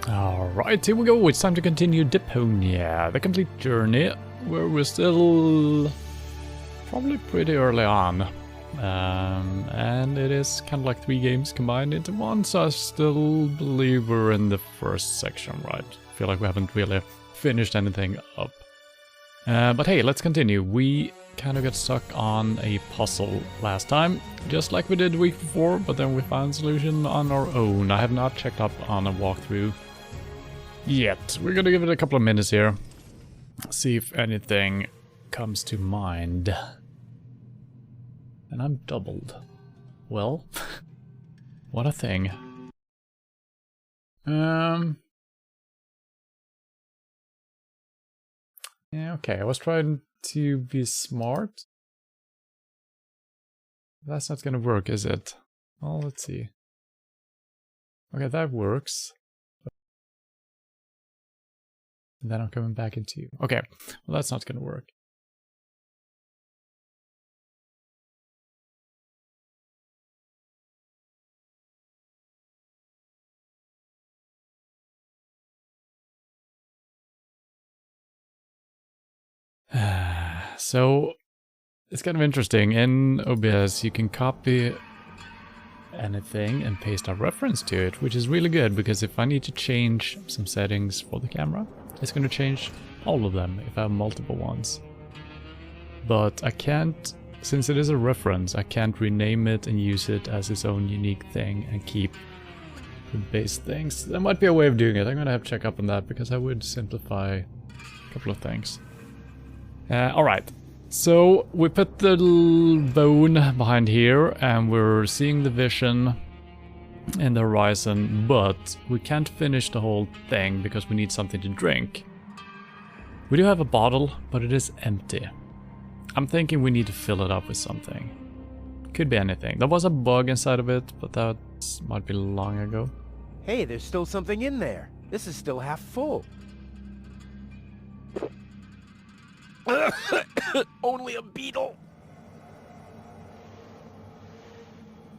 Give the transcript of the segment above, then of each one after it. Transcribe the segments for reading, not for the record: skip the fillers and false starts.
Alright, here we go. It's time to continue Deponia, the complete journey, where we're still probably pretty early on. And it is kind of like 3 games combined into one, so I still believe we're in the first section, right? I feel like we haven't really finished anything up. But hey, let's continue. We kind of got stuck on a puzzle last time, just like we did the week before, but then we found a solution on our own. I have not checked up on a walkthrough yet. We're gonna give it a couple of minutes here, see if anything comes to mind. And I'm doubled. Well, what a thing. Yeah, okay, I was trying to be smart. That's not gonna work, is it? Well, let's see. Okay, that works. And then I'm coming back into you. Okay, well that's not gonna work. So, it's kind of interesting. In OBS, you can copy anything and paste a reference to it, which is really good, because if I need to change some settings for the camera, it's going to change all of them if I have multiple ones. But I can't, since it is a reference, I can't rename it and use it as its own unique thing and keep the base things. There might be a way of doing it. I'm going to have to check up on that, because that would simplify a couple of things. Alright, so we put the little bone behind here and we're seeing the vision in the horizon, but we can't finish the whole thing because we need something to drink. We do have a bottle, but it is empty. I'm thinking we need to fill it up with something. Could be anything. There was a bug inside of it, but that might be long ago. Hey, there's still something in there. This is still half full. Only a beetle.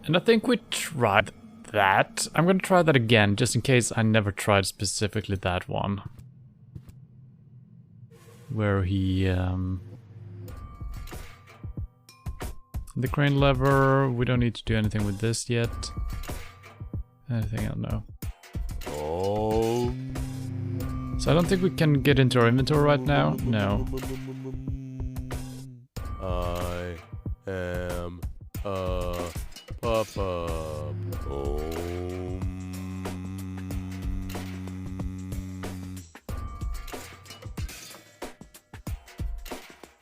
And I think we tried that. I'm gonna try that again, just in case I never tried specifically that one. Where he, the crane lever, we don't need to do anything with this yet. Anything, I don't know. Oh. So I don't think we can get into our inventory right now. No. I am a papa. Oh.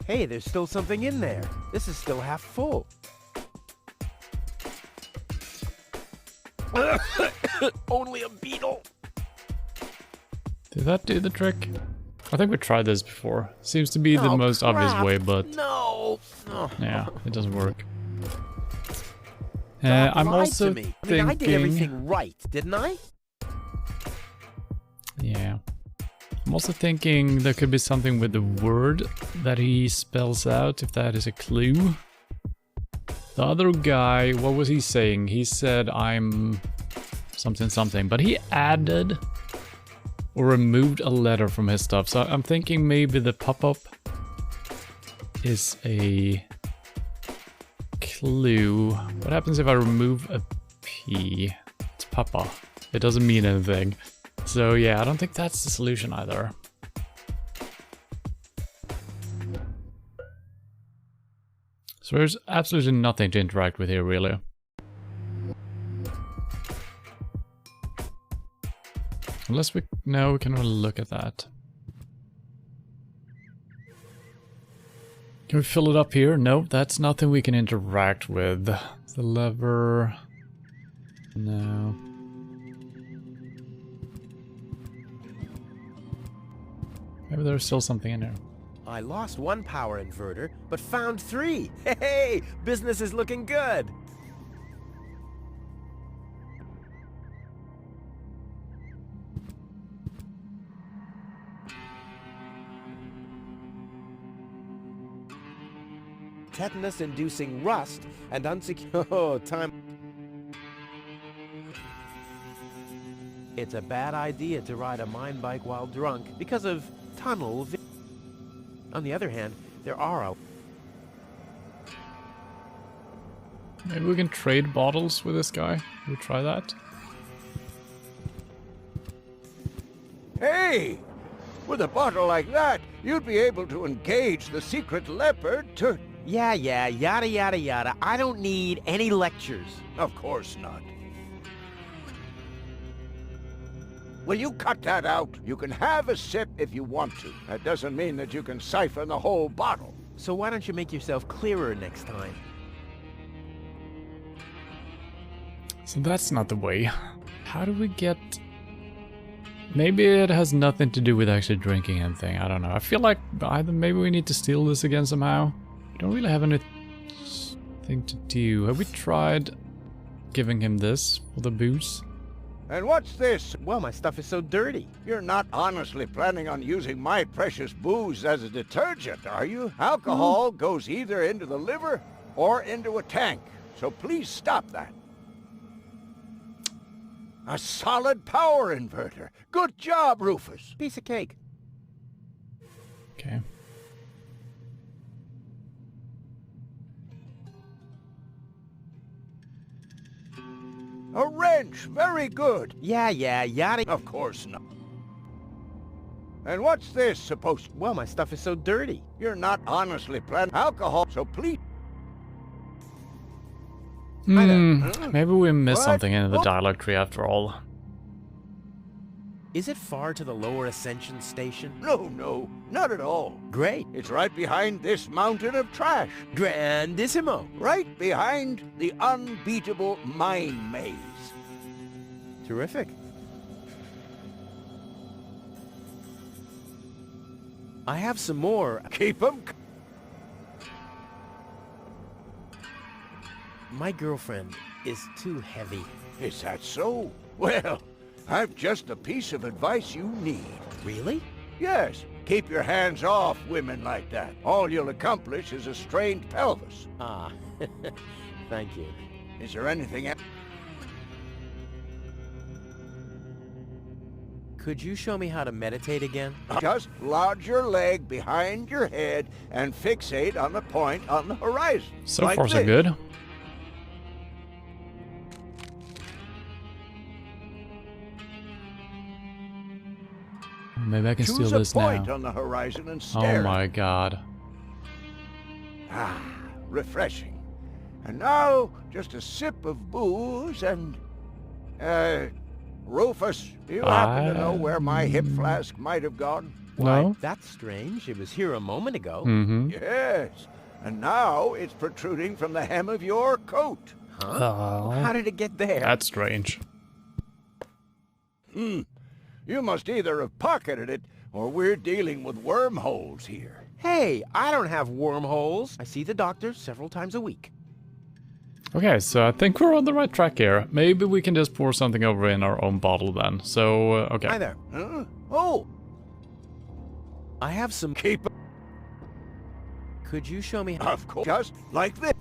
Hey, there's still something in there. This is still half full. Only a beetle. Did that do the trick? I think we tried this before. Seems to be the most obvious way, but no. Yeah, it doesn't work. I'm also thinking... I did everything right, didn't I? Yeah. I'm also thinking there could be something with the word that he spells out, if that is a clue. The other guy, what was he saying? He said, I'm something something, but he added or removed a letter from his stuff. So I'm thinking maybe the pop-up is a clue. What happens if I remove a P? It's Papa. It doesn't mean anything. So yeah, I don't think that's the solution either. So there's absolutely nothing to interact with here, really. Unless we... No, we can really look at that. Can we fill it up here? Nope, that's nothing we can interact with. The lever... No. Maybe there's still something in there. I lost one power inverter, but found 3. Hey, business is looking good. Tetanus-inducing rust and unsecure... Oh, time... It's a bad idea to ride a mine bike while drunk because of tunnel vision. On the other hand, there are a... Maybe we can trade bottles with this guy. We'll try that. Hey! With a bottle like that, you'd be able to engage the secret leopard to... Yeah, yada yada yada. I don't need any lectures. Of course not. Will you cut that out? You can have a sip if you want to. That doesn't mean that you can siphon the whole bottle. So why don't you make yourself clearer next time? So that's not the way. How do we get... Maybe it has nothing to do with actually drinking anything. I don't know. I feel like either maybe we need to steal this again somehow. We don't really have anything to do. Have we tried giving him this for the booze? And what's this? Well, my stuff is so dirty. You're not honestly planning on using my precious booze as a detergent, are you? Alcohol goes either into the liver or into a tank, so please stop that. A solid power inverter. Good job, Rufus. Piece of cake. Okay. A wrench. Very good. Yeah, yada... Of course not. And what's this supposed to... Well, my stuff is so dirty. You're not honestly planning alcohol, so please... Maybe we missed What? something in the dialogue tree after all. Is it far to the lower ascension station? No, not at all. Great. It's right behind this mountain of trash. Grandissimo. Right behind the unbeatable mine maze. Terrific. I have some more. Keep 'em. My girlfriend is too heavy. Is that so? Well, I've just a piece of advice you need. Really? Yes, keep your hands off women like that. All you'll accomplish is a strained pelvis. Ah, thank you. Is there anything else? Could you show me how to meditate again? Just lodge your leg behind your head and fixate on the point on the horizon. So like far so this. good. Maybe I can Choose steal a this point now. on the horizon and stare. Oh my god. Ah, refreshing. And now, just a sip of booze and... Rufus, do you happen to know where my hip flask might have gone? No? Why, that's strange. It was here a moment ago. Mm-hmm. Yes, and now it's protruding from the hem of your coat. Huh? Oh, How did it get there? that's strange. You must either have pocketed it, or we're dealing with wormholes here. Hey, I don't have wormholes. I see the doctor several times a week. Okay, so I think we're on the right track here. Maybe we can just pour something over in our own bottle then. So, okay. Hi there. Huh? Oh, I have some... keep it. Could you show me... Of course, just like this.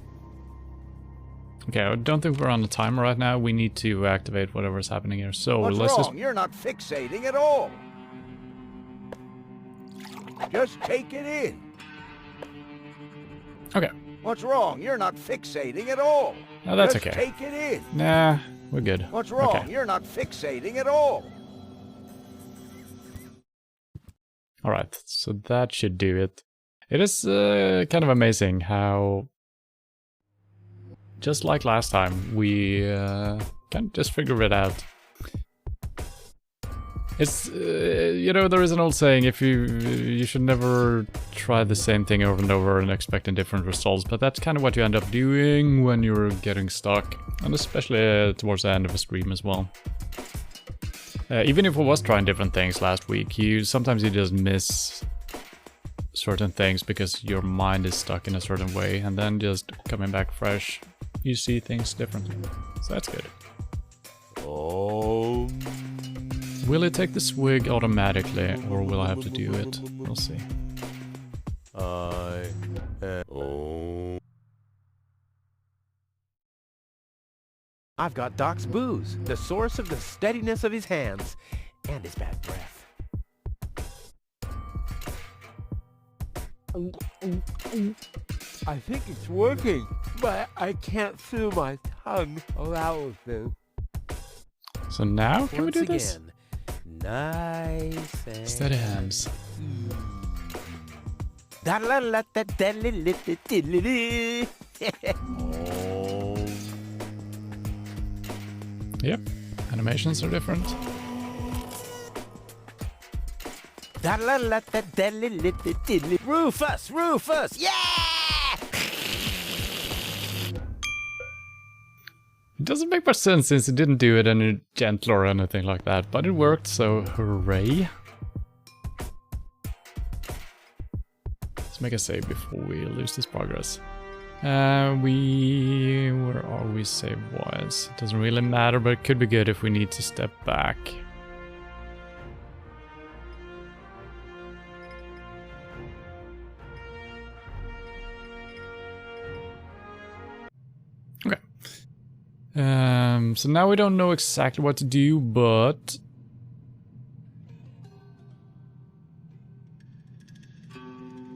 Okay, I don't think we're on the timer right now. We need to activate whatever's happening here. So, What's let's wrong? You're not fixating at all. Just take it in. Okay. What's wrong? You're not fixating at all. No, that's Just okay. take it in. Nah, we're good. What's wrong? Okay. You're not fixating at all. Alright, so that should do it. It is kind of amazing how, just like last time, we can just figure it out. It's, you know, there is an old saying, if you should never try the same thing over and over and expecting different results, but that's kind of what you end up doing when you're getting stuck, and especially towards the end of a stream as well. Even if I was trying different things last week, sometimes you just miss certain things because your mind is stuck in a certain way, and then just coming back fresh, you see things differently. So that's good. Will it take the swig automatically, or will I have to do it? We'll see. I've got Doc's booze, the source of the steadiness of his hands and his bad breath. I think it's working, but I can't feel my tongue allow to. So now, can we Once do this? again, nice and Steady hands. Yep, animations are different. Rufus, Rufus, yeah! It doesn't make much sense since it didn't do it any gentler or anything like that, but it worked, so hooray. Let's make a save before we lose this progress. Where are we save-wise? It doesn't really matter, but it could be good if we need to step back. Okay. So now we don't know exactly what to do, but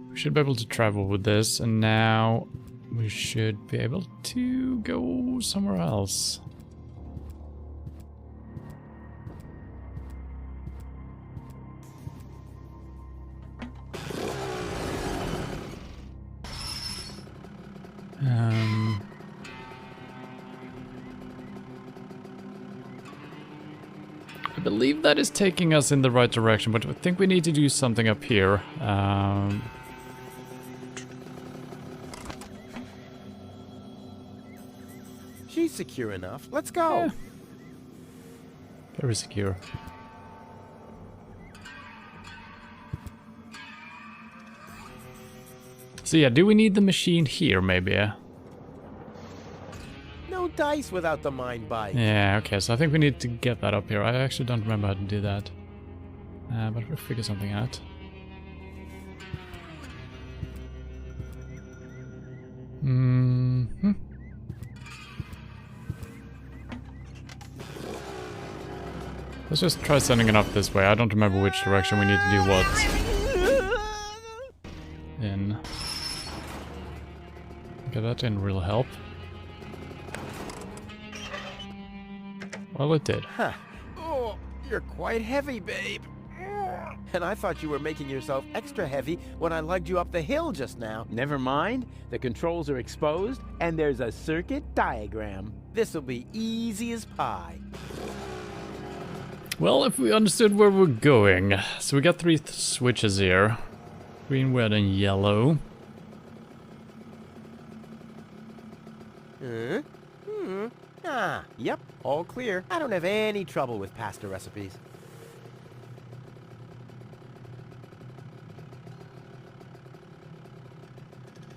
we should be able to travel with this, and now we should be able to go somewhere else. I believe that is taking us in the right direction, but I think we need to do something up here. She's secure enough. Let's go. Yeah. Very secure. So yeah, do we need the machine here, maybe? No dice without the mind bike. Yeah, okay, so I think we need to get that up here. I actually don't remember how to do that. But we'll figure something out. Mm-hmm. Let's just try sending it up this way. I don't remember which direction we need to do what in. Okay, that didn't really help. Well, it did. Huh. Oh, you're quite heavy, babe. And I thought you were making yourself extra heavy when I lugged you up the hill just now. Never mind. The controls are exposed, and there's a circuit diagram. This'll be easy as pie. Well, if we understood where we're going. So we got three switches here. Green, red, and yellow. Yep, all clear. I don't have any trouble with pasta recipes.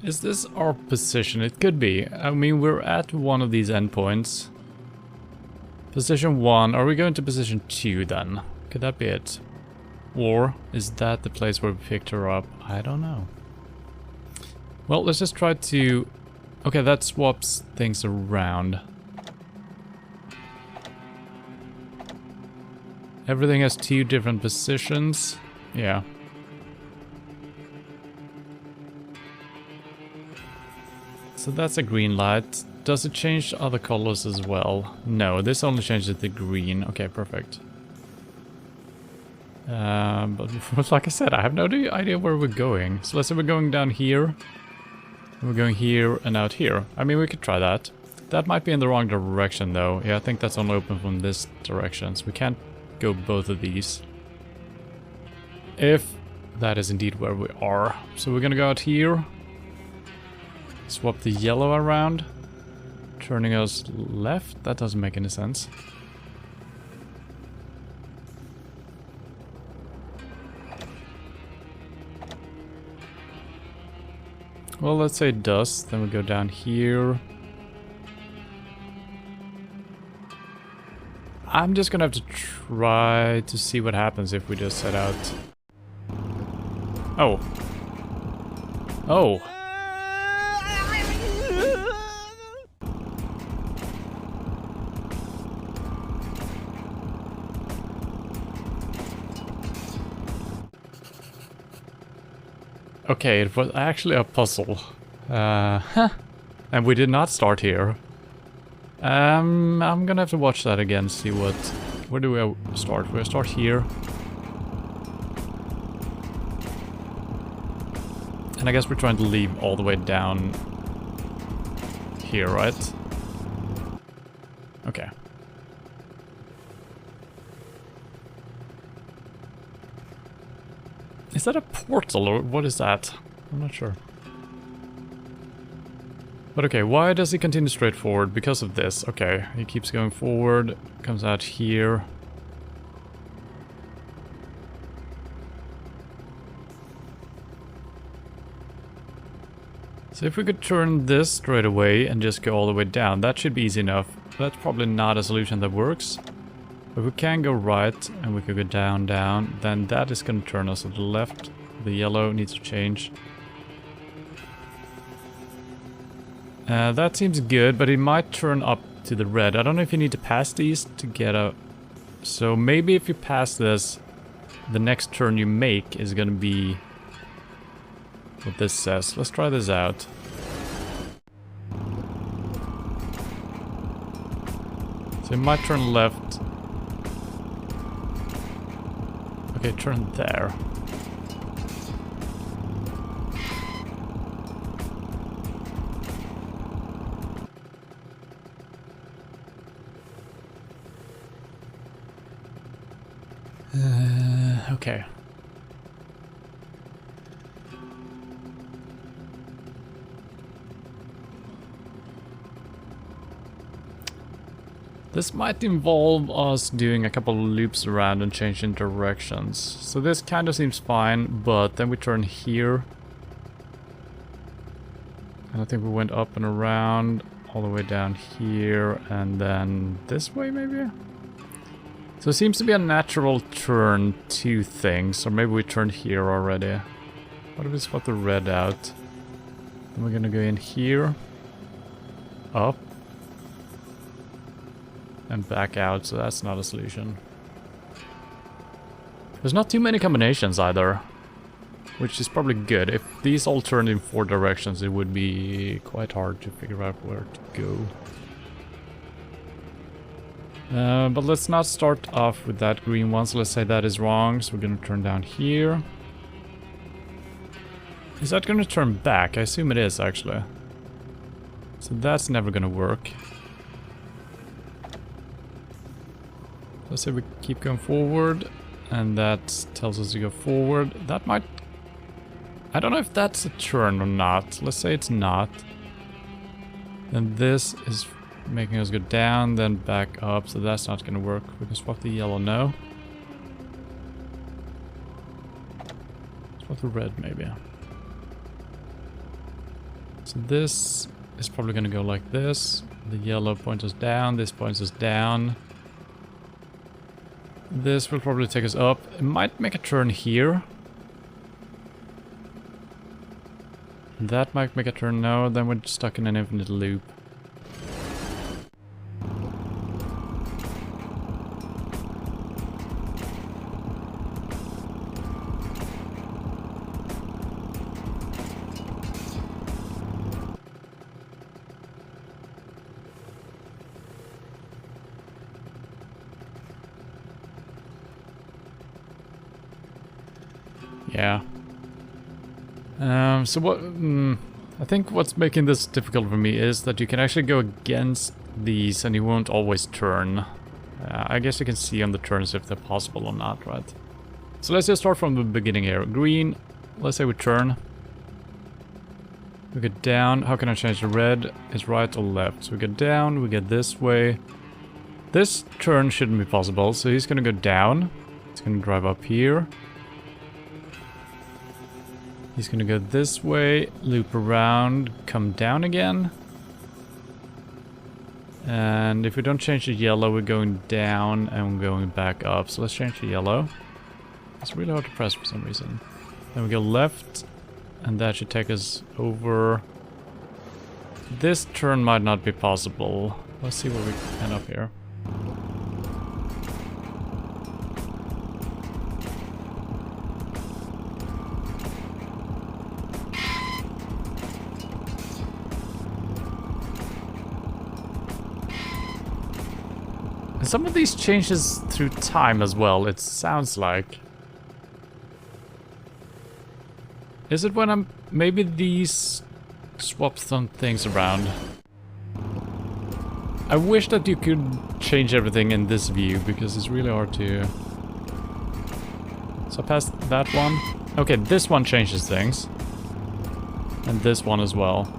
Is this our position? It could be. I mean, we're at one of these endpoints. Position 1. Are we going to position 2 then? Could that be it? Or is that the place where we picked her up? I don't know. Well, let's just try to... Okay, that swaps things around. Everything has 2 different positions. Yeah. So that's a green light. Does it change other colors as well? No, this only changes the green. Okay, perfect. But like I said, I have no idea where we're going. So let's say we're going down here. We're going here and out here. I mean, we could try that. That might be in the wrong direction though. Yeah, I think that's only open from this direction. So we can't go both of these. If that is indeed where we are. So we're gonna go out here. Swap the yellow around. Turning us left? That doesn't make any sense. Well, let's say it does. Then we go down here. I'm just gonna have to try to see what happens if we just set out. Oh. Oh. Okay, it was actually a puzzle. And we did not start here. I'm gonna have to watch that again, see what... Where do we start? We start here. And I guess we're trying to leave all the way down here, right? Okay. Is that a portal or what is that? I'm not sure. But okay, why does he continue straight forward? Because of this. Okay, he keeps going forward, comes out here. So if we could turn this straight away and just go all the way down, that should be easy enough. That's probably not a solution that works. But we can go right and we could go down, down, then that is going to turn us to the left. The yellow needs to change. That seems good, but it might turn up to the red. I don't know if you need to pass these to get a... So maybe if you pass this, the next turn you make is going to be what this says. Let's try this out. So it might turn left. Okay, turn there. Okay. This might involve us doing a couple of loops around and changing directions. So this kind of seems fine, but then we turn here. And I think we went up and around, all the way down here, and then this way maybe? So it seems to be a natural turn to things, or maybe we turned here already. What if we swap the red out? Then we're gonna go in here, up, and back out, so that's not a solution. There's not too many combinations either, which is probably good. If these all turned in 4 directions, it would be quite hard to figure out where to go. But let's not start off with that green one, so let's say that is wrong, so we're gonna turn down here. Is that gonna turn back? I assume it is, actually. So that's never gonna work. Let's say we keep going forward, and that tells us to go forward. That might... I don't know if that's a turn or not. Let's say it's not. Then this is making us go down, then back up, so that's not gonna work. We can swap the yellow now. Swap the red, maybe. So this is probably gonna go like this. The yellow points us down, this points us down. This will probably take us up. It might make a turn here. That might make a turn now, then we're stuck in an infinite loop. Yeah. So what... I think what's making this difficult for me is that you can actually go against these and you won't always turn. I guess you can see on the turns if they're possible or not, right? So let's just start from the beginning here. Green, let's say we turn. We go down. How can I change the red? It's right or left. So we go down, we get this way. This turn shouldn't be possible, so he's gonna go down. He's gonna drive up here. He's gonna go this way, loop around, come down again. And if we don't change the yellow, we're going down and we're going back up. So let's change the yellow. It's really hard to press for some reason. Then we go left, and that should take us over. This turn might not be possible. Let's see where we end up here. And some of these changes through time as well, it sounds like. Is it when I'm... maybe these swap some things around. I wish that you could change everything in this view, because it's really hard to... So I passed that one. Okay, this one changes things. And this one as well.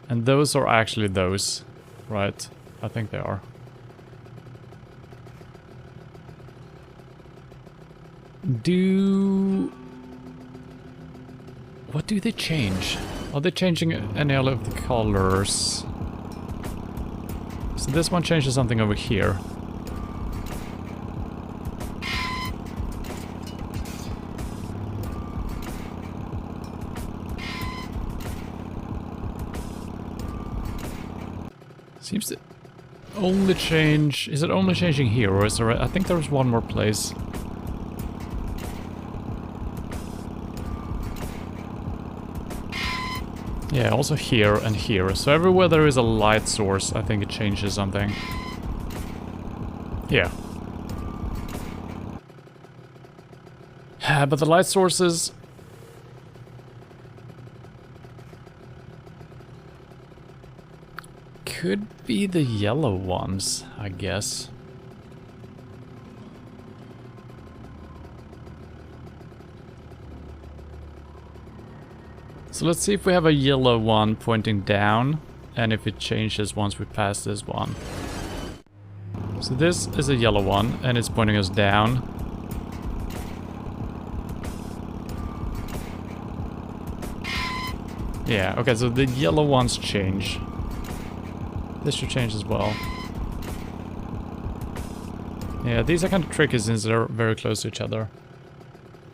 And those are actually those, right? I think they are. What do they change? Are they changing any of the colors? So this one changes something over here. Seems to only change... Is it only changing here, or is there... I think there's one more place. Yeah, also here and here. So everywhere there is a light source, I think it changes something. Yeah. But the light sources... could be the yellow ones, I guess. So let's see if we have a yellow one pointing down, and if it changes once we pass this one. So this is a yellow one, and it's pointing us down. Yeah, okay, so the yellow ones change. This should change as well. Yeah, these are kind of tricky since they're very close to each other.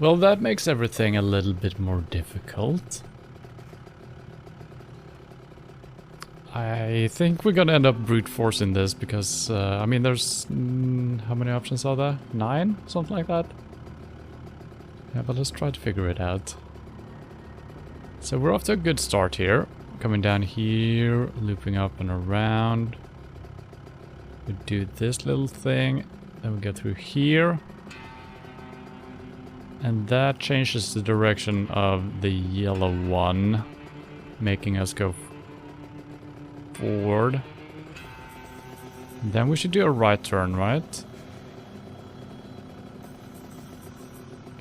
Well, that makes everything a little bit more difficult. I think we're gonna end up brute forcing this because, I mean, there's... how many options are there? 9? Something like that? Yeah, but let's try to figure it out. So we're off to a good start here. Coming down here, looping up and around. We do this little thing, then we go through here. And that changes the direction of the yellow one, making us go forward. And then we should do a right turn, right?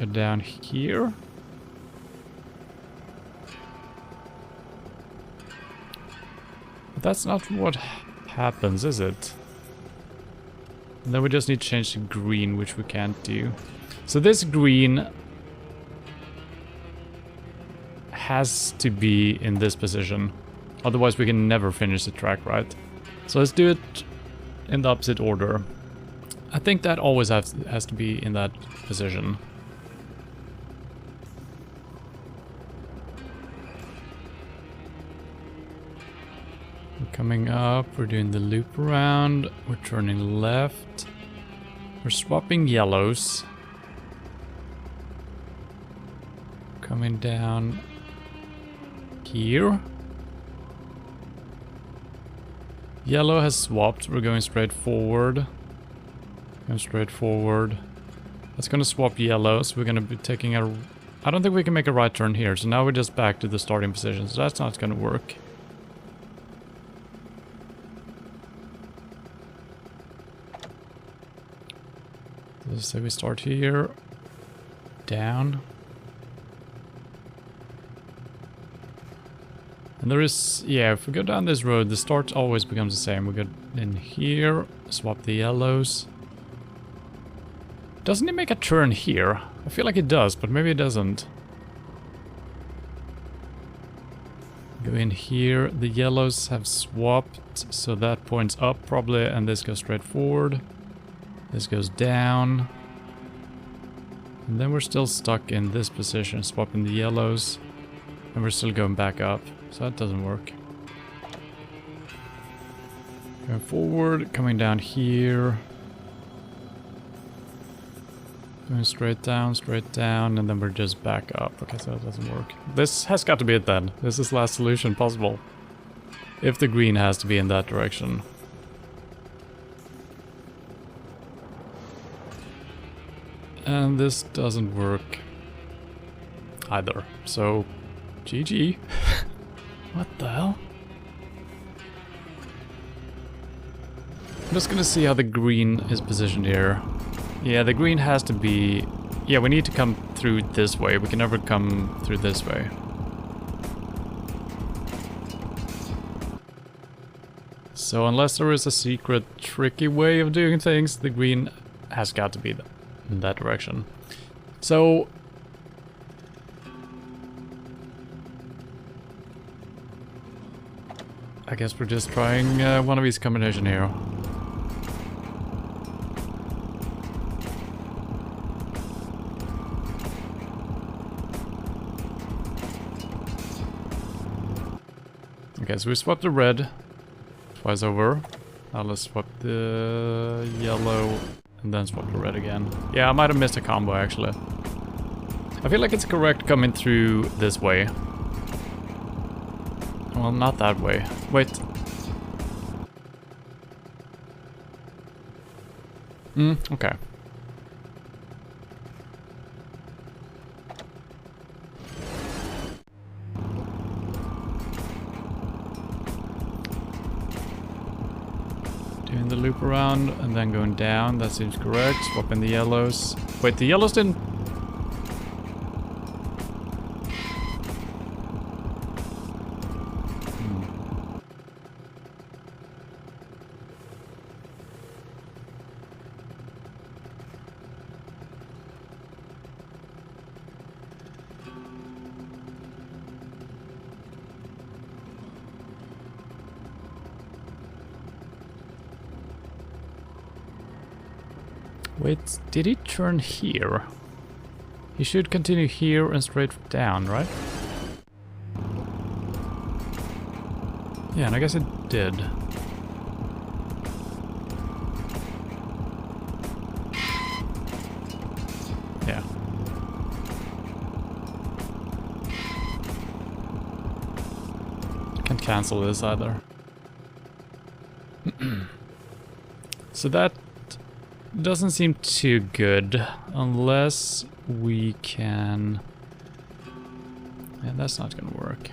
Go down here. But that's not what happens, is it? And then we just need to change to green, which we can't do. So this green has to be in this position. Otherwise we can never finish the track, right? So let's do it in the opposite order. I think that always has to be in that position. We're coming up, we're doing the loop around, we're turning left. We're swapping yellows. Coming down here. Yellow has swapped, we're going straight forward. Going straight forward. That's gonna swap yellow, so we're gonna be taking a... I don't think we can make a right turn here, so now we're just back to the starting position, so that's not gonna work. Let's say we start here. Down. And there is, yeah, if we go down this road, the start always becomes the same. We go in here, swap the yellows. Doesn't it make a turn here? I feel like it does, but maybe it doesn't. Go in here, the yellows have swapped, so that points up probably, and this goes straight forward. This goes down. And then we're still stuck in this position, swapping the yellows. And we're still going back up. So that doesn't work. Going forward, coming down here. Going straight down, and then we're just back up. Okay, so that doesn't work. This has got to be it then. This is the last solution possible. if the green has to be in that direction. And this doesn't work either, so GG. What the hell? I'm just gonna see how the green is positioned here. Yeah, the green has to be... Yeah, we need to come through this way. We can never come through this way. So unless there is a secret tricky way of doing things, the green has got to be in that direction. So... I guess we're just trying one of these combination here. Okay, so we swapped the red twice over. Now let's swap the yellow and then swap the red again. Yeah, I might have missed a combo actually. I feel like it's correct coming through this way. Well, not that way. Wait. Okay. Doing the loop around and then going down, that seems correct. Swapping the yellows. Wait, the yellows didn't... Wait, did he turn here? He should continue here and straight down, right? Yeah, and I guess it did. Yeah. Can't cancel this either. So that doesn't seem too good, unless we can... Yeah, that's not gonna work.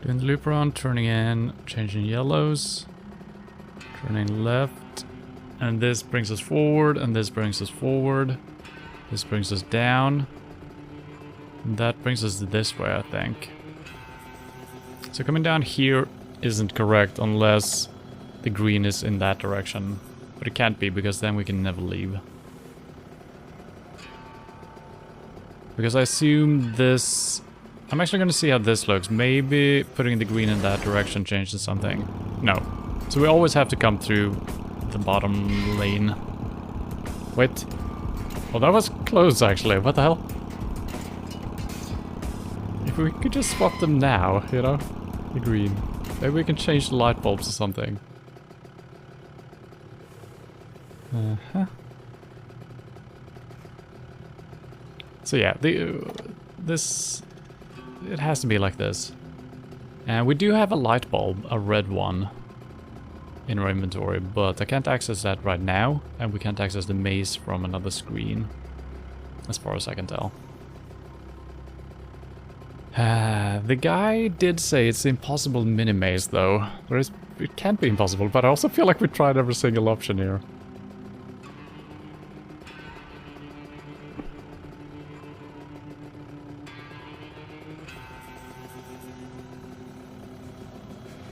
Doing the loop around, turning in, changing yellows, turning left. And this brings us forward, and this brings us forward. This brings us down. And that brings us this way, I think. So coming down here isn't correct unless the green is in that direction. But it can't be, because then we can never leave. Because I assume this... I'm actually going to see how this looks. Maybe putting the green in that direction changes something. No. So we always have to come through the bottom lane. Wait. Well, that was close actually. What the hell? If we could just swap them now, you know? The green. Maybe we can change the light bulbs or something. So yeah, this... It has to be like this. And we do have a light bulb, a red one, in our inventory, but I can't access that right now, and we can't access the maze from another screen, as far as I can tell. The guy did say it's impossible mini-maze, though. It can't be impossible, but I also feel like we tried every single option here.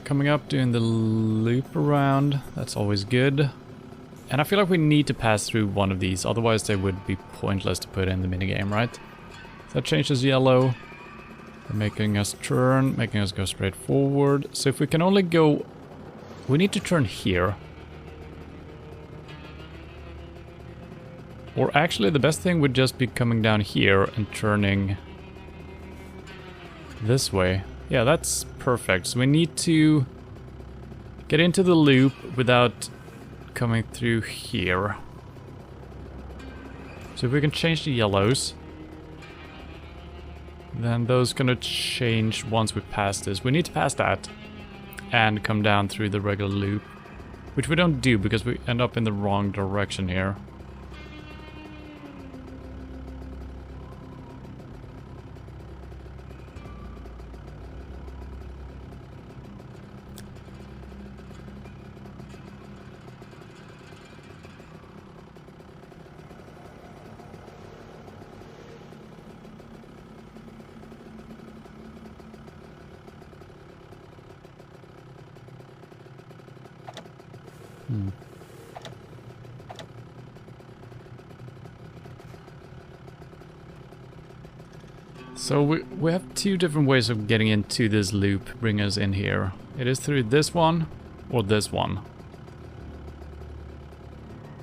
Coming up, doing the loop around, that's always good. And I feel like we need to pass through one of these, otherwise they would be pointless to put in the minigame, right? So that changes yellow, making us turn, making us go straight forward. So if we can only go... We need to turn here. Or actually the best thing would just be coming down here and turning this way. Yeah, that's perfect. So we need to get into the loop without coming through here. So if we can change the yellows, then those gonna change once we pass this. We need to pass that and come down through the regular loop, which we don't do because we end up in the wrong direction here. So we have two different ways of getting into this loop, bring us in here. It is through this one or this one.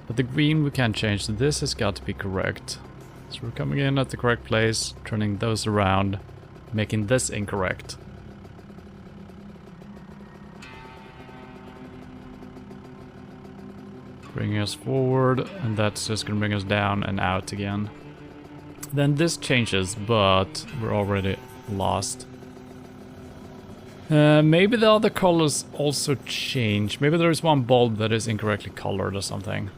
But the green we can't change, so this has got to be correct. So we're coming in at the correct place, turning those around, making this incorrect. Bringing us forward, and that's just gonna bring us down and out again. Then this changes, but we're already lost. Maybe the other colors also change. Maybe there is one bulb that is incorrectly colored or something.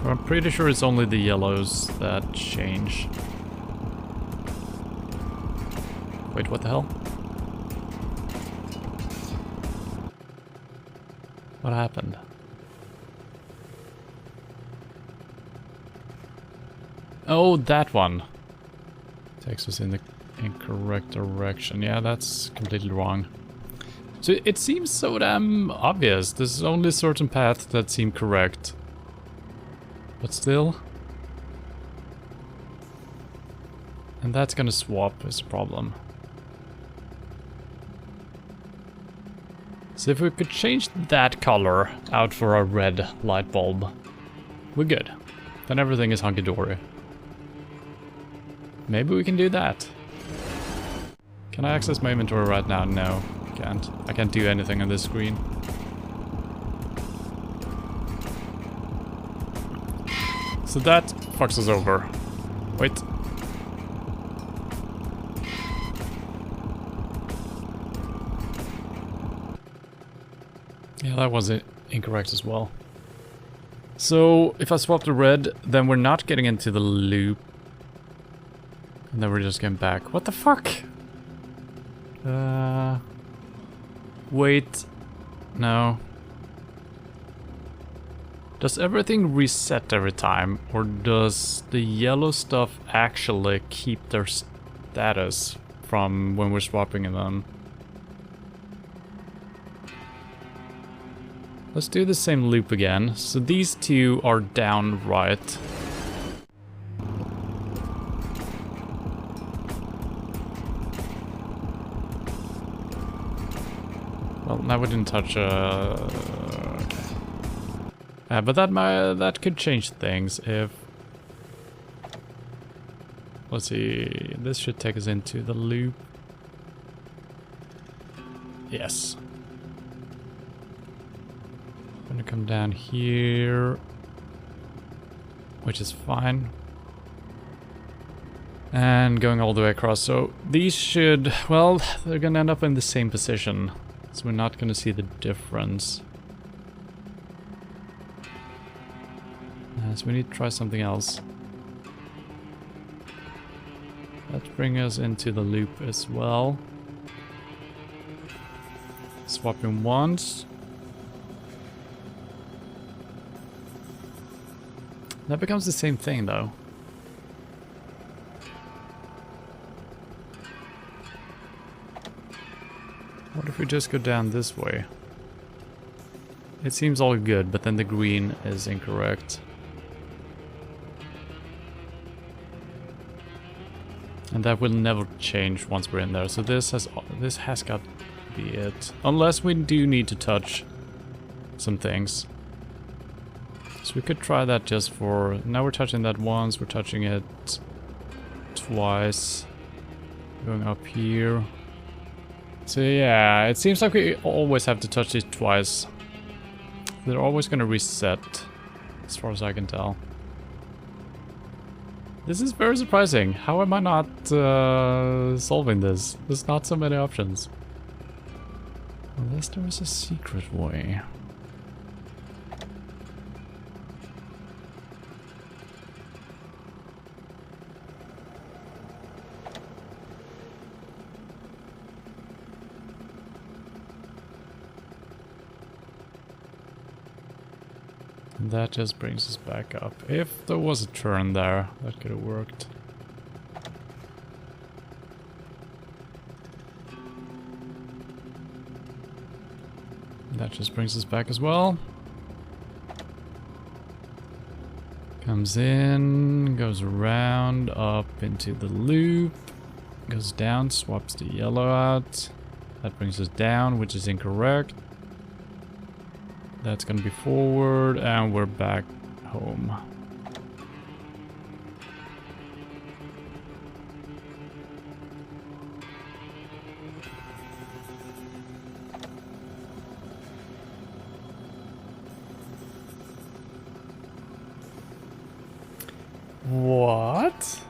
I'm pretty sure it's only the yellows that change. Wait, what the hell? What happened? Oh, that one. Takes us in the incorrect direction. Yeah, that's completely wrong. So it seems so damn obvious. There's only certain paths that seem correct. But still. And that's gonna swap is the problem. So if we could change that color out for a red light bulb, we're good. Then everything is hunky-dory. Maybe we can do that. Can I access my inventory right now? No, can't. I can't do anything on this screen. So that fucks us over. Wait. Yeah, that was incorrect as well. So if I swap the red, then we're not getting into the loop. And then we're just getting back. What the fuck? Wait. No. Does everything reset every time? Or does the yellow stuff actually keep their status from when we're swapping them? Let's do the same loop again. So these two are down right. Well, now we didn't touch okay. But that could change things if... Let's see, this should take us into the loop. Yes. I'm gonna come down here, which is fine. And going all the way across, so these should, well, they're gonna end up in the same position. So we're not gonna see the difference. So we need to try something else. Let's bring us into the loop as well. Swapping once. That becomes the same thing though. What if we just go down this way? It seems all good, but then the green is incorrect. And that will never change once we're in there. So this has got to be it. Unless we do need to touch some things. So we could try that just for... Now we're touching that once, we're touching it twice. Going up here. So yeah, it seems like we always have to touch it twice. They're always gonna reset, as far as I can tell. This is very surprising. How am I not solving this? There's not so many options. Unless there is a secret way. And that just brings us back up. If there was a turn there, that could have worked. That just brings us back as well. Comes in, goes around, up into the loop, goes down, swaps the yellow out. That brings us down, which is incorrect. That's gonna be forward, and we're back home. What?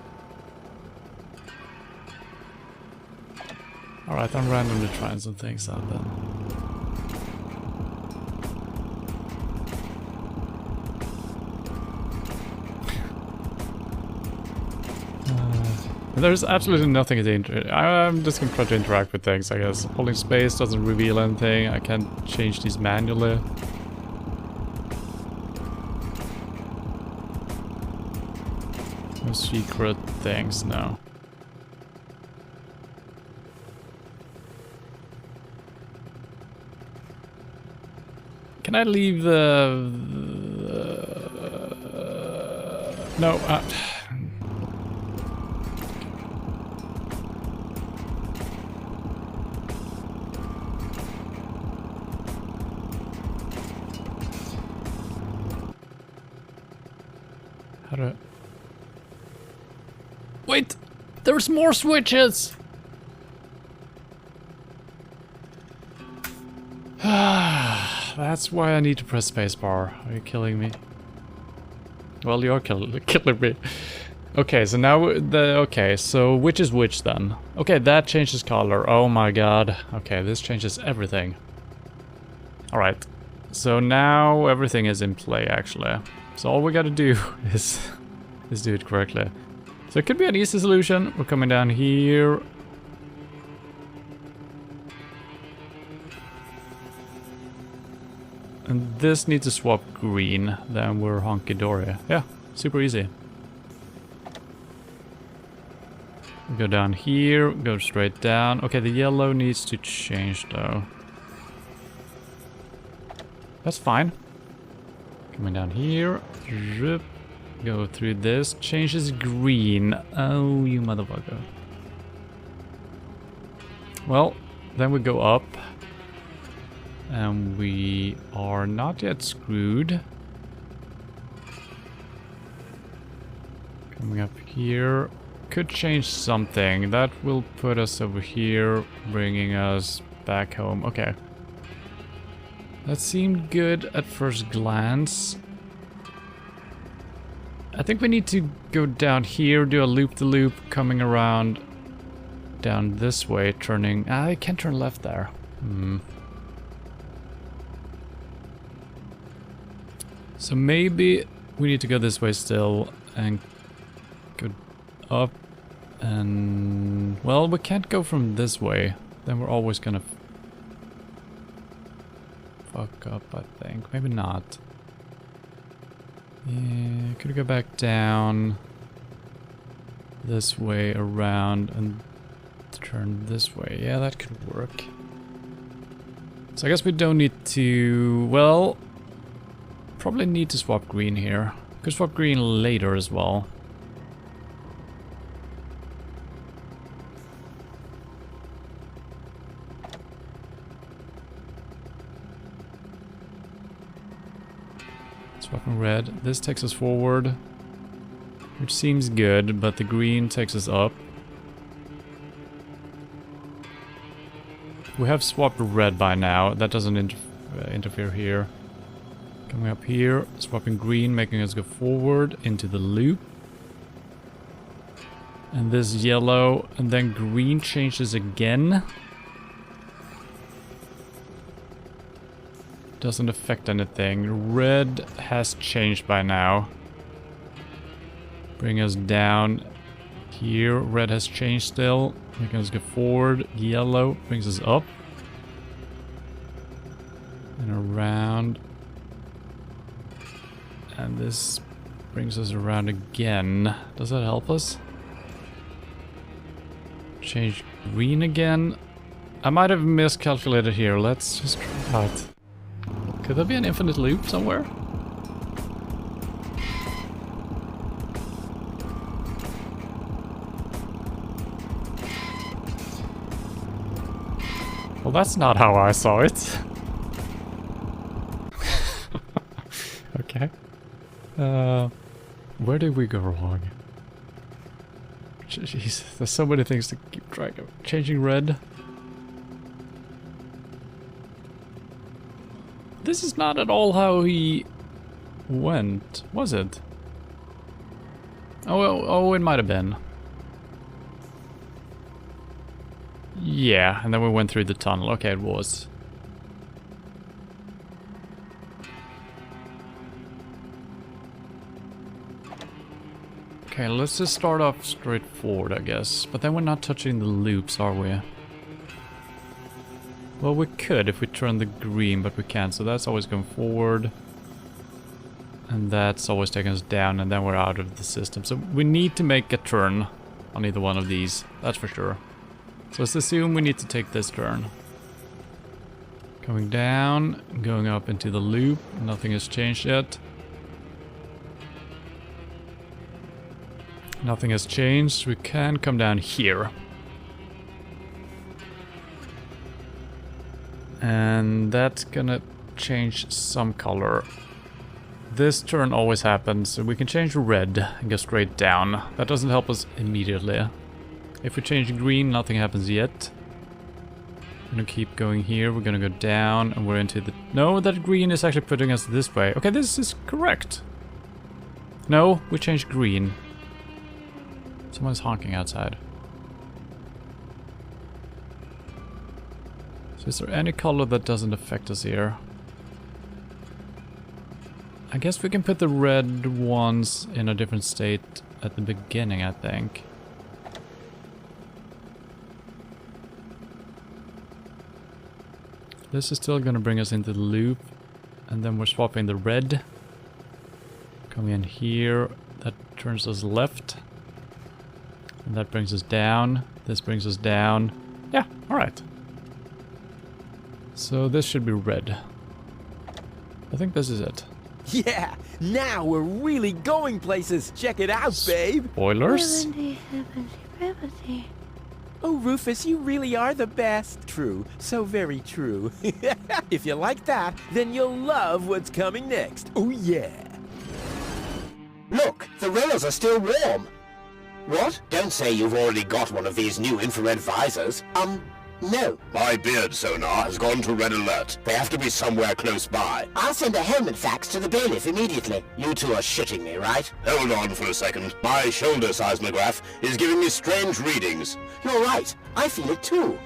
Alright, I'm randomly trying some things out then. There's absolutely nothing to I'm just gonna try to interact with things, I guess. Holding space doesn't reveal anything. I can't change these manually. No secret things, no. Can I leave the... no, how do I... Wait! There's more switches! That's why I need to press spacebar. Are you killing me? Well, you're killing me. Okay, so now okay, so which is which then? Okay, that changes color. Oh my god. Okay, this changes everything. Alright. So now everything is in play actually. So all we gotta do is do it correctly. So it could be an easy solution. We're coming down here. And this needs to swap green, then we're honky-dory. Yeah, super easy. We go down here, go straight down. Okay, the yellow needs to change though. That's fine. Coming down here. Go through this. Changes green. Oh, you motherfucker. Well, then we go up. And we are not yet screwed. Coming up here. Could change something. That will put us over here, bringing us back home. Okay. That seemed good at first glance. I think we need to go down here, do a loop-the-loop, coming around down this way, turning... I can't turn left there. So maybe we need to go this way still and go up and... well, we can't go from this way. Then we're always gonna fuck up, I think. Maybe not. Yeah, could we go back down this way around and turn this way? Yeah, that could work. So I guess we don't need to... well... probably need to swap green here. Could swap green later as well. Swapping red. This takes us forward, which seems good, but the green takes us up. We have swapped red by now. That doesn't interfere here. Coming up here, swapping green, making us go forward into the loop. And this yellow, and then green changes again. Doesn't affect anything. Red has changed by now. Bring us down here. Red has changed still. Making us go forward. Yellow brings us up. And around. And this brings us around again. Does that help us? Change green again. I might have miscalculated here. Let's just try it. Could there be an infinite loop somewhere? Well, that's not how I saw it. Okay. Where did we go wrong? Jeez, there's so many things to keep track of. Changing red. This is not at all how he went, was it? Oh, it might have been. Yeah, and then we went through the tunnel. Okay, it was. Okay, let's just start off straightforward, I guess. But then we're not touching the loops, are we? Well, we could if we turn the green, but we can't. So that's always going forward. And that's always taking us down, and then we're out of the system. So we need to make a turn on either one of these. That's for sure. So let's assume we need to take this turn. Going down, going up into the loop. Nothing has changed yet. Nothing has changed. We can come down here. And that's gonna change some color. This turn always happens, so we can change red and go straight down. That doesn't help us immediately. If we change green, nothing happens yet. We're gonna keep going here, we're gonna go down, and we're into the... No, that green is actually putting us this way. Okay, this is correct. No, we changed green. Someone's honking outside. So is there any color that doesn't affect us here? I guess we can put the red ones in a different state at the beginning, I think. This is still gonna bring us into the loop. And then we're swapping the red. Coming in here. That turns us left. And that brings us down. This brings us down. Yeah, alright. So this should be red. I think this is it. Yeah, now we're really going places. Check it out, babe. Spoilers? Oh, Rufus, you really are the best. True, so very true. If you like that, then you'll love what's coming next. Oh, yeah. Look, the rails are still warm. What? Don't say you've already got one of these new infrared visors. No. My beard sonar has gone to red alert. They have to be somewhere close by. I'll send a helmet fax to the bailiff immediately. You two are shitting me, right? Hold on for a second. My shoulder seismograph is giving me strange readings. You're right. I feel it too.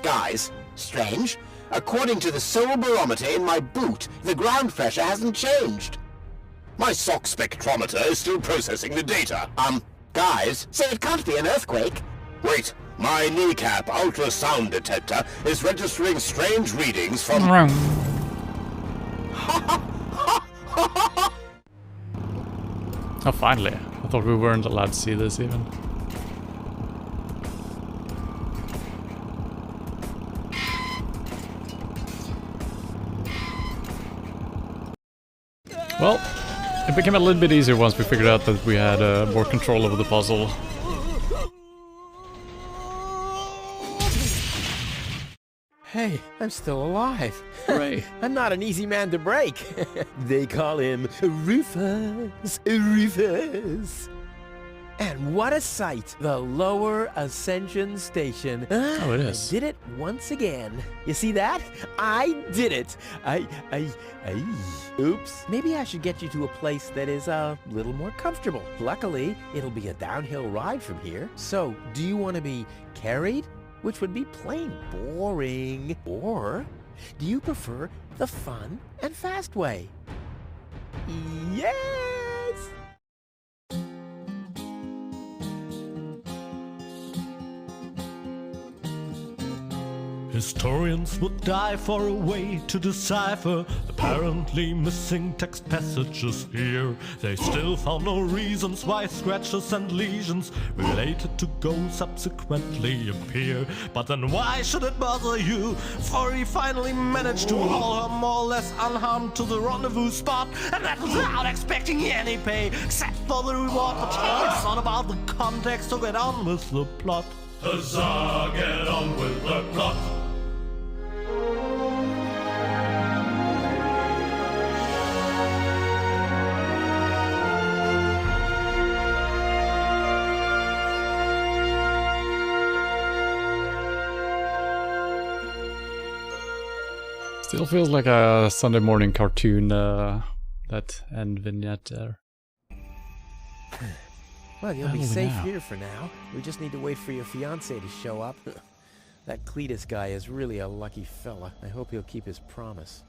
Guys, strange. According to the soul barometer in my boot, the ground pressure hasn't changed. My sock spectrometer is still processing the data. Guys, so it can't be an earthquake. Wait. My kneecap ultrasound detector is registering strange readings from... Oh, finally. I thought we weren't allowed to see this even. Well, it became a little bit easier once we figured out that we had more control over the puzzle. Hey, I'm still alive. Hooray. I'm not an easy man to break. They call him Rufus. Rufus. And what a sight! The Lower Ascension Station. Oh, it is. I did it once again. You see that? I did it. Oops. Maybe I should get you to a place that is a little more comfortable. Luckily, it'll be a downhill ride from here. So, do you want to be carried? Which would be plain boring. Or do you prefer the fun and fast way? Yes! Historians would die for a way to decipher apparently missing text passages here. They still found no reasons why scratches and lesions related to ghosts subsequently appear. But then why should it bother you? For he finally managed to haul her more or less unharmed to the rendezvous spot, and that without expecting any pay, except for the reward. But it's not about the context, so get on with the plot. Huzzah, get on with the plot. Still feels like a Sunday morning cartoon, that end vignette there. Well, you'll be safe here for now. We just need to wait for your fiancé to show up. That Cletus guy is really a lucky fella. I hope he'll keep his promise.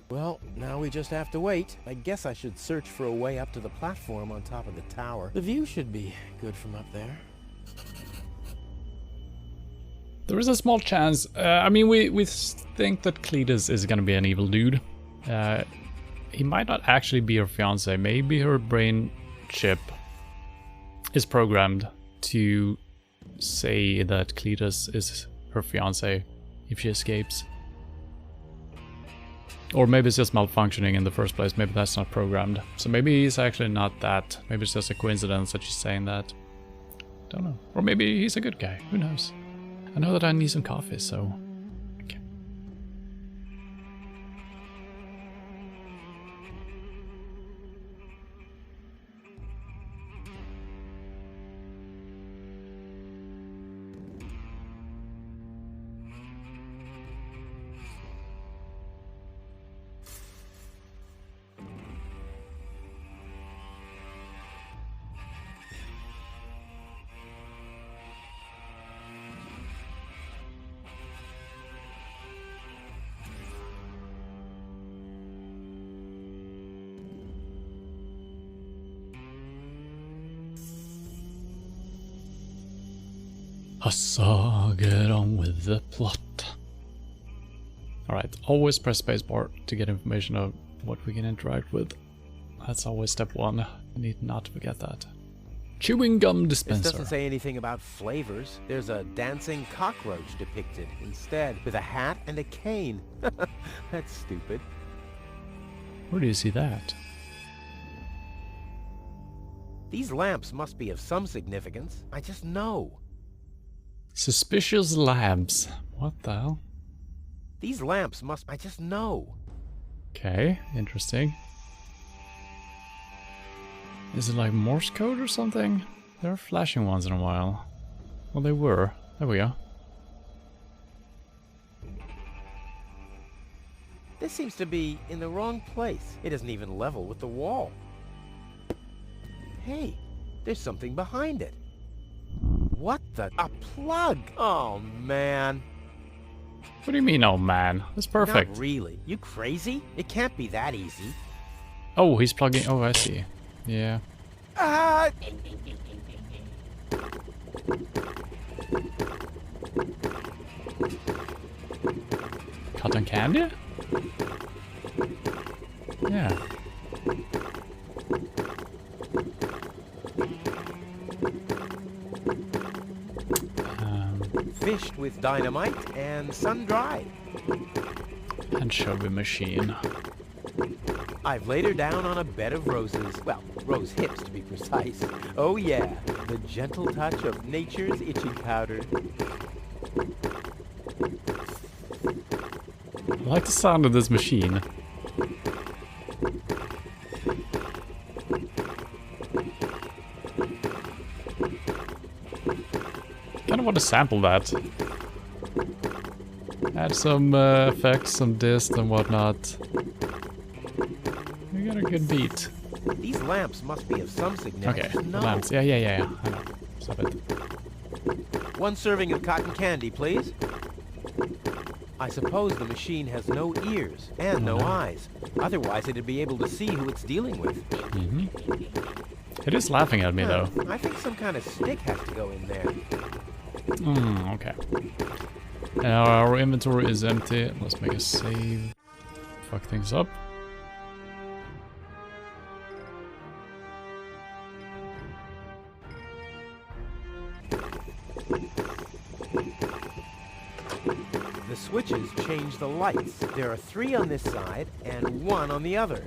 Well, now we just have to wait. I guess I should search for a way up to the platform on top of the tower. The view should be good from up there. There is a small chance. I mean, we think that Cletus is gonna be an evil dude. He might not actually be her fiance. Maybe her brain chip is programmed to say that Cletus is her fiance if she escapes. Or maybe it's just malfunctioning in the first place. Maybe that's not programmed. So maybe he's actually not that. Maybe it's just a coincidence that she's saying that. Don't know. Or maybe he's a good guy. Who knows? I know that I need some coffee, so... Okay. Huzzah, get on with the plot. Alright, always press spacebar to get information of what we can interact with. That's always step one. I need not to forget that. Chewing gum dispenser. This doesn't say anything about flavors. There's a dancing cockroach depicted instead, with a hat and a cane. That's stupid. Where do you see that? These lamps must be of some significance. I just know. Suspicious lamps. What the hell? These lamps must... I just know. Okay, interesting. Is it like Morse code or something? There are flashing once in a while. Well, they were. There we go. This seems to be in the wrong place. It isn't even level with the wall. Hey, there's something behind it. What the... A plug! Oh, man. What do you mean, oh man? That's perfect. Not really. You crazy? It can't be that easy. Oh, he's plugging... Oh, I see. Yeah. Ah! Cotton candy? Yeah. Fished with dynamite and sun-dried. Anchovy machine. I've laid her down on a bed of roses. Well, rose hips to be precise. Oh yeah, the gentle touch of nature's itchy powder. I like the sound of this machine. kind of want to sample that. Add some effects, some dist and whatnot. We got a good beat. These lamps must be of some significance. Okay, No. lamps. Yeah. I know. Stop it. 1 serving of cotton candy, please. I suppose the machine has no ears and no eyes. Otherwise, it'd be able to see who it's dealing with. It is laughing at me, though. I think some kind of stick has to go in there. Okay. Our inventory is empty. Let's make a save. Fuck things up. The switches change the lights. There are 3 on this side and 1 on the other.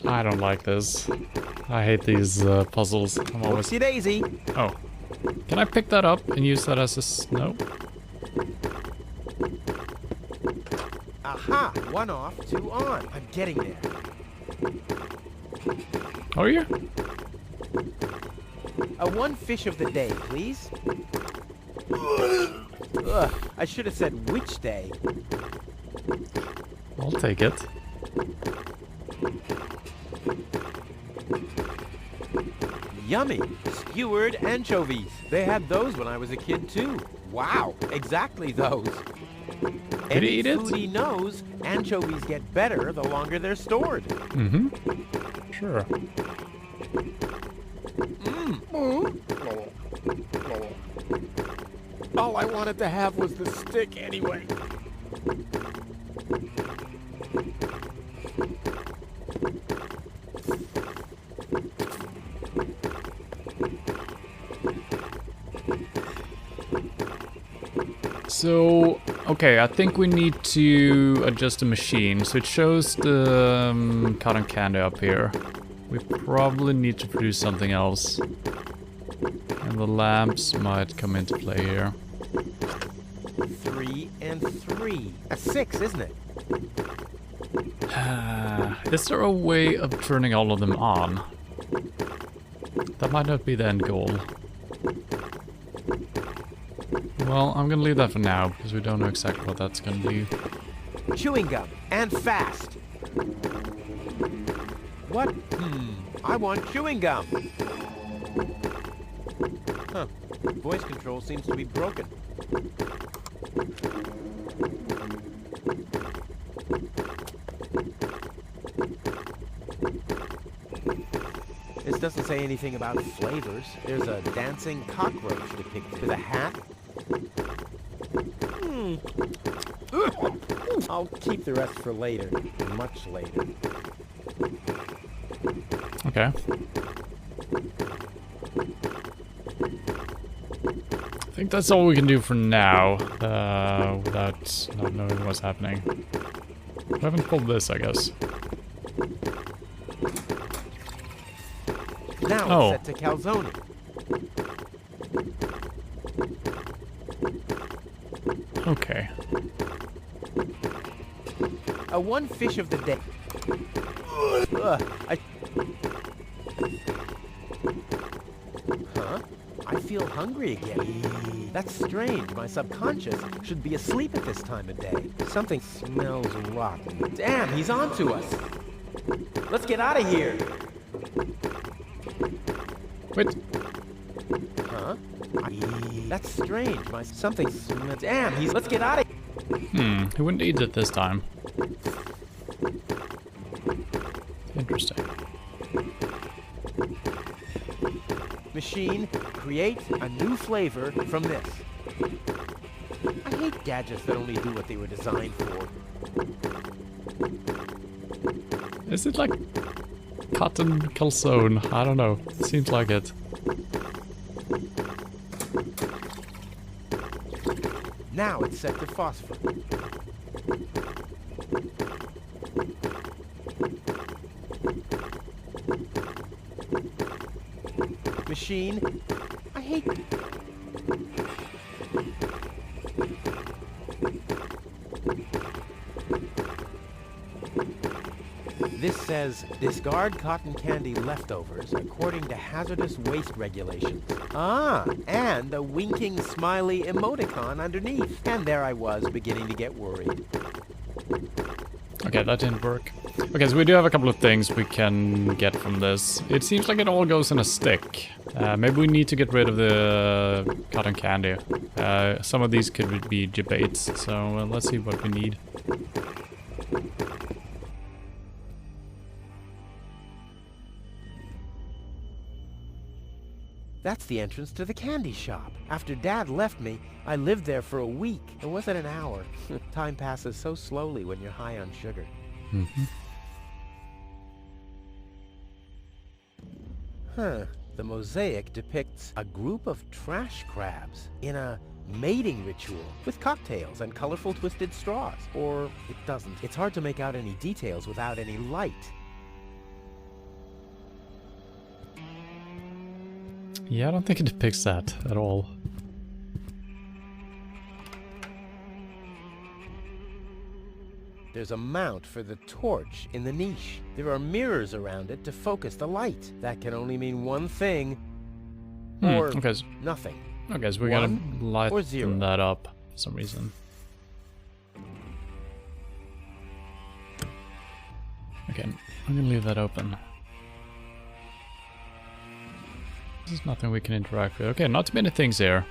I don't like this. I hate these puzzles. I'm always... Whoopsie daisy. Oh. Can I pick that up and use that as a... No? Aha! 1 off, 2 on. I'm getting there. Are you? A 1 fish of the day, please. Ugh, I should have said which day. I'll take it. Yummy! Skewered anchovies. They had those when I was a kid, too. Wow, exactly those. Did he eat it? Any foodie knows anchovies get better the longer they're stored. Sure. All I wanted to have was the stick anyway. So, okay, I think we need to adjust the machine. So it shows the cotton candy up here. We probably need to produce something else. And the lamps might come into play here. 3 and 3. A 6, isn't it? Is there a way of turning all of them on? That might not be the end goal. Well, I'm gonna leave that for now, because we don't know exactly what that's gonna do. Chewing gum, and fast. What? I want chewing gum. Huh. Voice control seems to be broken. This doesn't say anything about flavors. There's a dancing cockroach depicted with a hat. I'll keep the rest for later. Much later. Okay. I think that's all we can do for now, without not knowing what's happening. We haven't pulled this, I guess. Now it's set to calzone. Okay. A 1 fish of the day. Huh? I feel hungry again. That's strange. My subconscious should be asleep at this time of day. Something smells rotten. Damn, he's on to us. Let's get out of here. Wait. Huh? That's strange. My something smells. Damn, he's. Let's get out of here. He wouldn't eat it this time. Interesting. Machine, create a new flavor from this. I hate gadgets that only do what they were designed for. Is it like cotton calzone? I don't know. Seems like it. Now it's set to phosphor. Machine, I hate... This says, discard cotton candy leftovers according to hazardous waste regulations. Ah, and a winking smiley emoticon underneath. And there I was, beginning to get worried. Okay, that didn't work. Okay, so we do have a couple of things we can get from this. It seems like it all goes in a stick. Maybe we need to get rid of the cotton candy. Some of these could be debates, so let's see what we need. That's the entrance to the candy shop. After Dad left me, I lived there for a week. It wasn't an hour. Time passes so slowly when you're high on sugar. Mm-hmm. Huh. The mosaic depicts a group of trash crabs in a mating ritual with cocktails and colorful twisted straws. Or it doesn't. It's hard to make out any details without any light. Yeah, I don't think it depicts that at all. There's a mount for the torch in the niche. There are mirrors around it to focus the light. That can only mean one thing, or okay. nothing. Okay, so we gotta or zero. lighten that up for some reason. Okay, I'm gonna leave that open. There's nothing we can interact with. Okay, not too many things here.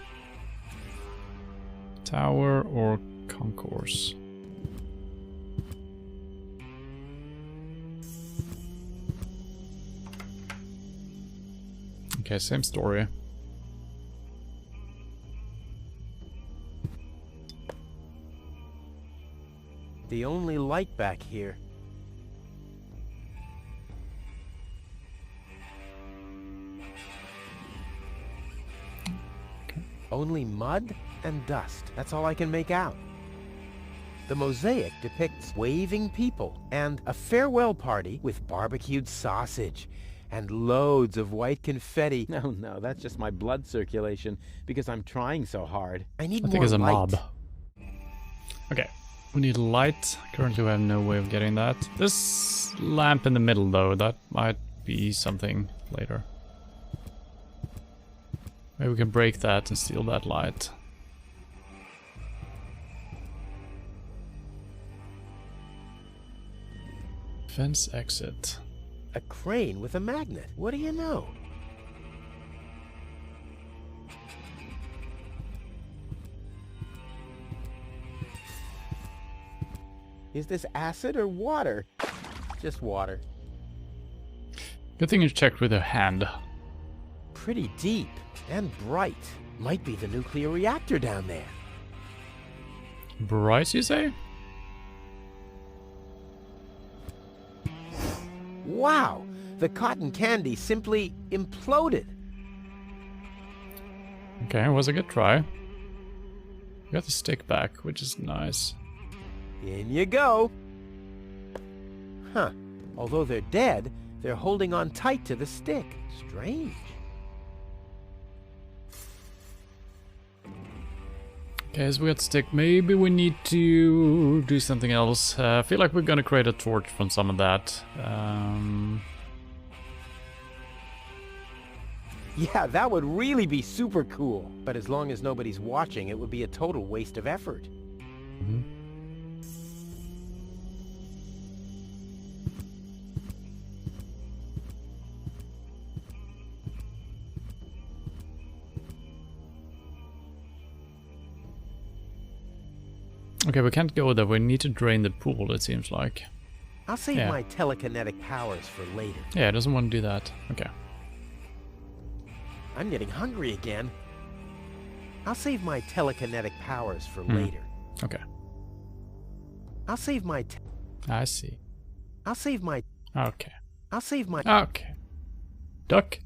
Tower or concourse. Okay, same story. The only light back here. Only mud and dust. That's all I can make out. The mosaic depicts waving people and a farewell party with barbecued sausage and loads of white confetti. No, that's just my blood circulation because I'm trying so hard. I need I more think it's a light. mob. Okay, we need light. Currently we have no way of getting that. This lamp in the middle though, that might be something later. Maybe we can break that and steal that light. Fence exit. A crane with a magnet. What do you know? Is this acid or water? Just water. Good thing you checked with your hand. Pretty deep and bright. Might be the nuclear reactor down there. Bryce, you say? Wow! The cotton candy simply imploded. Okay, it was a good try. We got the stick back, which is nice. In you go. Huh. Although they're dead, they're holding on tight to the stick. Strange. Okay, so we got stick. Maybe we need to do something else. I feel like we're gonna create a torch from some of that. Yeah, that would really be super cool. But as long as nobody's watching, it would be a total waste of effort. Mm-hmm. Okay, we can't go there. We need to drain the pool, it seems like. I'll save my telekinetic powers for later. Yeah, it doesn't want to do that. Okay. I'm getting hungry again. I'll save my telekinetic powers for later. Okay. I'll save my... I see. I'll save my... Okay. I'll save my... Okay. Duck.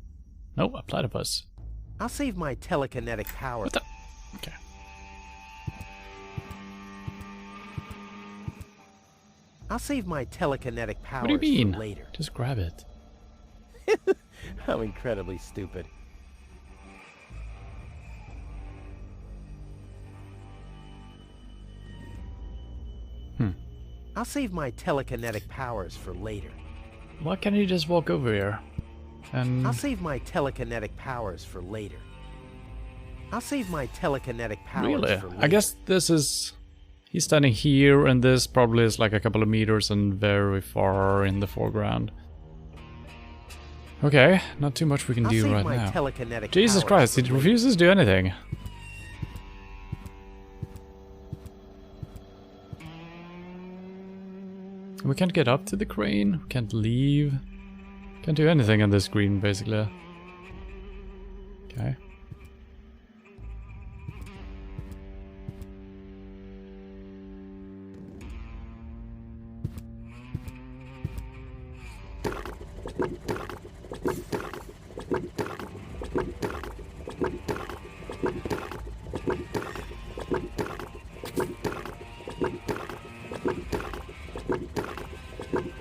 No, a platypus. I'll save my telekinetic powers. What the... Okay. I'll save my telekinetic powers What do you mean? for later. Just grab it. How incredibly stupid. I'll save my telekinetic powers for later. Why can't he just walk over here? And I'll save my telekinetic powers for later. really, I guess this is... He's standing here, and this probably is like a couple of meters and very far in the foreground. Okay, not too much we can do right now. Jesus Christ, he refuses to do anything. We can't get up to the crane, we can't leave. Can't do anything on this screen, basically. Okay.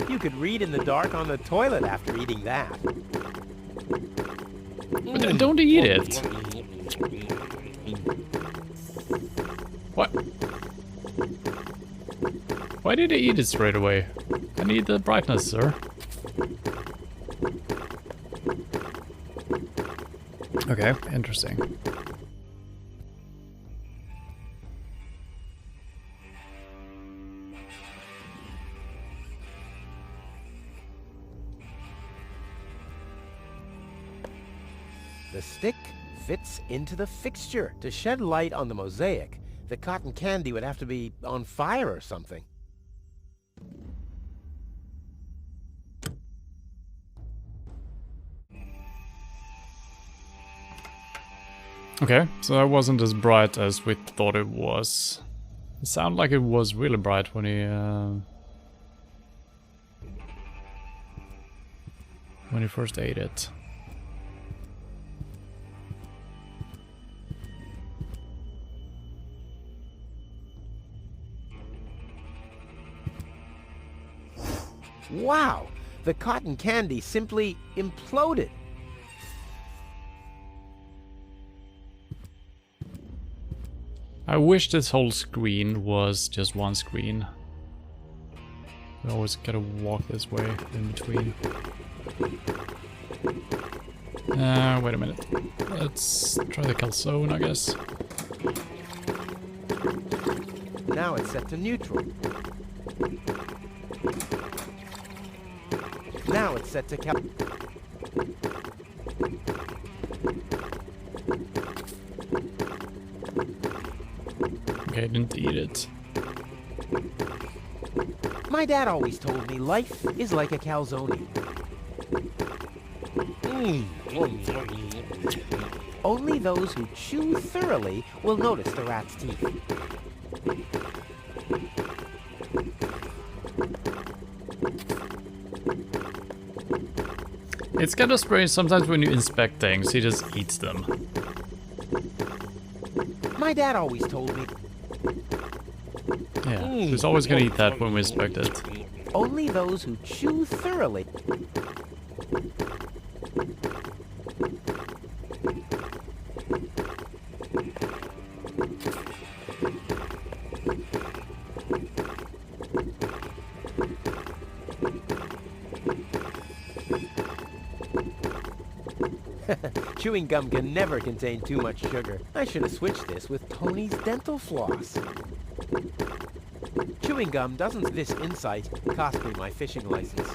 You could read in the dark on the toilet after eating that. But don't eat it! What? Why did I eat it straight away? I need the brightness, sir. Okay, interesting. The stick fits into the fixture. To shed light on the mosaic, the cotton candy would have to be on fire or something. Okay, so that wasn't as bright as we thought it was. It sounded like it was really bright when he first ate it. Wow! The cotton candy simply imploded. I wish this whole screen was just one screen. We always gotta walk this way in between. Wait a minute. Let's try the calzone, I guess. Now it's set to neutral. Now it's set to Okay, didn't eat it. My dad always told me life is like a calzone. Only those who chew thoroughly will notice the rat's teeth. It's kind of strange sometimes when you inspect things, he just eats them. My dad always told me. Yeah, he's always gonna eat that when we inspect it. Only those who chew thoroughly. Chewing gum can never contain too much sugar. I should have switched this with Tony's dental floss. Chewing gum doesn't. This insight cost me my fishing license.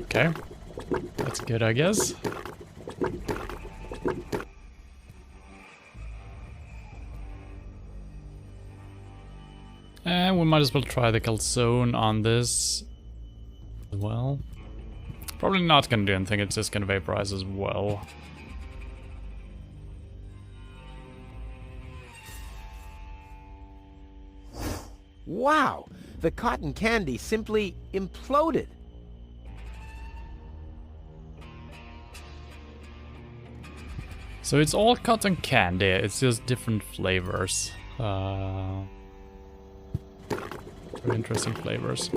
Okay, that's good, I guess. And we might as well try the calzone on this as well. Probably not gonna do anything, it's just gonna vaporize as well. Wow! The cotton candy simply imploded. So it's all cotton candy, it's just different flavors. Very interesting flavors.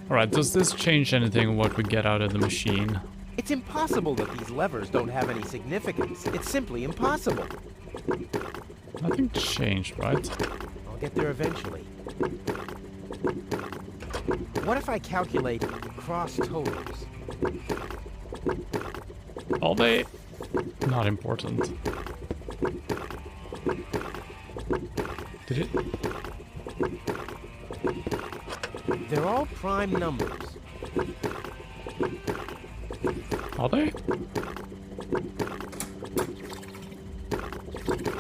Alright, does this change anything what we get out of the machine? It's impossible that these levers don't have any significance. It's simply impossible. Nothing changed, right? I'll get there eventually. What if I calculate cross totals? Are they? Not important. Did it? They're all prime numbers. Are they?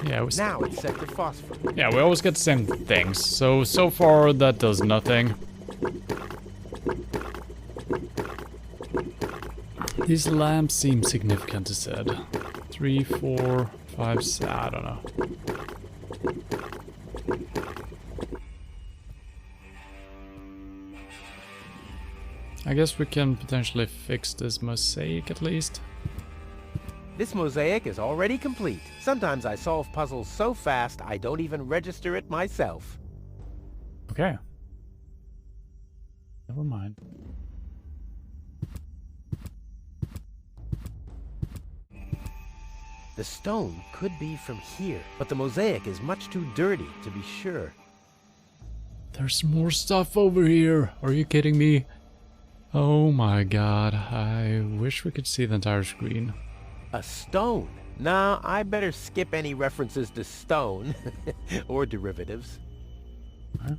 Yeah, Now it's set to phosphor. yeah, we always get the same things. So far that does nothing. These lamps seem significant, it said. 3, 4, 5, I don't know. I guess we can potentially fix this mosaic at least. This mosaic is already complete. Sometimes I solve puzzles so fast I don't even register it myself. Okay. Never mind. The stone could be from here, but the mosaic is much too dirty to be sure. There's more stuff over here. Are you kidding me? Oh my god. I wish we could see the entire screen. A stone? Nah, I better skip any references to stone or derivatives. Huh?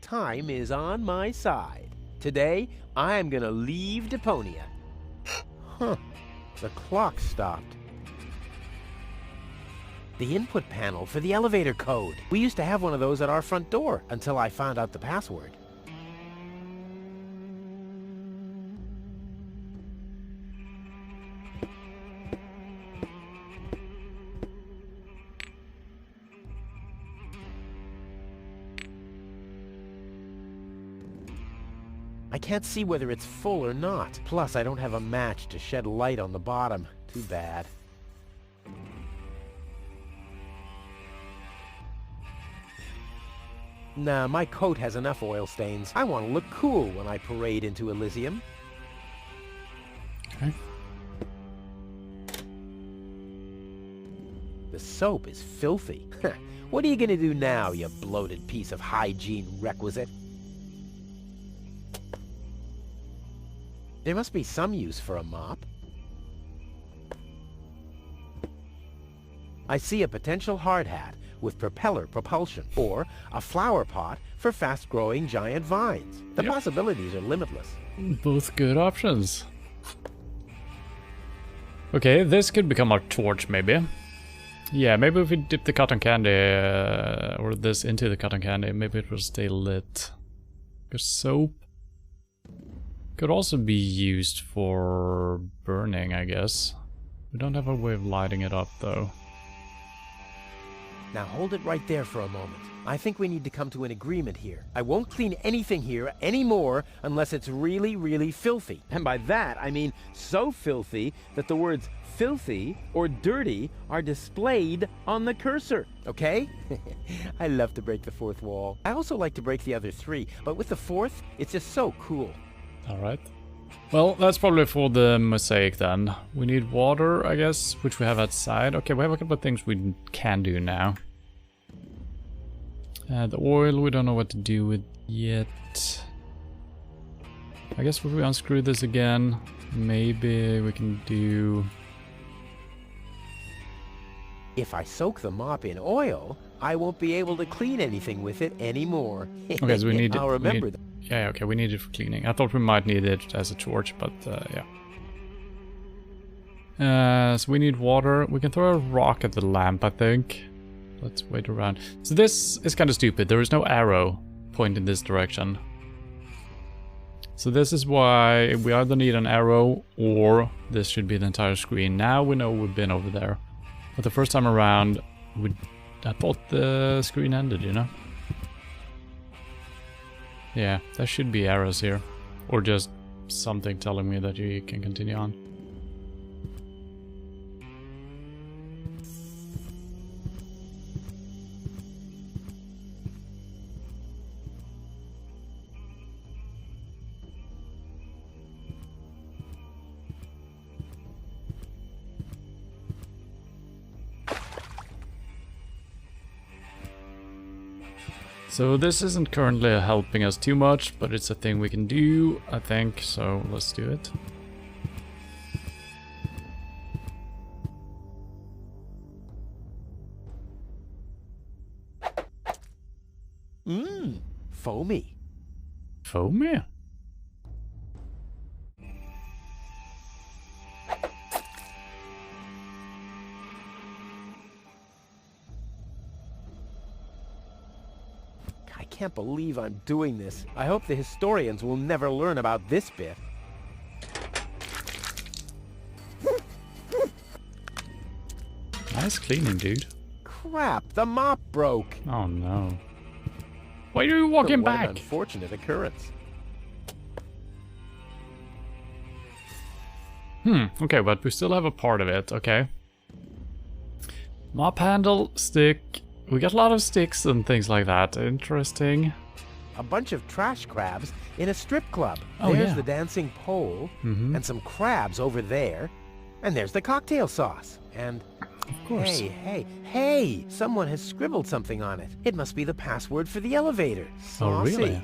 Time is on my side. Today, I am gonna leave Deponia. Huh. The clock stopped. The input panel for the elevator code. We used to have one of those at our front door until I found out the password. I can't see whether it's full or not. Plus, I don't have a match to shed light on the bottom. Too bad. Nah, my coat has enough oil stains. I want to look cool when I parade into Elysium. Okay. The soap is filthy. What are you gonna do now, you bloated piece of hygiene requisite? There must be some use for a mop. I see a potential hard hat with propeller propulsion, or a flower pot for fast-growing giant vines. The possibilities are limitless. Both good options. Okay, this could become our torch, maybe. Yeah, maybe if we dip the cotton candy, or this into the cotton candy, maybe it will stay lit. Because soap could also be used for burning, I guess. We don't have a way of lighting it up, though. Now hold it right there for a moment. I think we need to come to an agreement here. I won't clean anything here anymore unless it's really, really filthy. And by that, I mean so filthy that the words filthy or dirty are displayed on the cursor, okay? I love to break the fourth wall. I also like to break the other three, but with the fourth, it's just so cool. Alright. Well, that's probably for the mosaic then. We need water, I guess, which we have outside. Okay, we have a couple of things we can do now. The oil, we don't know what to do with yet. I guess if we unscrew this again, maybe we can do... If I soak the mop in oil, I won't be able to clean anything with it anymore. Okay, so we need it. I'll remember that. Yeah, okay, we need it for cleaning. I thought we might need it as a torch, but yeah. So we need water. We can throw a rock at the lamp, I think. Let's wait around. So this is kind of stupid. There is no arrow pointing this direction. So this is why we either need an arrow or this should be the entire screen. Now we know we've been over there. But the first time around, I thought the screen ended, you know? Yeah, there should be arrows here. Or just something telling me that you can continue on. So this isn't currently helping us too much, but it's a thing we can do, I think, so let's do it. Mmm, foamy. Foamy? I can't believe I'm doing this. I hope the historians will never learn about this bit. Nice cleaning, dude. Crap, the mop broke. Oh no. Why are you walking What an back? unfortunate occurrence. Okay, but we still have a part of it, okay. Mop handle, stick. We got a lot of sticks and things like that. Interesting. A bunch of trash crabs in a strip club. Oh, There's yeah. the dancing pole, and some crabs over there. And there's the cocktail sauce. And Of course. hey! Someone has scribbled something on it. It must be the password for the elevator. Oh, Saucy. really?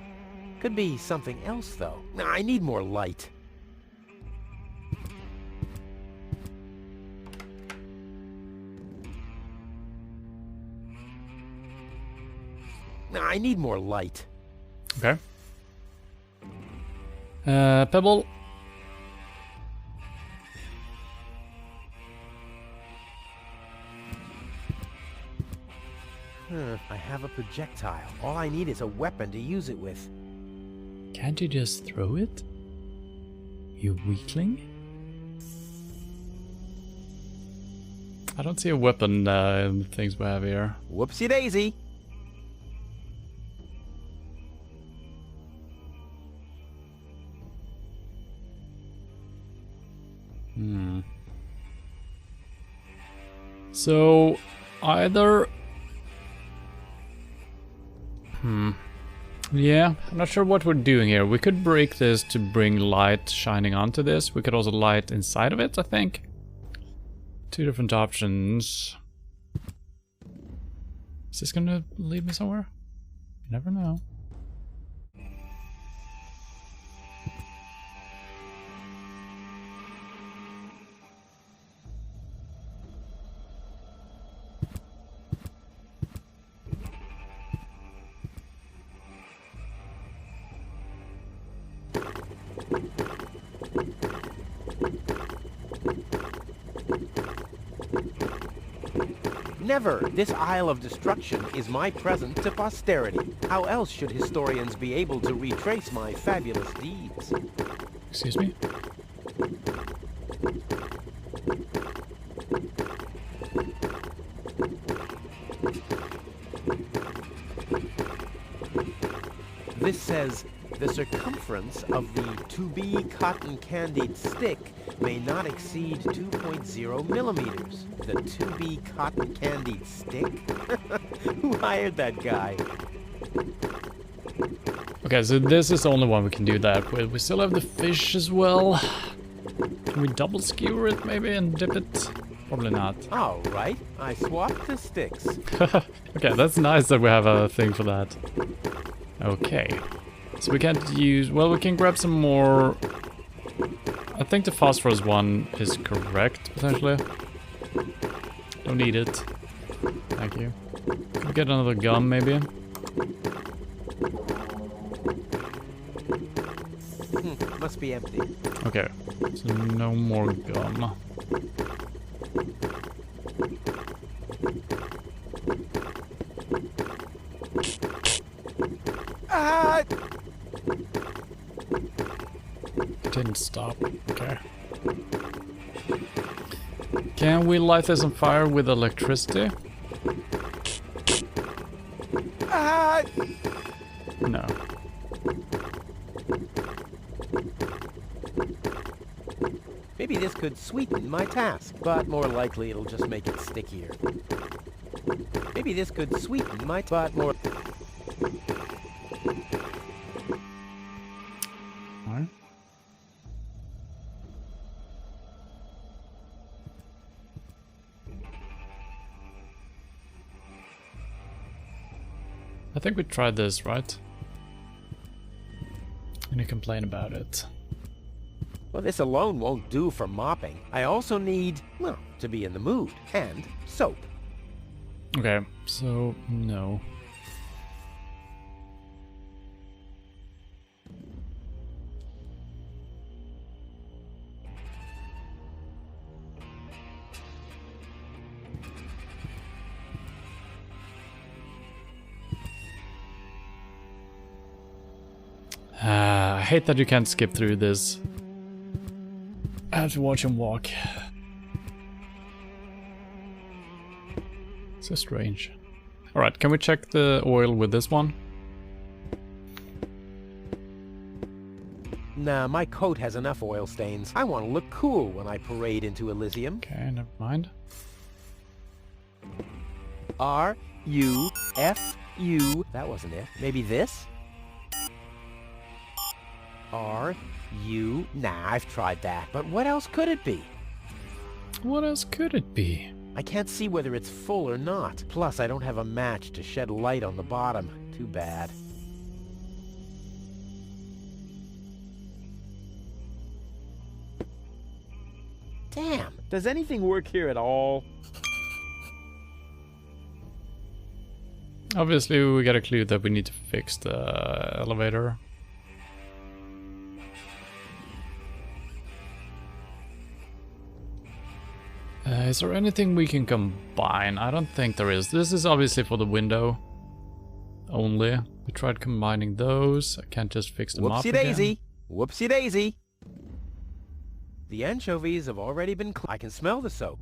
Could be something else, though. I need more light. I need more light. Okay. Pebble. I have a projectile. All I need is a weapon to use it with. Can't you just throw it? You weakling? I don't see a weapon in the things we have here. Whoopsie daisy. So, either... Yeah, I'm not sure what we're doing here. We could break this to bring light shining onto this. We could also light inside of it, I think. Two different options. Is this gonna lead me somewhere? You never know. Never! This Isle of Destruction is my present to posterity. How else should historians be able to retrace my fabulous deeds? Excuse me? This says, the circumference of the to-be cotton-candied stick may not exceed 2.0 millimeters. The to-be cotton-candied stick? Who hired that guy? Okay, so this is the only one we can do that with. We still have the fish as well. Can we double skewer it maybe and dip it? Probably not. All right, I swapped the sticks. Okay, that's nice that we have a thing for that. Okay. So we can't use... Well, we can grab some more... I think the phosphorus one is correct, potentially. Don't need it. Thank you. Can we get another gum, maybe? Must be empty. Okay. So no more gum. Ah! Didn't stop. Okay. Can we light this on fire with electricity? Ah! No. Maybe this could sweeten my task, but more likely it'll just make it stickier. Maybe this could sweeten my but more... Alright. I think we tried this, right? And you complain about it. Well, this alone won't do for mopping. I also need, well, to be in the mood. And soap. Okay, so no. I hate that you can't skip through this. I have to watch him walk. So strange. Alright, can we check the oil with this one? Nah, my coat has enough oil stains. I want to look cool when I parade into Elysium. Okay, never mind. R-U-F-U. That wasn't it. Maybe this? R-U. Nah, I've tried that. But what else could it be? What else could it be? I can't see whether it's full or not. Plus, I don't have a match to shed light on the bottom. Too bad. Damn! Does anything work here at all? Obviously, we got a clue that we need to fix the elevator. Is there anything we can combine? I don't think there is. This is obviously for the window only. We tried combining those. I can't just fix them up again. Whoopsie-daisy! Whoopsie-daisy! The anchovies have already been I can smell the soap.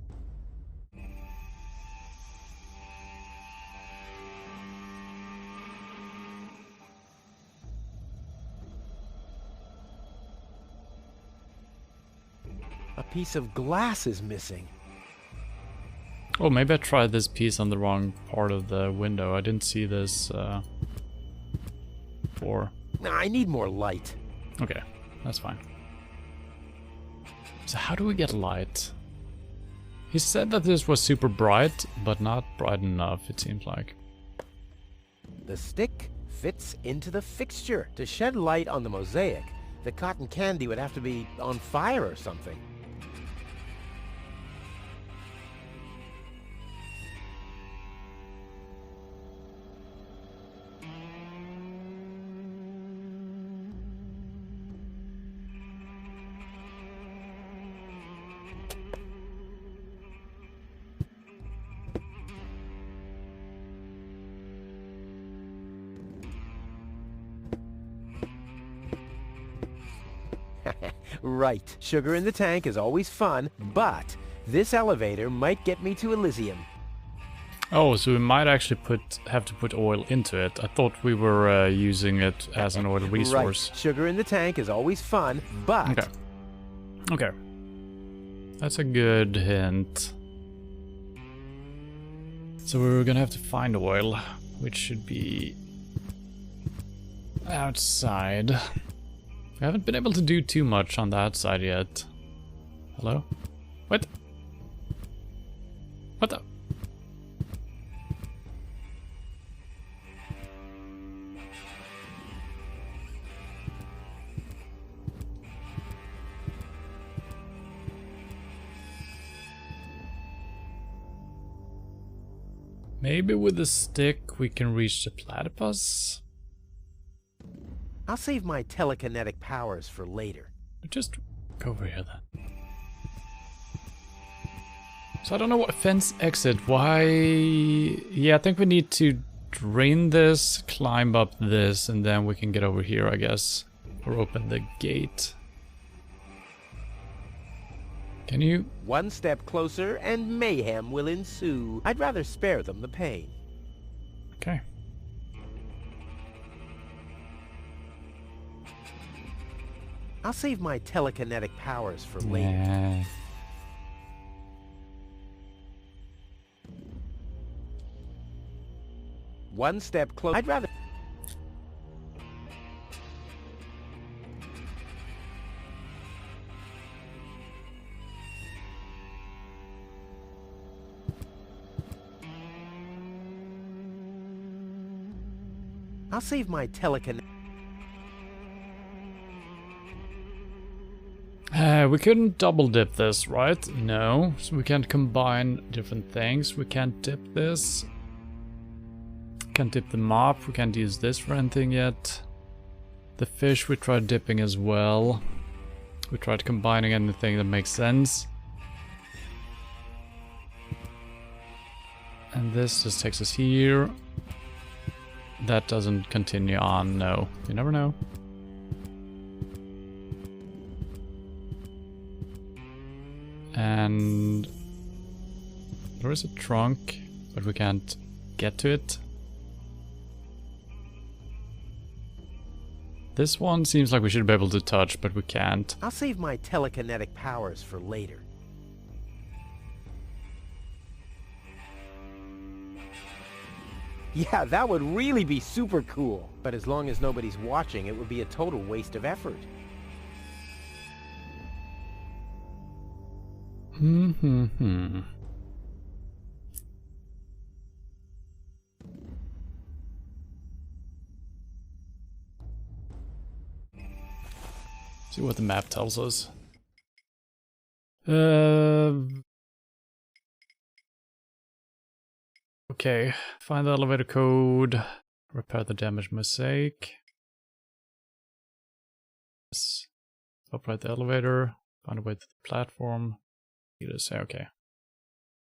A piece of glass is missing. Oh, maybe I tried this piece on the wrong part of the window. I didn't see this before. Nah, I need more light. Okay, that's fine. So how do we get light? He said that this was super bright, but not bright enough, it seems like. The stick fits into the fixture. To shed light on the mosaic, the cotton candy would have to be on fire or something. Right. Sugar in the tank is always fun, but this elevator might get me to Elysium. Oh, so we might actually have to put oil into it. I thought we were using it as an oil resource. Right. Sugar in the tank is always fun, but... Okay. Okay. That's a good hint. So we're gonna have to find oil, which should be outside. We haven't been able to do too much on that side yet. Hello? What? What the? Maybe with the stick we can reach the platypus? I'll save my telekinetic powers for later. Just go over here then. So I don't know what fence exit, why... Yeah, I think we need to drain this, climb up this, and then we can get over here, I guess. Or open the gate. Can you? One step closer and mayhem will ensue. I'd rather spare them the pain. Okay. I'll save my telekinetic powers for later. Nah. One step closer. I'd rather... I'll save my telekinetic. We couldn't double dip this, right? No. So we can't combine different things. We can't dip this. Can't dip the mop. We can't use this for anything yet. The fish we tried dipping as well. We tried combining anything that makes sense. And this just takes us here. That doesn't continue on, no. You never know. And there is a trunk, but we can't get to it. This one seems like we should be able to touch, but we can't. I'll save my telekinetic powers for later. Yeah, that would really be super cool. But as long as nobody's watching, it would be a total waste of effort. See what the map tells us. Okay, find the elevator code, repair the damaged mosaic. Yes. Operate the elevator, find a way to the platform. You just say, okay.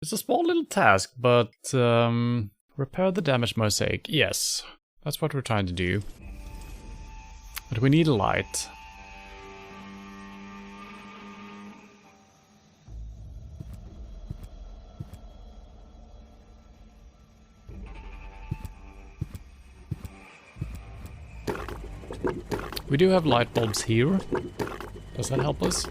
It's a small little task, but repair the damaged mosaic. Yes, that's what we're trying to do. But we need a light. We do have light bulbs here. Does that help us?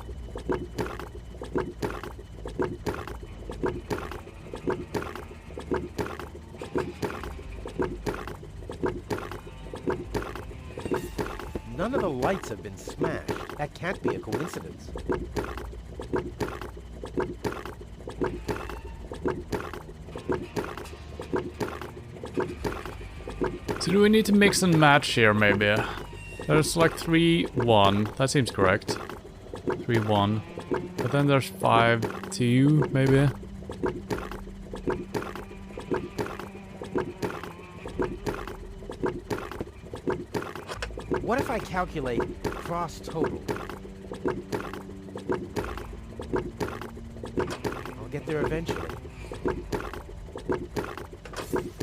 None of the lights have been smashed. That can't be a coincidence. So do we need to mix and match here, maybe? There's like 3-1. That seems correct. 3-1. But then there's 5-2, maybe? What if I calculate cross total? I'll get there eventually.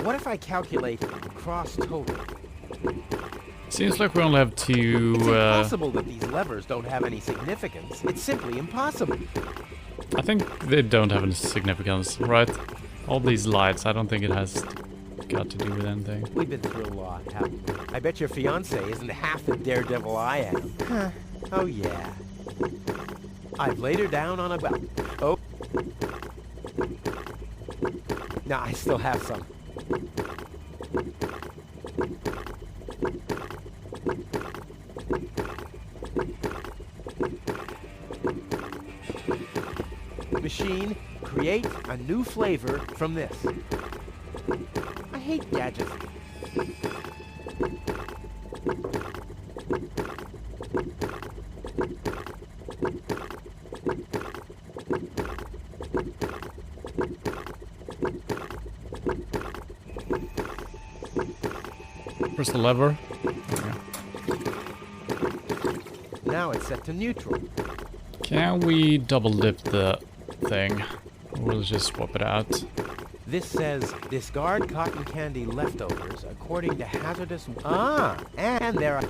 What if I calculate cross total? Seems like we only have two... It's impossible that these levers don't have any significance. It's simply impossible. I think they don't have any significance, right? All these lights, I don't think it has got to do with anything. We've been through a lot, haven't we? I bet your fiancé isn't half the daredevil I am. Huh. Oh, yeah. I've laid her down on a belt. Oh. No, I still have some. Machine, create a new flavor from this. I hate gadgets. Press the lever. Now it's set to neutral. Can we double dip the thing? We'll just swap it out. This says, discard cotton candy leftovers according to hazardous... Ah! And there are...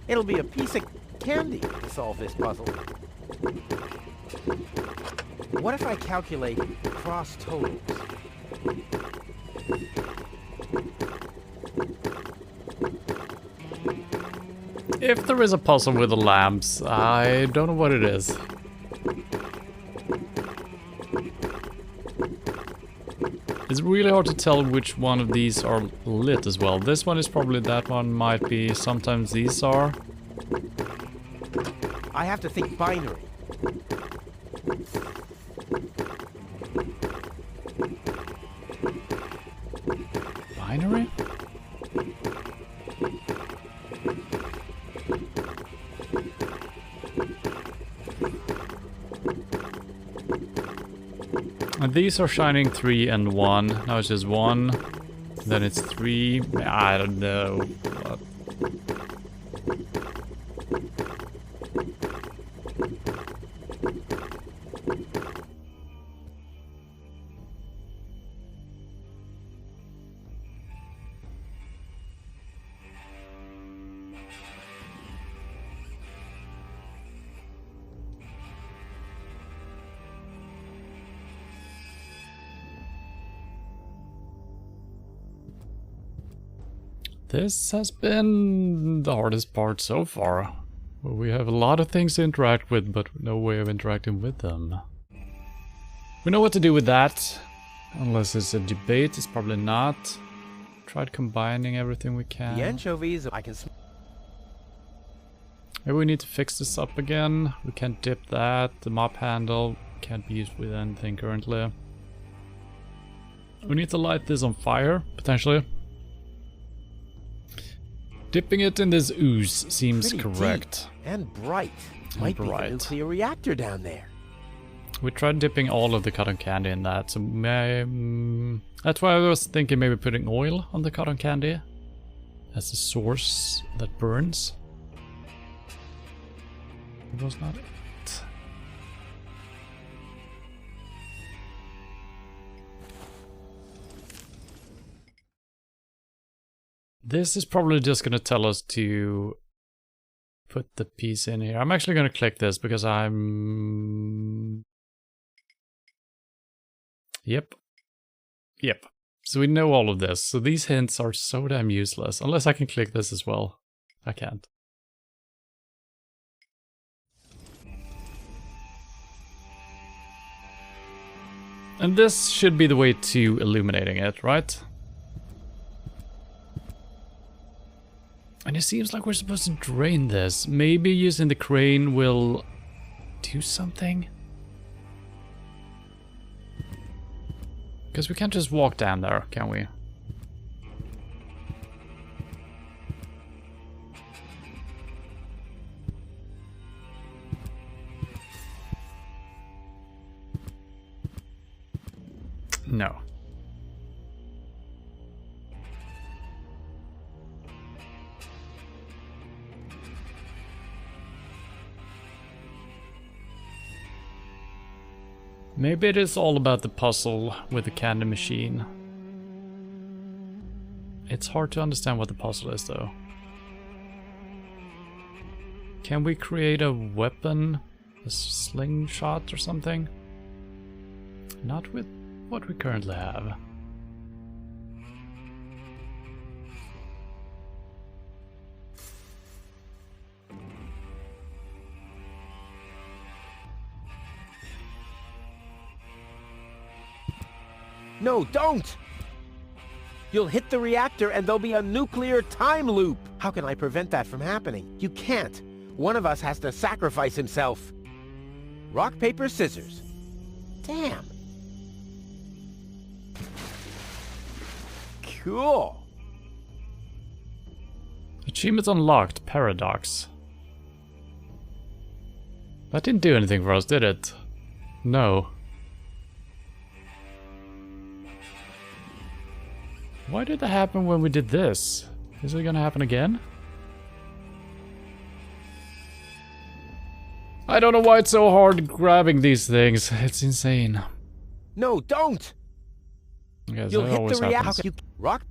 It'll be a piece of candy to solve this puzzle. What if I calculate cross totals? If there is a puzzle with the lamps, I don't know what it is. It's really hard to tell which one of these are lit as well. This one is probably that one, might be. Sometimes these are. I have to think binary. Binary? And these are shining 3 and 1. Now it's just 1. Then it's 3. I don't know. What? This has been the hardest part so far. We have a lot of things to interact with, but no way of interacting with them. We know what to do with that. Unless it's a debate, it's probably not. Tried combining everything we can. The anchovies, I can... Maybe we need to fix this up again. We can't dip that. The mop handle can't be used with anything currently. We need to light this on fire, potentially. Dipping it in this ooze seems Pretty correct. Deep and bright. Might be the nuclear reactor down there. We tried dipping all of the cotton candy in that, so that's why I was thinking maybe putting oil on the cotton candy as a source that burns. It was not it. This is probably just going to tell us to put the piece in here. I'm actually going to click this because I'm... Yep. So we know all of this. So these hints are so damn useless. Unless I can click this as well. I can't. And this should be the way to illuminating it, right? And it seems like we're supposed to drain this. Maybe using the crane will do something? Because we can't just walk down there, can we? No. Maybe it is all about the puzzle with the candy machine. It's hard to understand what the puzzle is, though. Can we create a weapon? A slingshot or something? Not with what we currently have. No, don't! You'll hit the reactor and there'll be a nuclear time loop. How can I prevent that from happening? You can't. One of us has to sacrifice himself. Rock, paper, scissors. Damn. Cool. Achievement unlocked, Paradox. That didn't do anything for us, did it? No. Why did that happen when we did this? Is it gonna happen again? I don't know why it's so hard grabbing these things. It's insane. No, don't! Okay, You'll that hit always the reactor. happens. You rock.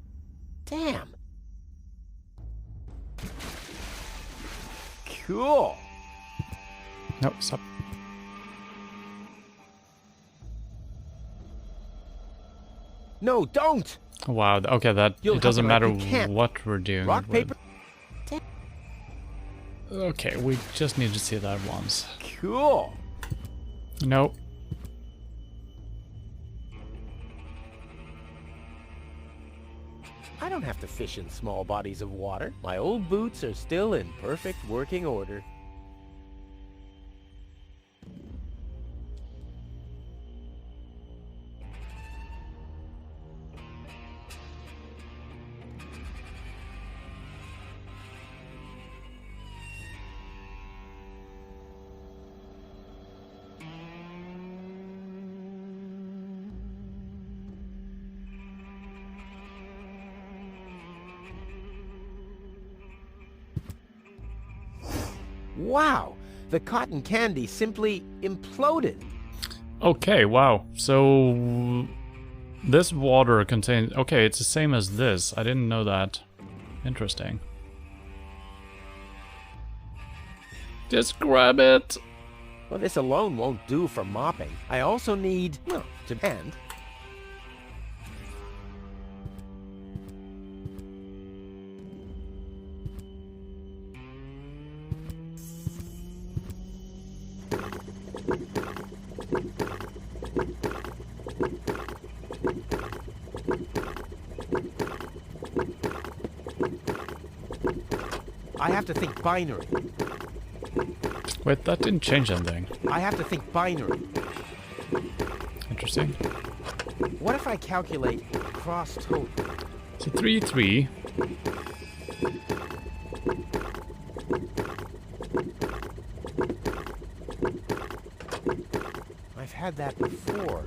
Damn. Cool. Nope, stop. No, don't! Wow, okay, that You'll it doesn't have to, matter like, you can't. what we're doing. Rock, with. paper. Okay, we just need to see that once. Cool. Nope. I don't have to fish in small bodies of water. My old boots are still in perfect working order. Wow! The cotton candy simply imploded. Okay, wow. So this water contains... Okay, it's the same as this. I didn't know that. Interesting. Just grab it. Well, this alone won't do for mopping. I also need, well, to hand. I have to think binary. Wait, that didn't change anything. I have to think binary. Interesting. What if I calculate cross total? So 3, 3. I've had that before.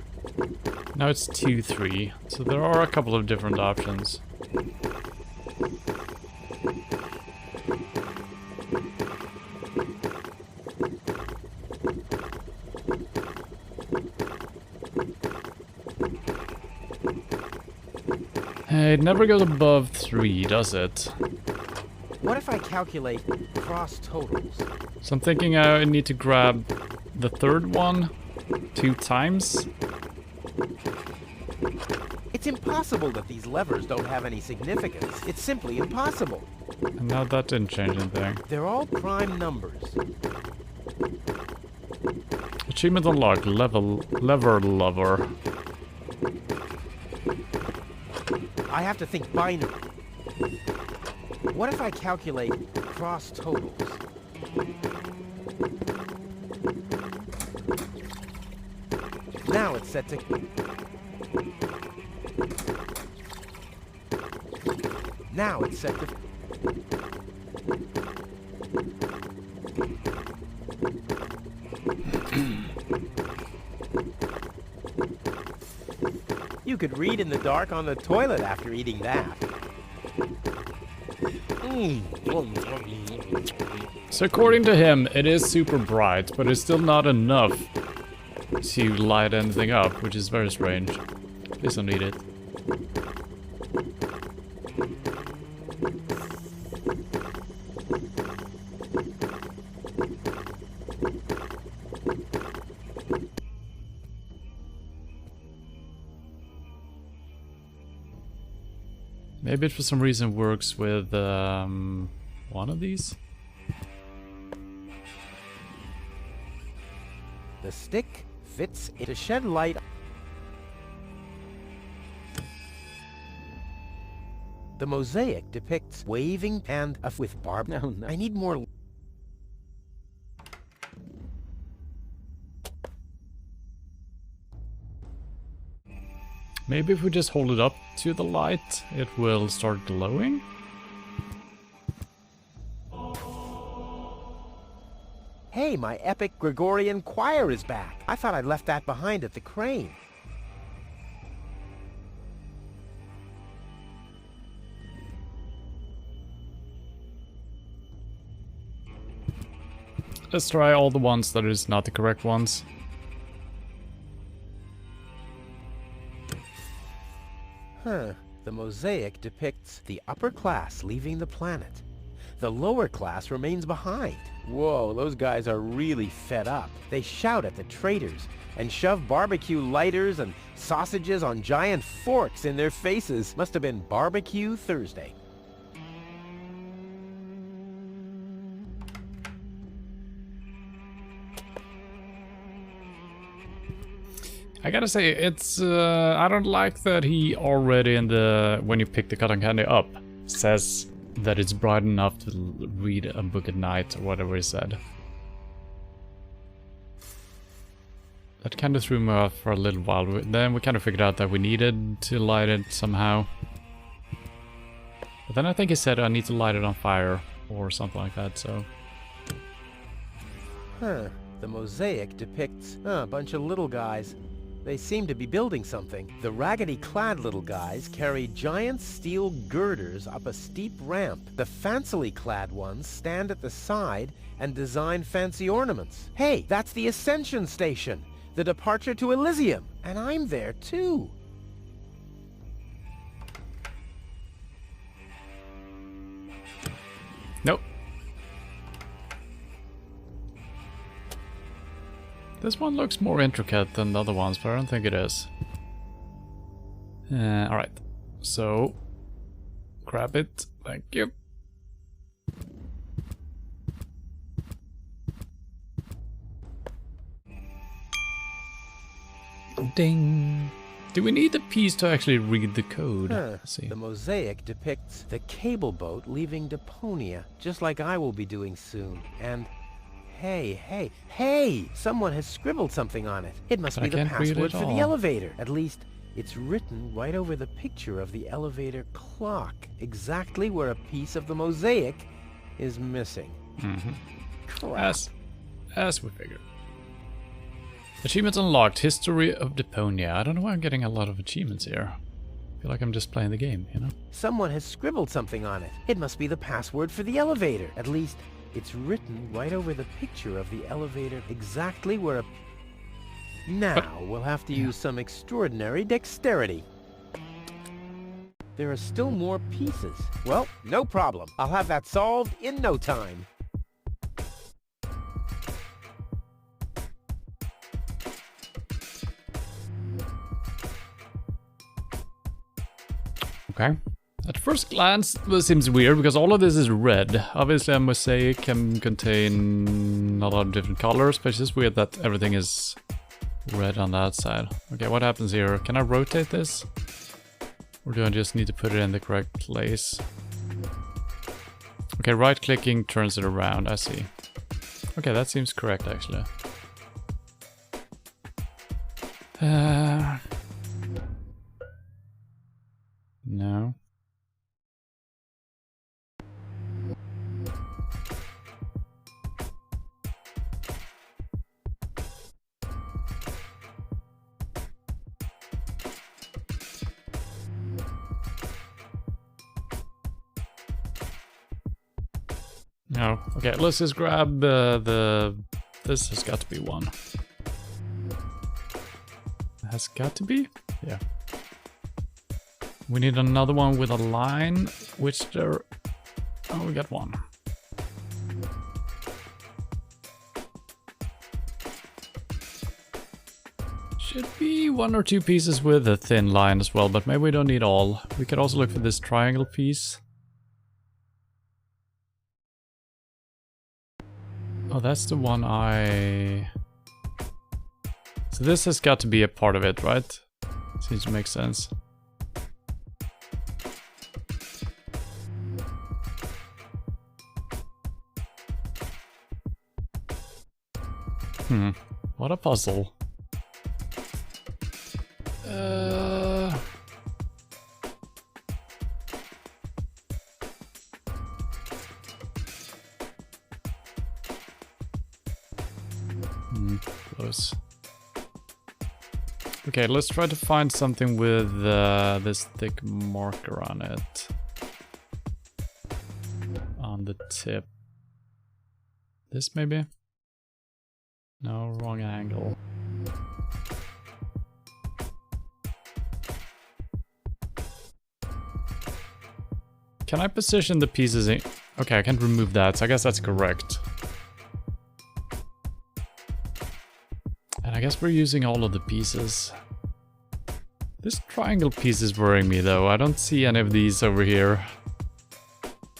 Now it's 2, 3. So there are a couple of different options. It never goes above 3, does it? What if I calculate cross totals? So I'm thinking I need to grab the third one 2 times. It's impossible that these levers don't have any significance. It's simply impossible. And now that didn't change anything. They're all prime numbers. Achievement unlocked, lever lover. I have to think binary. What if I calculate cross totals? Now it's set to... Now it's set to... You could read in the dark on the toilet after eating that. So according to him, it is super bright, but it's still not enough to light anything up, which is very strange. Please don't eat it. Maybe it for some reason works with one of these? The stick fits it to shed light. The mosaic depicts waving and with barb. No, I need more. Maybe if we just hold it up to the light, it will start glowing? Hey, my epic Gregorian choir is back. I thought I'd left that behind at the crane. Let's try all the ones that is not the correct ones. Huh. The mosaic depicts the upper class leaving the planet. The lower class remains behind. Whoa, those guys are really fed up. They shout at the traitors and shove barbecue lighters and sausages on giant forks in their faces. Must have been Barbecue Thursday. I gotta say, it's, I don't like that he already when you pick the cotton candy up, says that it's bright enough to read a book at night, or whatever he said. That kind of threw me off for a little while. Then we kind of figured out that we needed to light it somehow. But then I think he said I need to light it on fire, or something like that, so... Huh. The mosaic depicts a bunch of little guys. They seem to be building something. The raggedy-clad little guys carry giant steel girders up a steep ramp. The fancily-clad ones stand at the side and design fancy ornaments. Hey, that's the Ascension Station, the departure to Elysium, and I'm there too. Nope. This one looks more intricate than the other ones, but I don't think it is. Alright, so grab it, thank you. Ding! Do we need the piece to actually read the code? Let's see. The mosaic depicts the cable boat leaving Deponia, just like I will be doing soon, and... Hey! Someone has scribbled something on it. It must be the password for the elevator. At least, it's written right over the picture of the elevator clock, exactly where a piece of the mosaic is missing. Crap. As we figured. Achievements unlocked. History of Deponia. I don't know why I'm getting a lot of achievements here. I feel like I'm just playing the game, you know? Someone has scribbled something on it. It must be the password for the elevator. At least, it's written right over the picture of the elevator, exactly where a... Now, we'll have to use some extraordinary dexterity. There are still more pieces. Well, no problem. I'll have that solved in no time. Okay. At first glance, this seems weird because all of this is red. Obviously, a mosaic can contain a lot of different colors, but it's just weird that everything is red on the outside. Okay, what happens here? Can I rotate this? Or do I just need to put it in the correct place? Okay, right-clicking turns it around, I see. Okay, that seems correct, actually. No. No. Okay, let's just grab this has got to be one. Has got to be? Yeah. We need another one with a line, which there... Oh, we got one. Should be one or two pieces with a thin line as well, but maybe we don't need all. We could also look for this triangle piece. Oh, that's the one I... So this has got to be a part of it, right? Seems to make sense. What a puzzle. Close. Okay, let's try to find something with this thick marker on it. On the tip. This maybe? No, wrong angle. Can I position the pieces in? Okay, I can't remove that, so I guess that's correct. And I guess we're using all of the pieces. This triangle piece is worrying me though. I don't see any of these over here.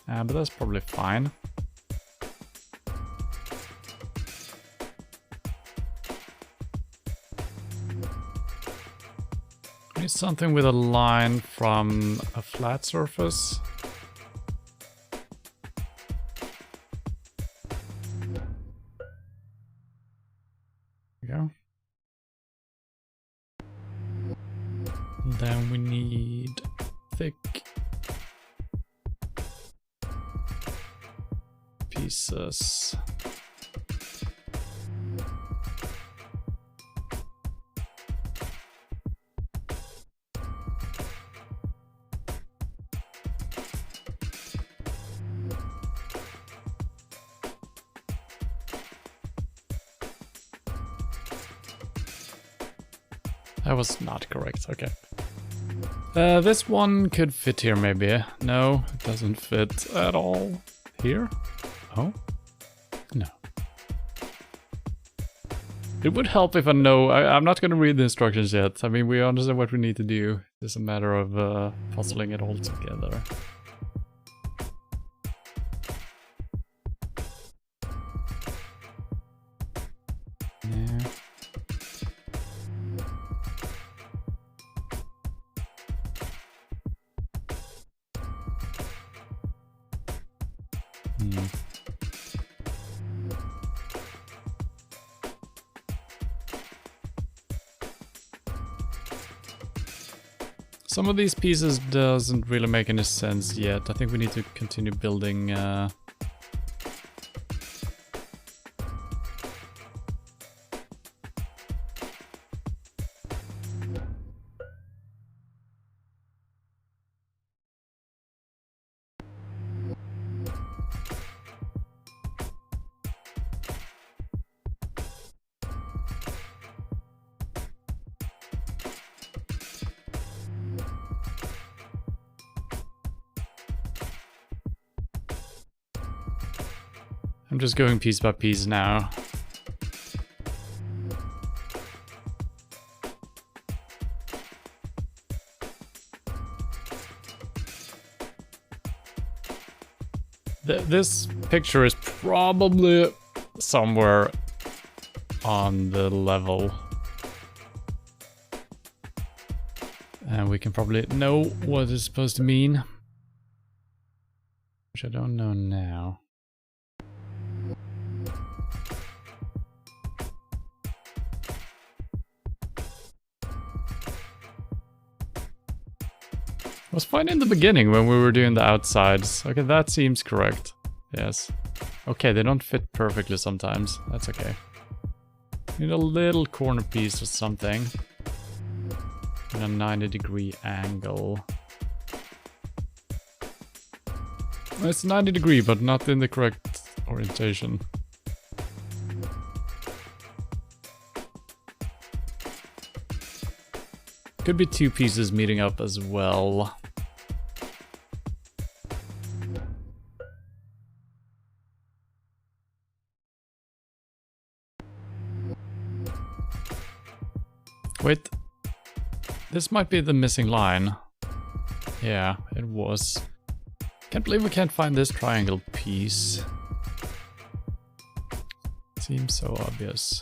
But that's probably fine. Need something with a line from a flat surface. There we go. Then we need thick pieces. That was not correct, okay. This one could fit here maybe. No, it doesn't fit at all. Here? Oh? No. It would help if I know. I'm not going to read the instructions yet. I mean, we understand what we need to do. It's a matter of puzzling it all together. Yeah. Some of these pieces doesn't really make any sense yet. I think we need to continue building I'm just going piece by piece now. This picture is probably somewhere on the level. And we can probably know what it's supposed to mean. Which I don't know now. I was fine in the beginning when we were doing the outsides. Okay, that seems correct. Yes. Okay, they don't fit perfectly sometimes. That's okay. Need a little corner piece or something. In a 90-degree angle. It's 90 degree, but not in the correct orientation. Could be two pieces meeting up as well. Wait, this might be the missing line. Yeah, it was. Can't believe we can't find this triangle piece. Seems so obvious.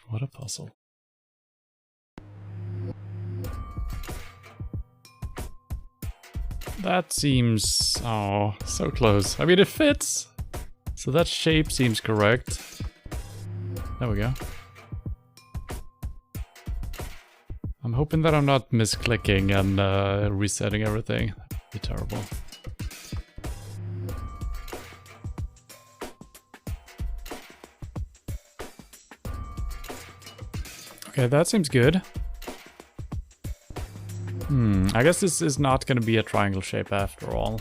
What a puzzle. That seems... oh, so close. I mean, it fits. So that shape seems correct. There we go. I'm hoping that I'm not misclicking and resetting everything. That'd be terrible. Okay, that seems good. I guess this is not going to be a triangle shape after all.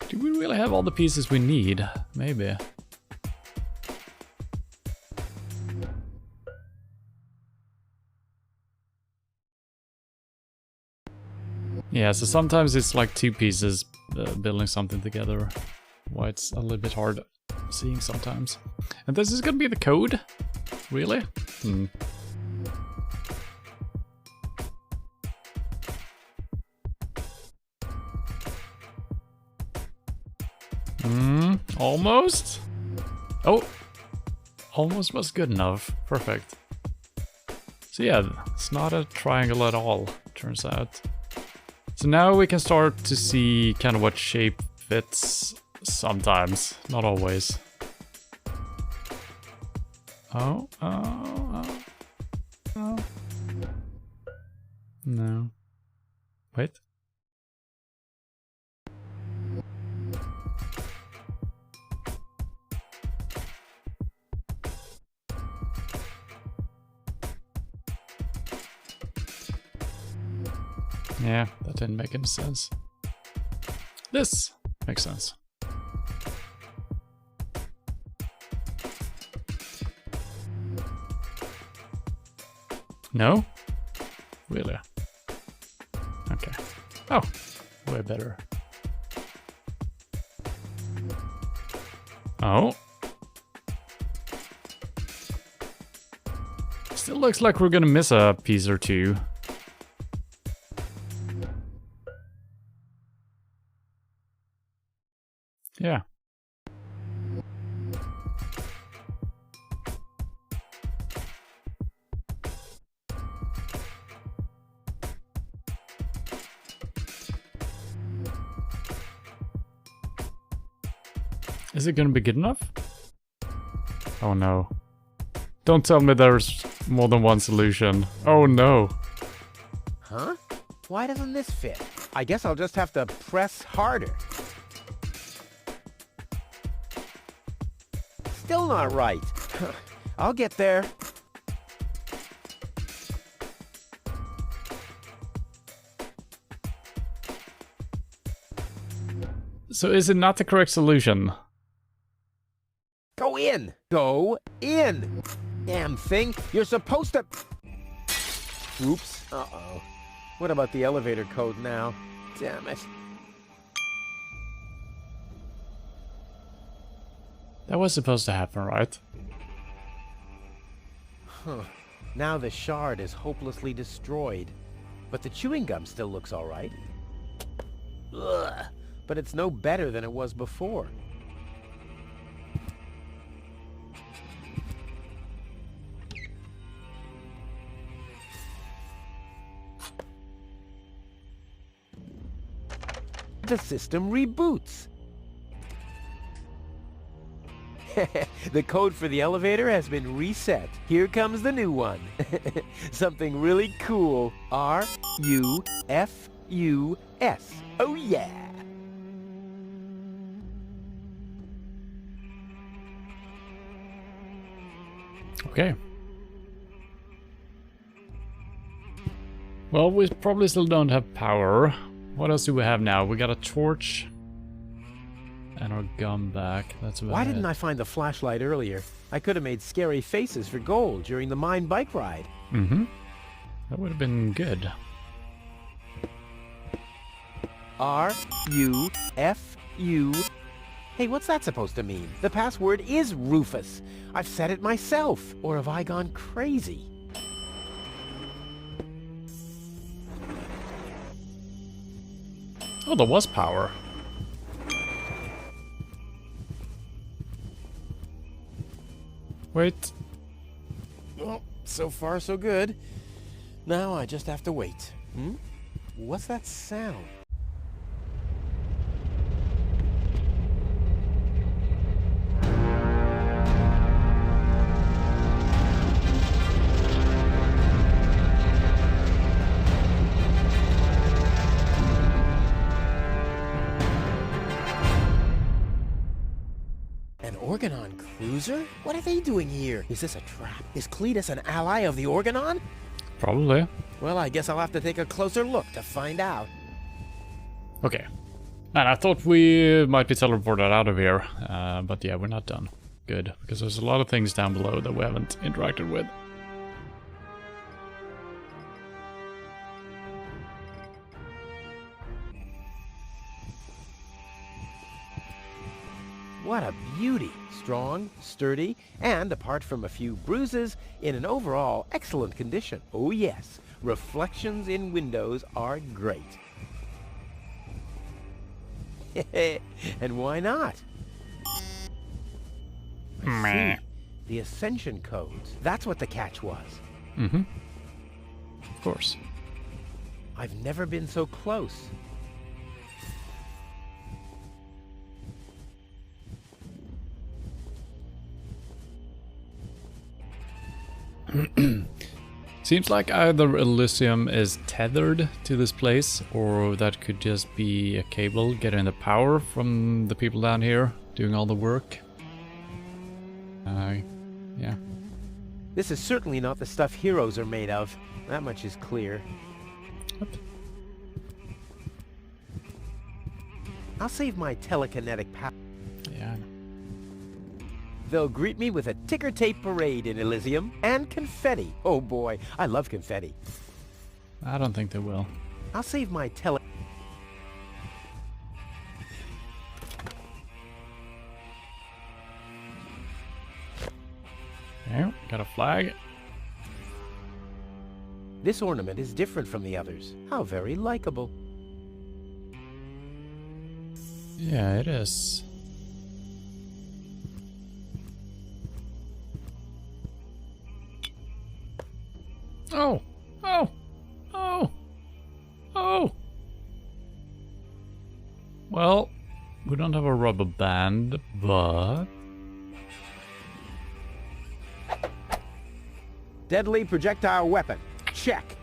Do we really have all the pieces we need? Maybe. Yeah, so sometimes it's like two pieces building something together. Why it's a little bit hard seeing sometimes. And this is gonna be the code? Really? Almost? Oh! Almost was good enough. Perfect. So yeah, it's not a triangle at all, turns out. So now we can start to see kind of what shape fits sometimes, not always. Oh. No. Wait. Yeah, that didn't make any sense. This makes sense. No? Really? Okay. Oh, way better. Oh. Still looks like we're gonna miss a piece or two. Yeah. Is it gonna be good enough? Oh no. Don't tell me there's more than one solution. Oh no. Huh? Why doesn't this fit? I guess I'll just have to press harder. Still not right. I'll get there. So is it not the correct solution? Go in! Go in! Damn thing, you're supposed to... Oops. Uh-oh. What about the elevator code now? Damn it. That was supposed to happen, right? Huh. Now the shard is hopelessly destroyed. But the chewing gum still looks alright. Ugh. But it's no better than it was before. The system reboots. The code for the elevator has been reset. Here comes the new one. Something really cool. R-U-F-U-S. Oh yeah! Okay. Well, we probably still don't have power. What else do we have now? We got a torch. And our gun back. That's about Why it. didn't I find the flashlight earlier? I could have made scary faces for gold during the mine bike ride. Mm-hmm. That would have been good. R-U-F-U... Hey, what's that supposed to mean? The password is Rufus. I've said it myself. Or have I gone crazy? Oh, there was power. Wait. Well, so far so good. Now I just have to wait. What's that sound? Organon cruiser? What are they doing here? Is this a trap? Is Cletus an ally of the Organon? Probably. Well, I guess I'll have to take a closer look to find out. Okay. Man, I thought we might be teleported out of here. But yeah, we're not done. Good. Because there's a lot of things down below that we haven't interacted with. What a beauty. Strong, sturdy, and apart from a few bruises, in an overall excellent condition. Oh yes, reflections in windows are great. And why not? I see. The ascension codes. That's what the catch was. Mm-hmm. Of course. I've never been so close. Seems like either Elysium is tethered to this place, or that could just be a cable getting the power from the people down here doing all the work. Yeah. This is certainly not the stuff heroes are made of. That much is clear. What? I'll save my telekinetic power. Yeah. They'll greet me with a ticker tape parade in Elysium and confetti. Oh boy, I love confetti. I don't think they will. I'll save my There, got a flag. This ornament is different from the others. How very likable. Yeah, it is. Oh! Oh! Oh! Oh! Well, we don't have a rubber band, but... Deadly projectile weapon. Check.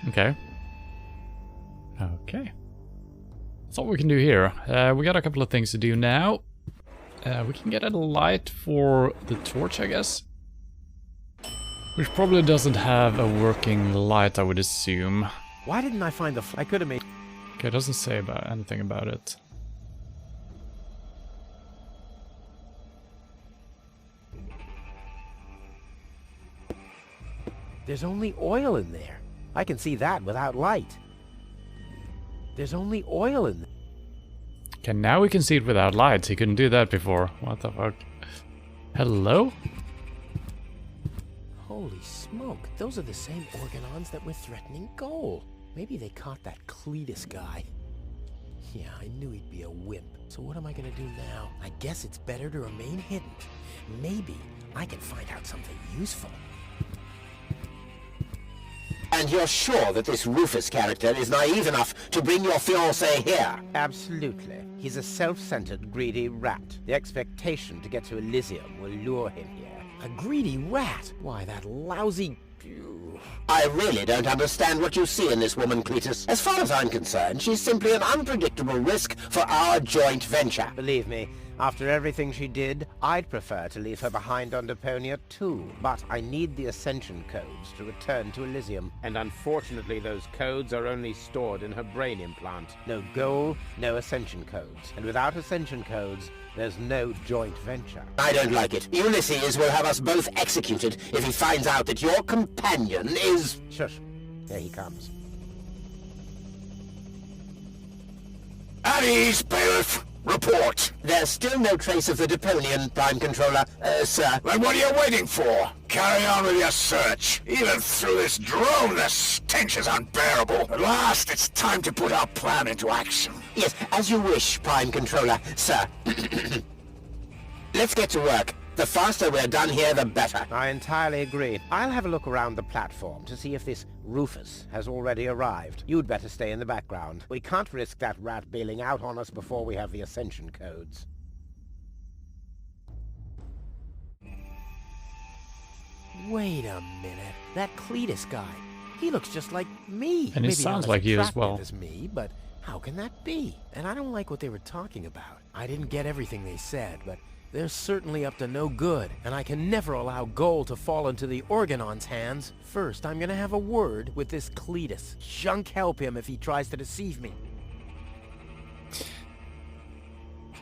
Okay. Okay. That's all we can do here. We got a couple of things to do now. We can get a light for the torch, I guess. Which probably doesn't have a working light, I would assume. Why didn't I find the I could have made... Okay, it doesn't say anything about it. There's only oil in there. I can see that without light. There's only oil in there. Okay, now we can see it without lights. He couldn't do that before. What the fuck? Hello? Holy smoke, those are the same organons that were threatening Goal. Maybe they caught that Cletus guy. Yeah, I knew he'd be a wimp. So what am I gonna do now? I guess it's better to remain hidden. Maybe I can find out something useful. And you're sure that this Rufus character is naive enough to bring your fiancé here? Absolutely. He's a self-centered, greedy rat. The expectation to get to Elysium will lure him here. A greedy rat? Why, that lousy... I really don't understand what you see in this woman, Cletus. As far as I'm concerned, she's simply an unpredictable risk for our joint venture. Believe me, after everything she did, I'd prefer to leave her behind on Deponia too. But I need the Ascension codes to return to Elysium. And unfortunately, those codes are only stored in her brain implant. No goal, no Ascension codes. And without Ascension codes, there's no joint venture. I don't like it. Ulysses will have us both executed if he finds out that your companion is... Shush. There he comes. At ease, Bailiff. Report. There's still no trace of the Deponian Prime Controller, sir. Then what are you waiting for? Carry on with your search. Even through this drone, the stench is unbearable. At last, it's time to put our plan into action. Yes, as you wish, Prime Controller, sir. Let's get to work. The faster we're done here, the better. I entirely agree. I'll have a look around the platform to see if this Rufus has already arrived. You'd better stay in the background. We can't risk that rat bailing out on us before we have the Ascension codes. Wait a minute. That Cletus guy. He looks just like me. And he sounds like you as well. As me, but how can that be? And I don't like what they were talking about. I didn't get everything they said, but they're certainly up to no good, and I can never allow Goal to fall into the Organon's hands. First, I'm gonna have a word with this Cletus. Junk help him if he tries to deceive me.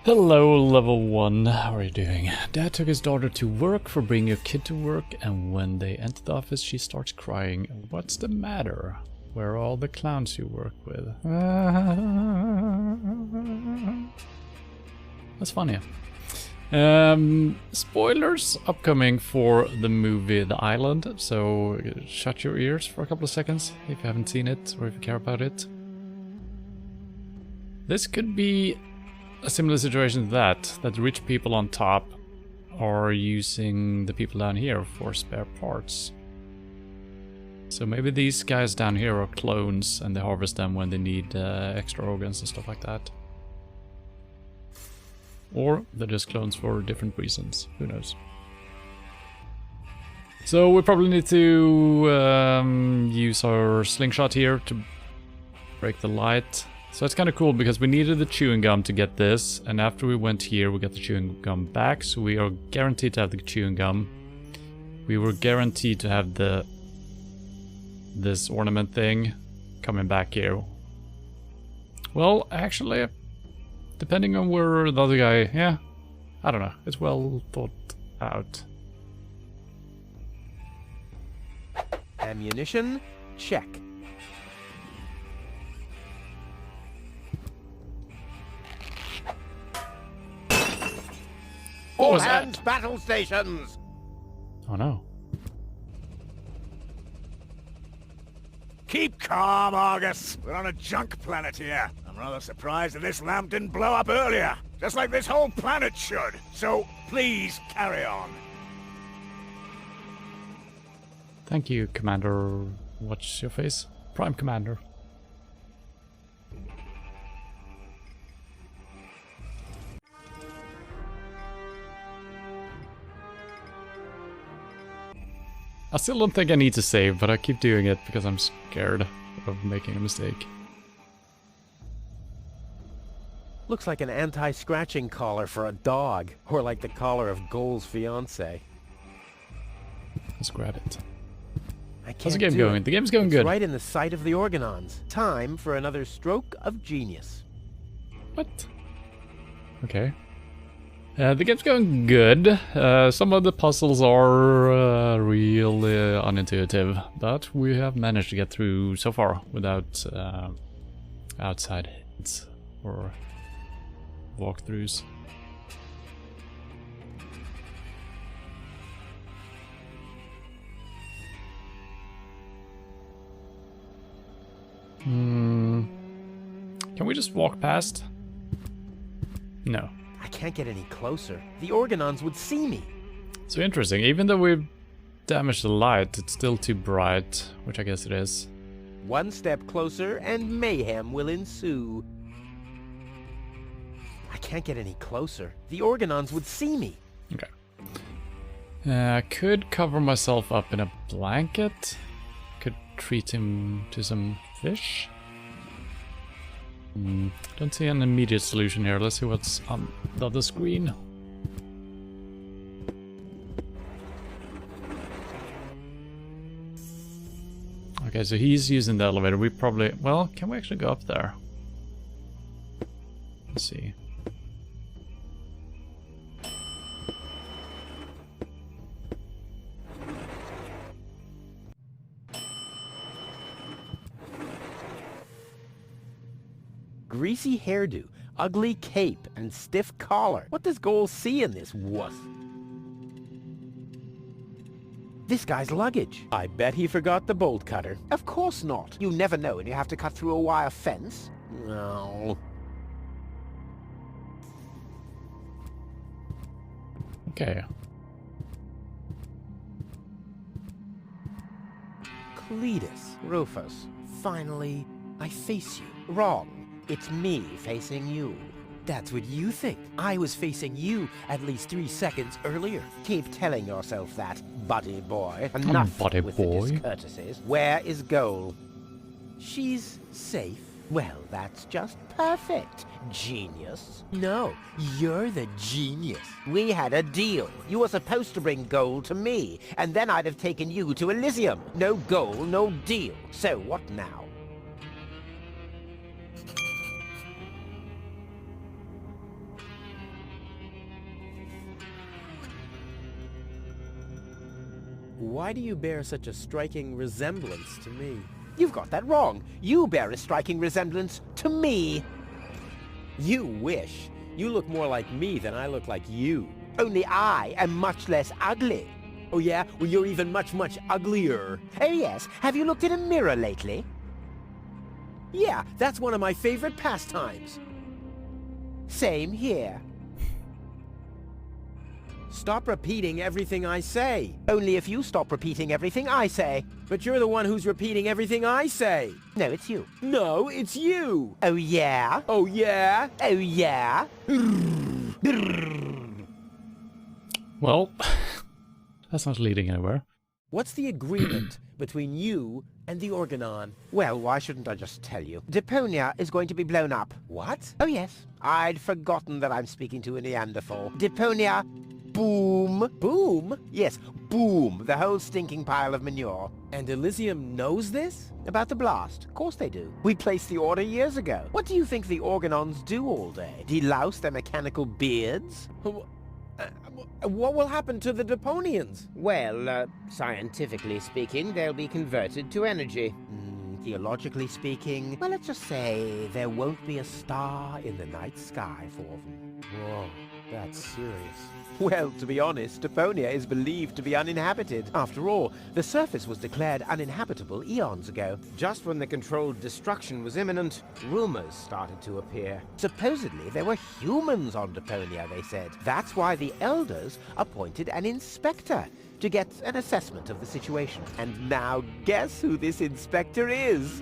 Hello, level 1. How are you doing? Dad took his daughter to work for bringing your kid to work, and when they enter the office, she starts crying. What's the matter? Where are all the clowns you work with? That's funny. Spoilers upcoming for the movie The Island, so shut your ears for a couple of seconds if you haven't seen it or if you care about it. This could be a similar situation to that rich people on top are using the people down here for spare parts. So maybe these guys down here are clones and they harvest them when they need extra organs and stuff like that. Or they're just clones for different reasons, who knows. So we probably need to use our slingshot here to break the light. So it's kind of cool because we needed the chewing gum to get this, and after we went here we got the chewing gum back, so we are guaranteed to have the chewing gum. We were guaranteed to have this ornament thing coming back here. Well, actually, depending on where the other guy... yeah, I don't know. It's well thought out. Ammunition, check. What All was hands, that? battle stations! Oh no. Keep calm, Argus. We're on a junk planet here. I'm rather surprised that this lamp didn't blow up earlier. Just like this whole planet should. So, please, carry on. Thank you, Commander... what's your face? Prime Commander. I still don't think I need to save, but I keep doing it because I'm scared of making a mistake. Looks like an anti-scratching collar for a dog, or like the collar of Goal's fiance. Let's grab it. I can't How's the game do going? it. The game's going It's good. right in the sight of the organons. Time for another stroke of genius. What? Okay. The game's going good. Some of the puzzles are really unintuitive, but we have managed to get through so far without outside hints or walkthroughs. Can we just walk past? No. I can't get any closer. The organons would see me. So interesting. Even though we've damaged the light, it's still too bright, which I guess it is. One step closer and mayhem will ensue. I can't get any closer. The organons would see me. Okay. I could cover myself up in a blanket. Could treat him to some fish. Don't see an immediate solution here. Let's see what's on the other screen. Okay, so he's using the elevator. We probably... well, can we actually go up there? Let's see. Greasy hairdo, ugly cape, and stiff collar. What does Goal see in this wuss? This guy's luggage. I bet he forgot the bolt cutter. Of course not. You never know when you have to cut through a wire fence. No. Okay. Cletus, Rufus, finally, I face you. Wrong. It's me facing you. That's what you think. I was facing you at least 3 seconds earlier. Keep telling yourself that, buddy boy. Enough buddy with boy. the discourtesies. Where is Goal? She's safe. Well, that's just perfect. Genius. No, you're the genius. We had a deal. You were supposed to bring Goal to me, and then I'd have taken you to Elysium. No Goal, no deal. So what now? Why do you bear such a striking resemblance to me? You've got that wrong. You bear a striking resemblance to me. You wish. you look more like me than I look like you. Only I am much less ugly. Oh yeah? Well, you're even much, much uglier. Oh yes, have you looked in a mirror lately? Yeah, that's one of my favorite pastimes. Same here. Stop repeating everything I say. Only if you stop repeating everything I say. But you're the one who's repeating everything I say. No, it's you. No, it's you. Oh yeah? Oh yeah? Oh yeah? Well, that's not leading anywhere. What's the agreement between you and the Organon? Well, why shouldn't I just tell you? Deponia is going to be blown up. What? Oh yes. I'd forgotten that I'm speaking to a Neanderthal. Deponia, boom. Boom? Yes, boom. The whole stinking pile of manure. And Elysium knows this? About the blast? Of course they do. We placed the order years ago. What do you think the Organons do all day? Delouse their mechanical beards? What will happen to the Deponians? Well, scientifically speaking, they'll be converted to energy. Theologically speaking, well, let's just say there won't be a star in the night sky for them. Whoa, that's serious. Well, to be honest, Deponia is believed to be uninhabited. After all, the surface was declared uninhabitable eons ago. Just when the controlled destruction was imminent, rumors started to appear. Supposedly, there were humans on Deponia, they said. That's why the Elders appointed an inspector to get an assessment of the situation. And now, guess who this inspector is?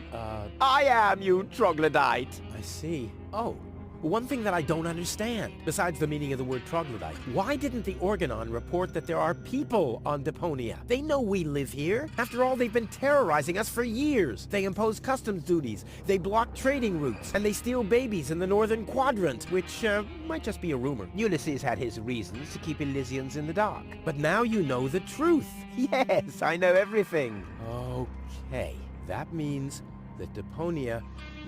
I am, you troglodyte! I see. Oh. One thing that I don't understand, besides the meaning of the word troglodyte, why didn't the Organon report that there are people on Deponia? They know we live here. After all, they've been terrorizing us for years. They impose customs duties, they block trading routes, and they steal babies in the northern quadrant, which might just be a rumor. Ulysses had his reasons to keep Elysians in the dark. But now you know the truth. Yes, I know everything. Okay, that means that Deponia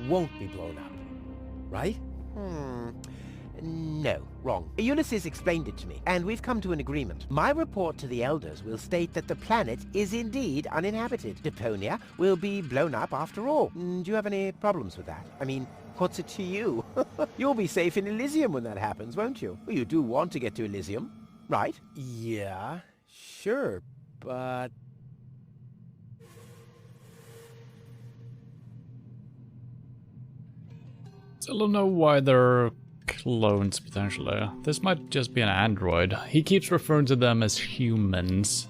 won't be blown up, right? No, wrong. Ulysses explained it to me, and we've come to an agreement. My report to the Elders will state that the planet is indeed uninhabited. Deponia will be blown up after all. Do you have any problems with that? I mean, what's it to you? You'll be safe in Elysium when that happens, won't you? Well, you do want to get to Elysium, right? Yeah, sure, but... Still don't know why they're clones, potentially. This might just be an android. He keeps referring to them as humans.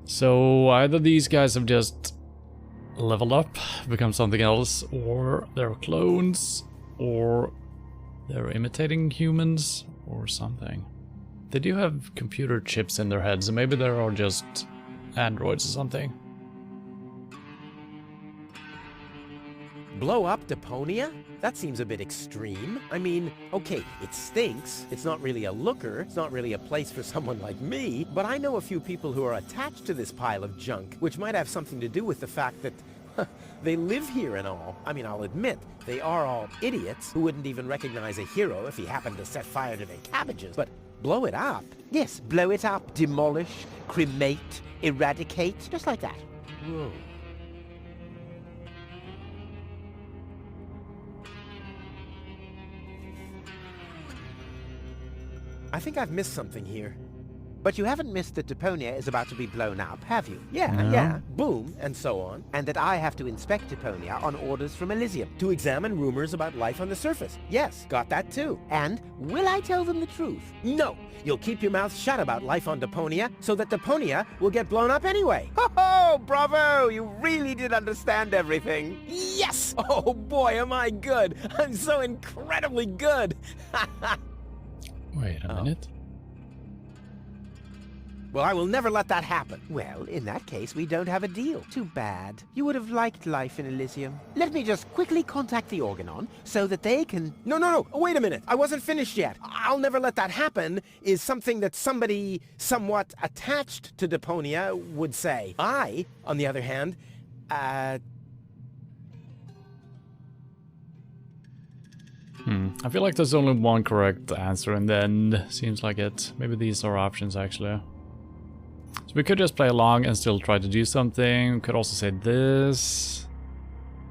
So either these guys have just leveled up, become something else, or they're clones, or they're imitating humans, or something. They do have computer chips in their heads, so maybe they're all just androids or something. Blow up Deponia? That seems a bit extreme. I mean, okay, it stinks. It's not really a looker. It's not really a place for someone like me. But I know a few people who are attached to this pile of junk, which might have something to do with the fact that they live here and all. I mean, I'll admit, they are all idiots who wouldn't even recognize a hero if he happened to set fire to their cabbages. But blow it up? Yes, blow it up, demolish, cremate, eradicate, just like that. Whoa. I think I've missed something here. But you haven't missed that Deponia is about to be blown up, have you? Yeah, boom, and so on. And that I have to inspect Deponia on orders from Elysium to examine rumors about life on the surface. Yes, got that too. And will I tell them the truth? No, you'll keep your mouth shut about life on Deponia so that Deponia will get blown up anyway. Ho-ho, bravo, you really did understand everything. Yes! Oh boy, am I good. I'm so incredibly good. Wait a minute. Well, I will never let that happen. Well, in that case, we don't have a deal. Too bad. You would have liked life in Elysium. Let me just quickly contact the Organon so that they can... No, wait a minute. I wasn't finished yet. I'll never let that happen is something that somebody somewhat attached to Deponia would say. I, on the other hand, I feel like there's only one correct answer, and then seems like it. Maybe these are options, actually. So we could just play along and still try to do something. We could also say this.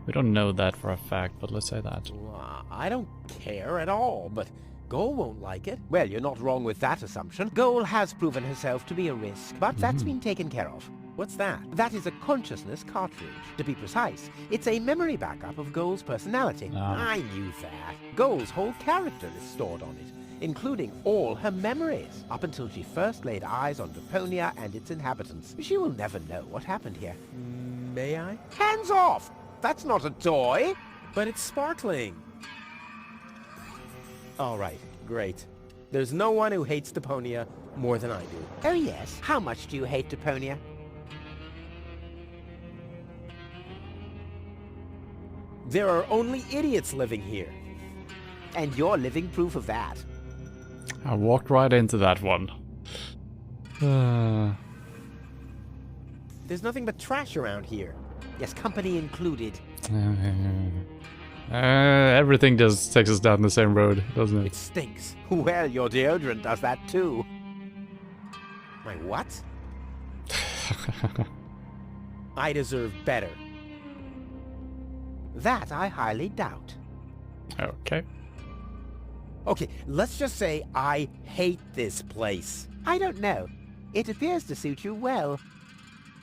We don't know that for a fact, but let's say that. Well, I don't care at all, but Goal won't like it. Well, you're not wrong with that assumption. Goal has proven herself to be a risk, but that's been taken care of. What's that? That is a consciousness cartridge. To be precise, it's a memory backup of Goal's personality. I knew that. Goal's whole character is stored on it, including all her memories, up until she first laid eyes on Deponia and its inhabitants. She will never know what happened here. May I? Hands off! That's not a toy! But it's sparkling. All right, great. There's no one who hates Deponia more than I do. Oh yes? How much do you hate Deponia? There are only idiots living here. And you're living proof of that. I walked right into that one. There's nothing but trash around here. Yes, company included. Everything just takes us down the same road, doesn't It it? stinks. Well, your deodorant does that too. My what? I deserve better. That I highly doubt. Okay. Okay, let's just say I hate this place. I don't know. It appears to suit you well.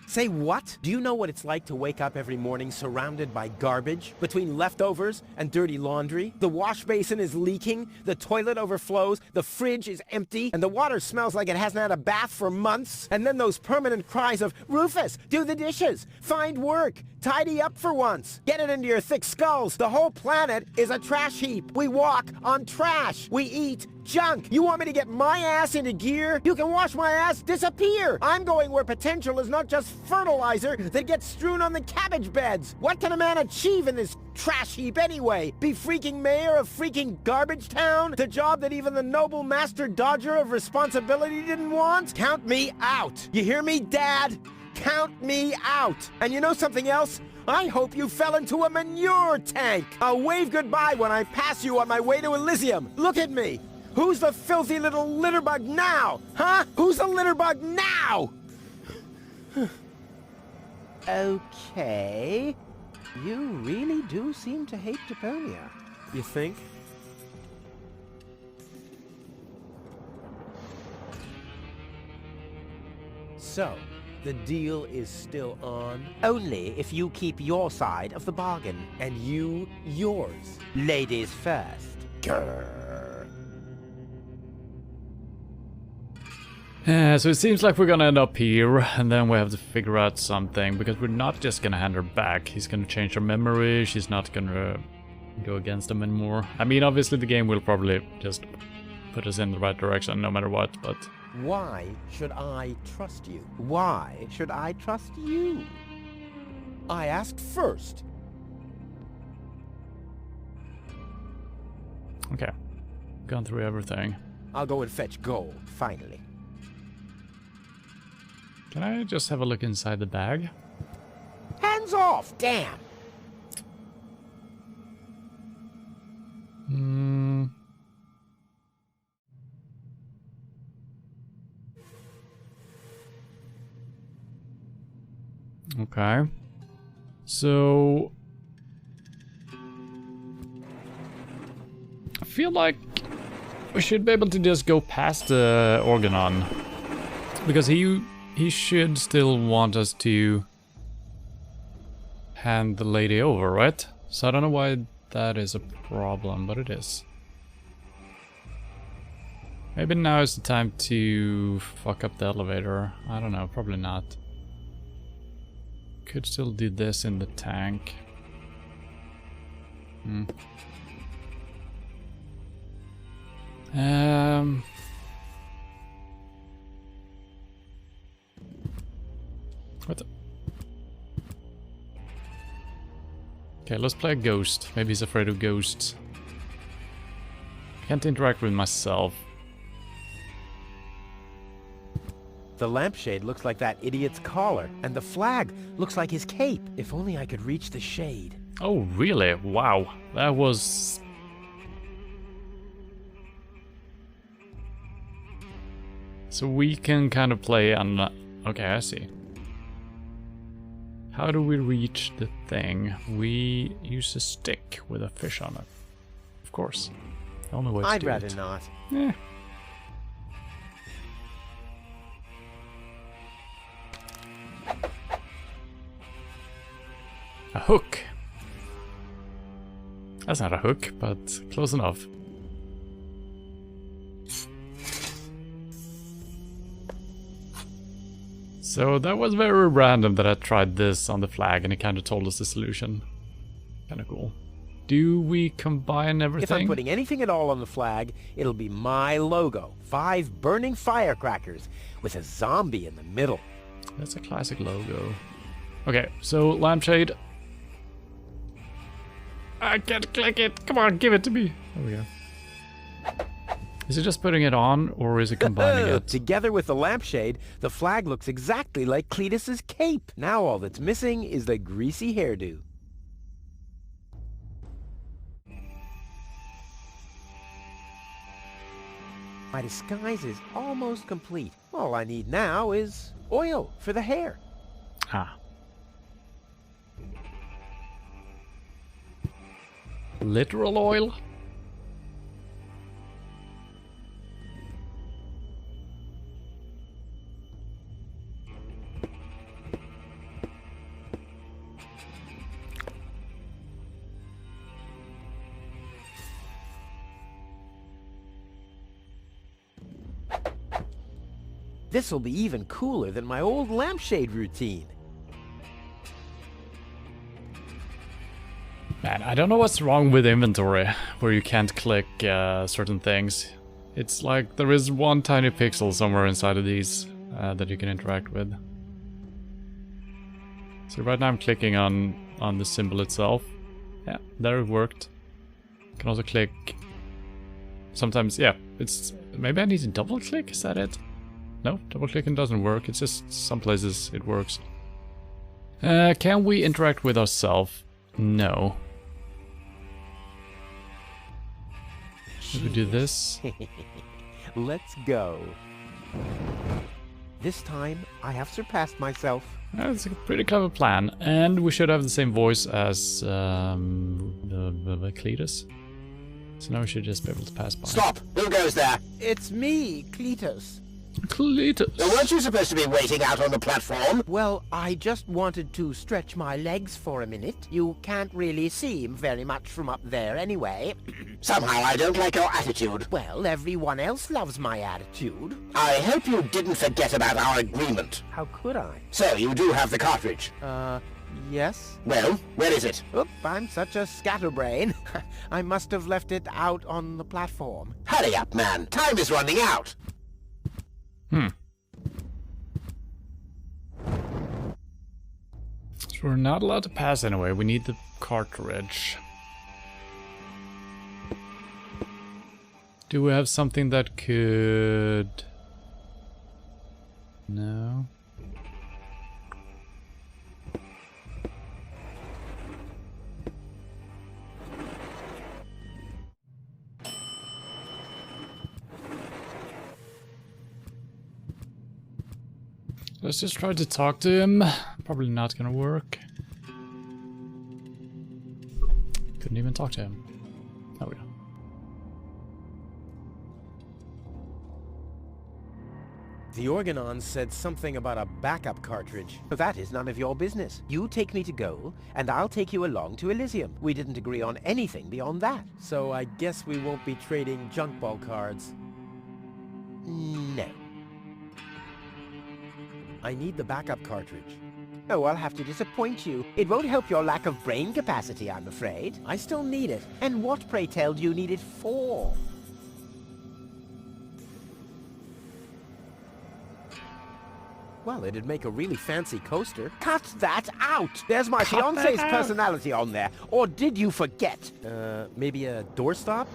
Say what? Do you know what it's like to wake up every morning surrounded by garbage? Between leftovers and dirty laundry? The wash basin is leaking, the toilet overflows, the fridge is empty, and the water smells like it hasn't had a bath for months. And then those permanent cries of, Rufus, do the dishes, find work, tidy up for once, get it into your thick skulls. The whole planet is a trash heap. We walk on trash. We eat junk. You want me to get my ass into gear? You can watch my ass disappear. I'm going where potential is not just fertilizer that gets strewn on the cabbage beds. What can a man achieve in this trash heap anyway? Be freaking mayor of freaking garbage town? The job that even the noble master dodger of responsibility didn't want? Count me out. You hear me, Dad? Count me out. And you know something else? I hope you fell into a manure tank. I'll wave goodbye when I pass you on my way to Elysium. Look at me. Who's the filthy little litterbug now? Huh? Who's the litterbug now? Okay. You really do seem to hate Deponia. You think? So, the deal is still on? Only if you keep your side of the bargain, and you yours. Ladies first. Grrr. So it seems like we're gonna end up here, and then we have to figure out something, because we're not just gonna hand her back. He's gonna change her memory, she's not gonna go against him anymore. I mean, obviously the game will probably just put us in the right direction no matter what, but... Why should I trust you? Why should I trust you? I asked first. Okay. Gone through everything. I'll go and fetch gold, finally. Can I just have a look inside the bag? Hands off, damn! Okay. So... I feel like we should be able to just go past the Organon. Because he should still want us to hand the lady over, right? So I don't know why that is a problem, but it is. Maybe now is the time to fuck up the elevator. I don't know, probably not. Could still do this in the tank. What the? Okay, let's play a ghost. Maybe he's afraid of ghosts. I can't interact with myself. The lampshade looks like that idiot's collar, and the flag looks like his cape. If only I could reach the shade. Oh, really? Wow. That was... So we can kind of play on... Okay, I see. How do we reach the thing? We use a stick with a fish on it. Of course. The only way to I'd do rather it. not. Eh. A hook. That's not a hook, but close enough. So that was very random that I tried this on the flag and it kind of told us the solution. Kind of cool. Do we combine everything? If I'm putting anything at all on the flag, it'll be my logo. 5 burning firecrackers with a zombie in the middle. That's a classic logo. Okay, so lampshade. I can't click it. Come on, give it to me. There we go. Is it just putting it on, or is it combining it? Together with the lampshade, the flag looks exactly like Cletus's cape. Now all that's missing is the greasy hairdo. My disguise is almost complete. All I need now is oil for the hair. Ah. Literal oil? This'll be even cooler than my old lampshade routine. Man, I don't know what's wrong with inventory, where you can't click certain things. It's like there is one tiny pixel somewhere inside of these that you can interact with. So right now I'm clicking on the symbol itself. Yeah, there it worked. You can also click... Sometimes, yeah, it's... Maybe I need to double click, is that it? No, double clicking doesn't work, it's just some places it works. Can we interact with ourselves? No. Should we do this? Let's go. This time, I have surpassed myself. That's a pretty clever plan, and we should have the same voice as the Cletus. So now we should just be able to pass by. Stop! Who goes there? It's me, Cletus. Cletus! Weren't you supposed to be waiting out on the platform? Well, I just wanted to stretch my legs for a minute. You can't really see very much from up there anyway. Somehow I don't like your attitude. Well, everyone else loves my attitude. I hope you didn't forget about our agreement. How could I? So, you do have the cartridge? Yes? Well, where is it? Oop, I'm such a scatterbrain. I must have left it out on the platform. Hurry up, man. Time is running out. So we're not allowed to pass anyway, we need the cartridge. Do we have something that could... No. Let's just try to talk to him. Probably not gonna work. Couldn't even talk to him. There we go. The Organon said something about a backup cartridge. That is none of your business. You take me to goal, and I'll take you along to Elysium. We didn't agree on anything beyond that. So I guess we won't be trading junk ball cards. No. I need the backup cartridge. Oh, I'll have to disappoint you. It won't help your lack of brain capacity, I'm afraid. I still need it. And what, pray tell, do you need it for? Well, it'd make a really fancy coaster. Cut that out! There's my fiancé's personality on there. Or did you forget? Maybe a doorstop?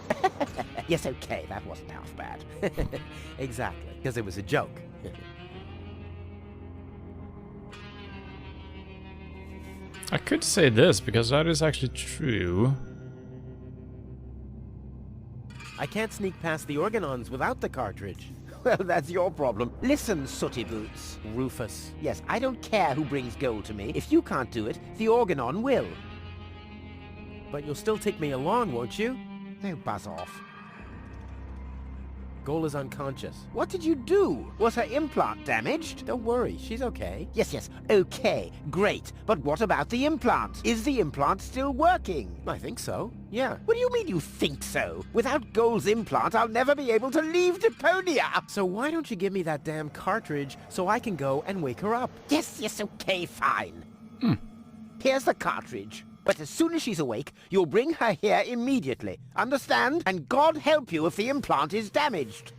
Yes, okay, that wasn't half bad. Exactly, because it was a joke. I could say this, because that is actually true. I can't sneak past the Organons without the cartridge. Well, that's your problem. Listen, sooty boots. Rufus. Yes, I don't care who brings gold to me. If you can't do it, the Organon will. But you'll still take me along, won't you? Now buzz off. Goal is unconscious. What did you do? Was her implant damaged? Don't worry, she's okay. Yes, okay, great. But what about the implant? Is the implant still working? I think so, yeah. What do you mean you think so? Without Goal's implant, I'll never be able to leave Deponia! So why don't you give me that damn cartridge so I can go and wake her up? Yes, okay, fine. Here's the cartridge. But as soon as she's awake, you'll bring her here immediately. Understand? And God help you if the implant is damaged.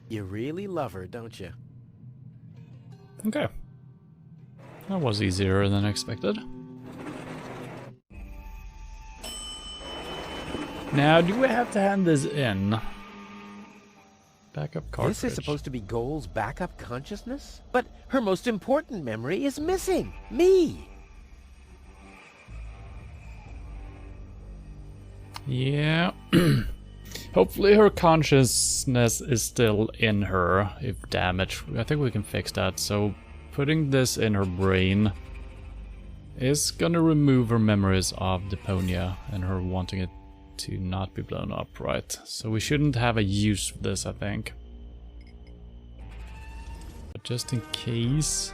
You really love her, don't you? Okay. That was easier than expected. Now, do we have to hand this in? Backup cartridge. This is supposed to be Goal's backup consciousness? But her most important memory is missing. Me. Yeah. Hopefully her consciousness is still in her, if damaged. I think we can fix that. So putting this in her brain is gonna remove her memories of Deponia and her wanting it to not be blown up, right? So we shouldn't have a use for this, I think. But just in case...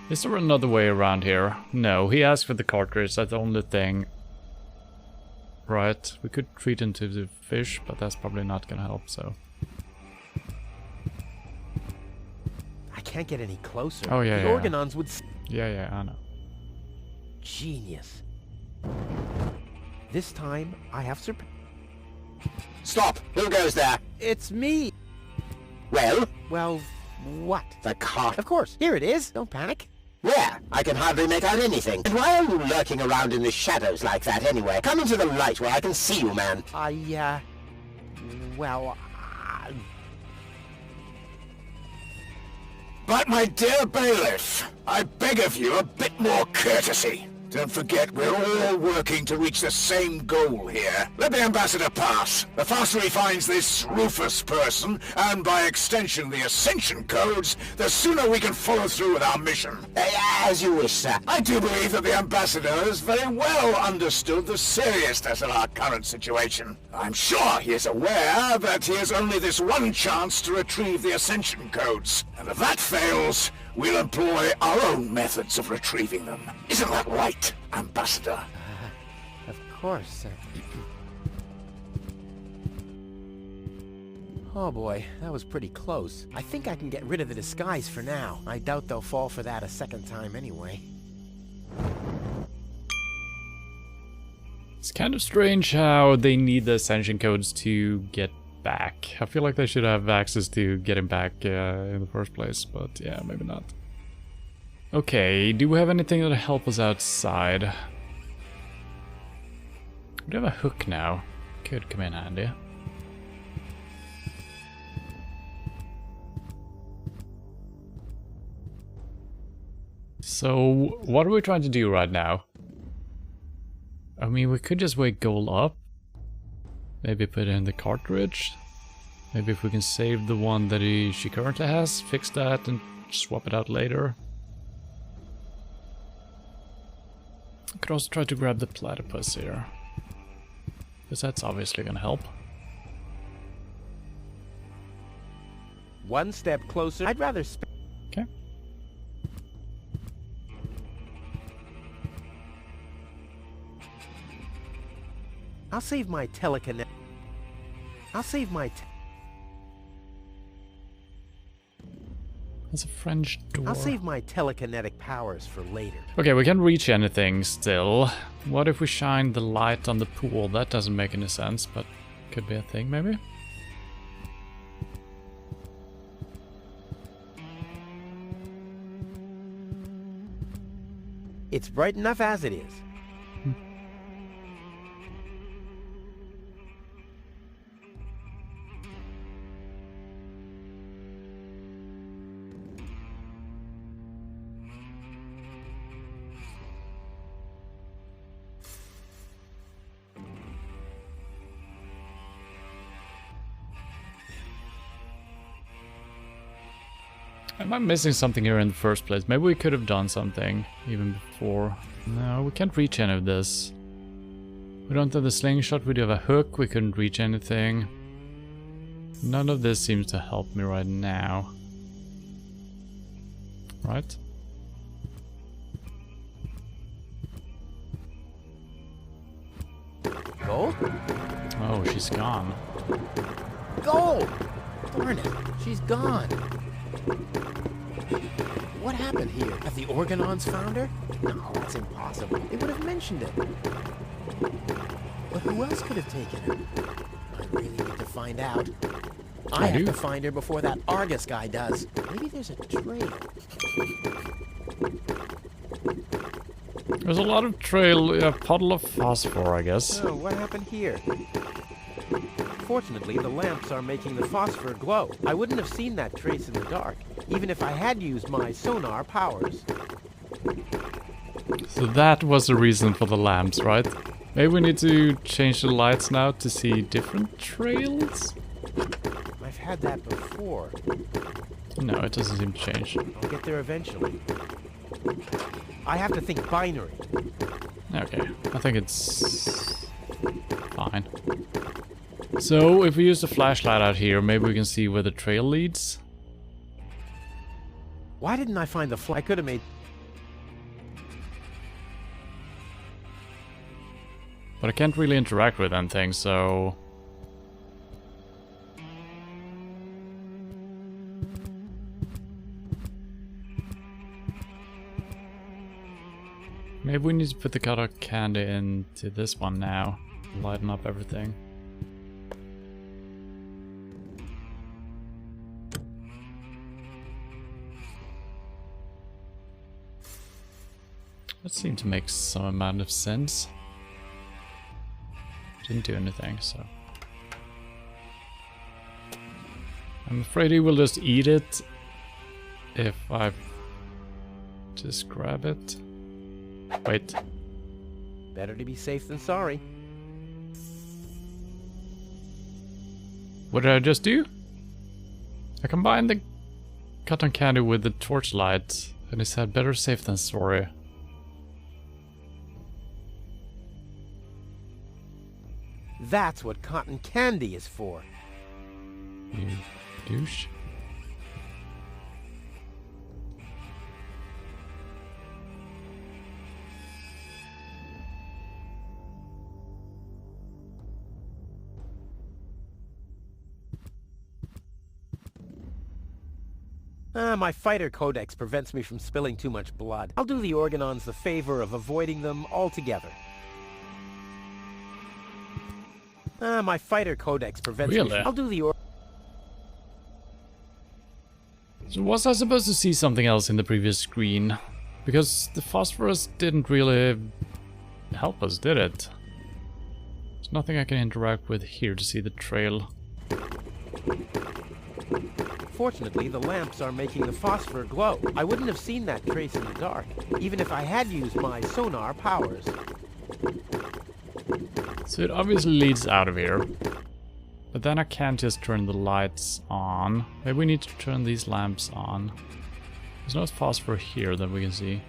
Is there another way around here? No, he asked for the cartridge, that's the only thing. Right, we could treat him to the fish, but that's probably not gonna help, so... I can't get any closer. Oh, yeah, the yeah. Organons would... Yeah, I know. Genius. This time, I have Stop! Who goes there? It's me. Well, Well, what? the cart. Of course, here it is. Don't panic. Where? I can hardly make out anything. And why are you lurking around in the shadows like that anyway? Come into the light where I can see you, man. Well, But my dear bailiff, I beg of you a bit more courtesy. Don't forget, we're all working to reach the same goal here. Let the ambassador pass. The faster he finds this Rufus person, and by extension the Ascension codes, the sooner we can follow through with our mission. As you wish, sir. I do believe that the ambassador has very well understood the seriousness of our current situation. I'm sure he is aware that he has only this one chance to retrieve the Ascension codes. And if that fails, we'll employ our own methods of retrieving them. Isn't that right, Ambassador? of course. Oh boy, that was pretty close. I think I can get rid of the disguise for now. I doubt they'll fall for that a second time anyway. It's kind of strange how they need the Ascension codes to get back. I feel like they should have access to getting back in the first place, but yeah, maybe not. Okay, do we have anything that'll help us outside? We do have a hook now. Could come in handy. So, what are we trying to do right now? I mean, we could just wake Goal up. Maybe put in the cartridge. Maybe if we can save the one that she currently has, fix that and swap it out later. I could also try to grab the platypus here. Because that's obviously gonna help. One step closer. I'd rather Okay. I'll save my telekinetic. That's a French door. I'll save my telekinetic powers for later. Okay, we can't reach anything still. What if we shine the light on the pool? That doesn't make any sense, but could be a thing maybe? It's bright enough as it is. Am I missing something here in the first place? Maybe we could have done something even before. No, we can't reach any of this. We don't have the slingshot, we do have a hook, we couldn't reach anything. None of this seems to help me right now. Right? Gold? Oh, she's gone. Gold! Darn it, she's gone. What happened here? Have the Organons found her? No, that's impossible. They would have mentioned it. But who else could have taken her? I really need to find out. I have to find her before that Argus guy does. Maybe there's a trail. There's a lot of trail, a puddle of phosphor, I guess. Oh, what happened here? Fortunately, the lamps are making the phosphor glow. I wouldn't have seen that trace in the dark, even if I had used my sonar powers. So that was the reason for the lamps, right? Maybe we need to change the lights now to see different trails? I've had that before. No, it doesn't seem to change. I'll get there eventually. I have to think binary. Okay, I think it's fine. So, if we use the flashlight out here, maybe we can see where the trail leads? Why didn't I find the I could have made... But I can't really interact with anything, so... Maybe we need to put the cotton candy into this one now. Lighten up everything. That seemed to make some amount of sense. Didn't do anything, so... I'm afraid he will just eat it if I just grab it. Wait. Better to be safe than sorry. What did I just do? I combined the cotton candy with the torchlight, and he said better safe than sorry. That's what cotton candy is for. You douche. My fighter codex prevents me from spilling too much blood. I'll do the Organons the favor of avoiding them altogether. My fighter codex prevents me from... I'll do the So was I supposed to see something else in the previous screen? Because the phosphorus didn't really help us, did it? There's nothing I can interact with here to see the trail. Fortunately, the lamps are making the phosphor glow. I wouldn't have seen that trace in the dark, even if I had used my sonar powers. So it obviously leads out of here. But then I can't just turn the lights on. Maybe we need to turn these lamps on. There's no phosphor here that we can see.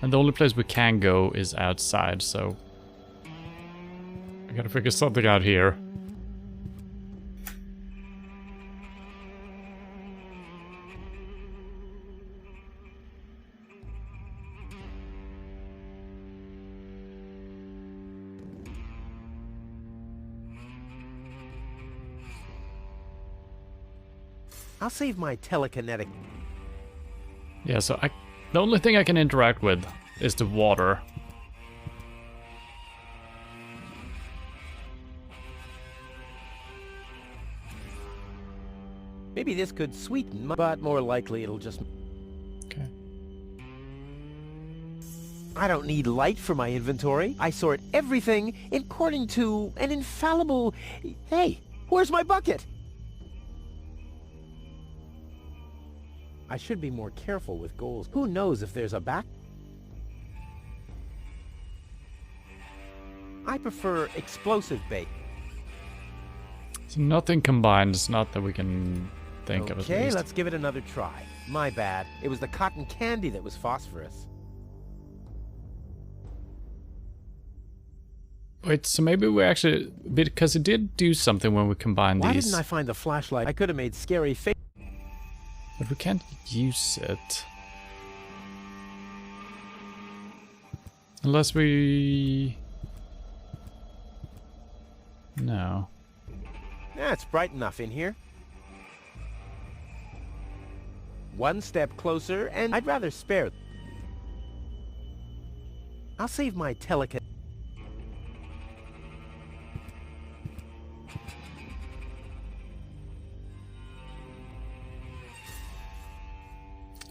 And the only place we can go is outside, so... I gotta figure something out here. I'll save my telekinetic. Yeah, so the only thing I can interact with is the water. Maybe this could sweeten, but more likely it'll just... Okay. I don't need light for my inventory. I sort everything according to an infallible... Hey, where's my bucket? I should be more careful with goals. Who knows if there's a back... I prefer explosive bait. So nothing combined. It's not that we can think of at Okay, least. let's give it another try. My bad. It was the cotton candy that was phosphorus. Wait, so maybe we actually... Because it did do something when we combined Why these. didn't I find the flashlight? I could have made scary face. But we can't use it. Unless we... No. Yeah, it's bright enough in here. One step closer, and I'd rather spare. I'll save my telekinetic.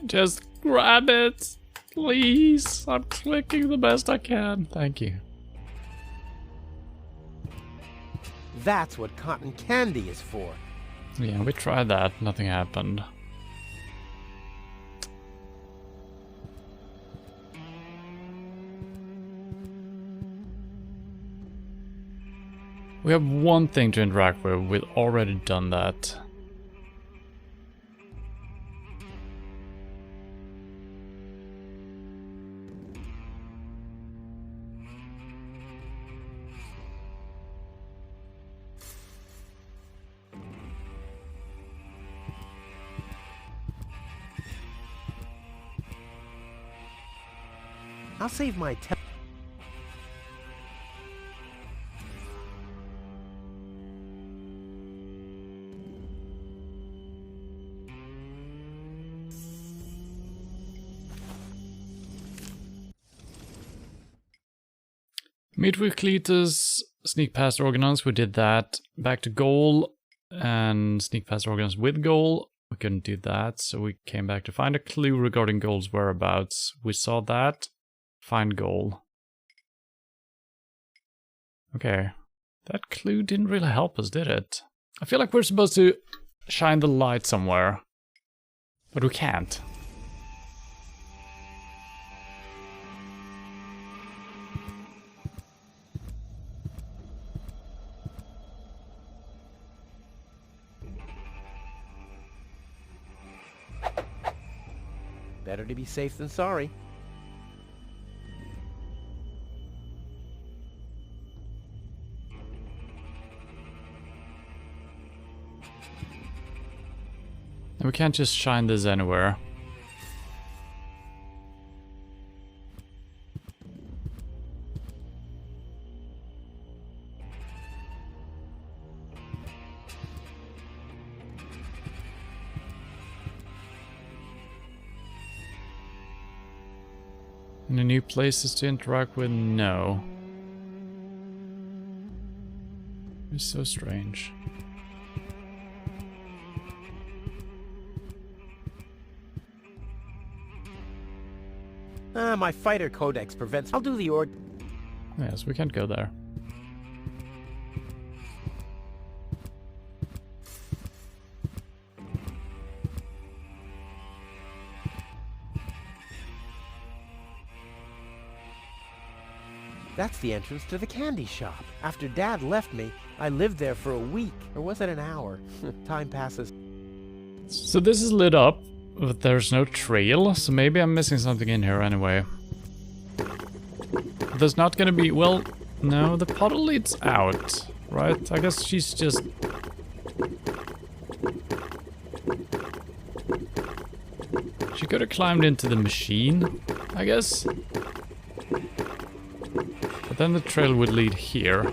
Just grab it, please. I'm clicking the best I can. Thank you. That's what cotton candy is for. Yeah, we tried that. Nothing happened. We have one thing to interact with. We've already done that. I'll save my Meet with Cletus, sneak past Organons, we did that. Back to goal, and sneak past Organons with goal. We couldn't do that, so we came back to find a clue regarding goal's whereabouts. We saw that. Find goal. Okay. That clue didn't really help us, did it? I feel like we're supposed to shine the light somewhere. But we can't. Better to be safe than sorry. We can't just shine this anywhere. Any new places to interact with? No. It's so strange. My fighter codex prevents. I'll do the org. Yes, we can't go there. That's the entrance to the candy shop. After Dad left me, I lived there for a week. Or was it an hour? Time passes. So this is lit up, but there's no trail, so maybe I'm missing something in here anyway. There's not gonna be... Well, no, the puddle leads out, right? I guess she's just... She could have climbed into the machine, I guess. But then the trail would lead here.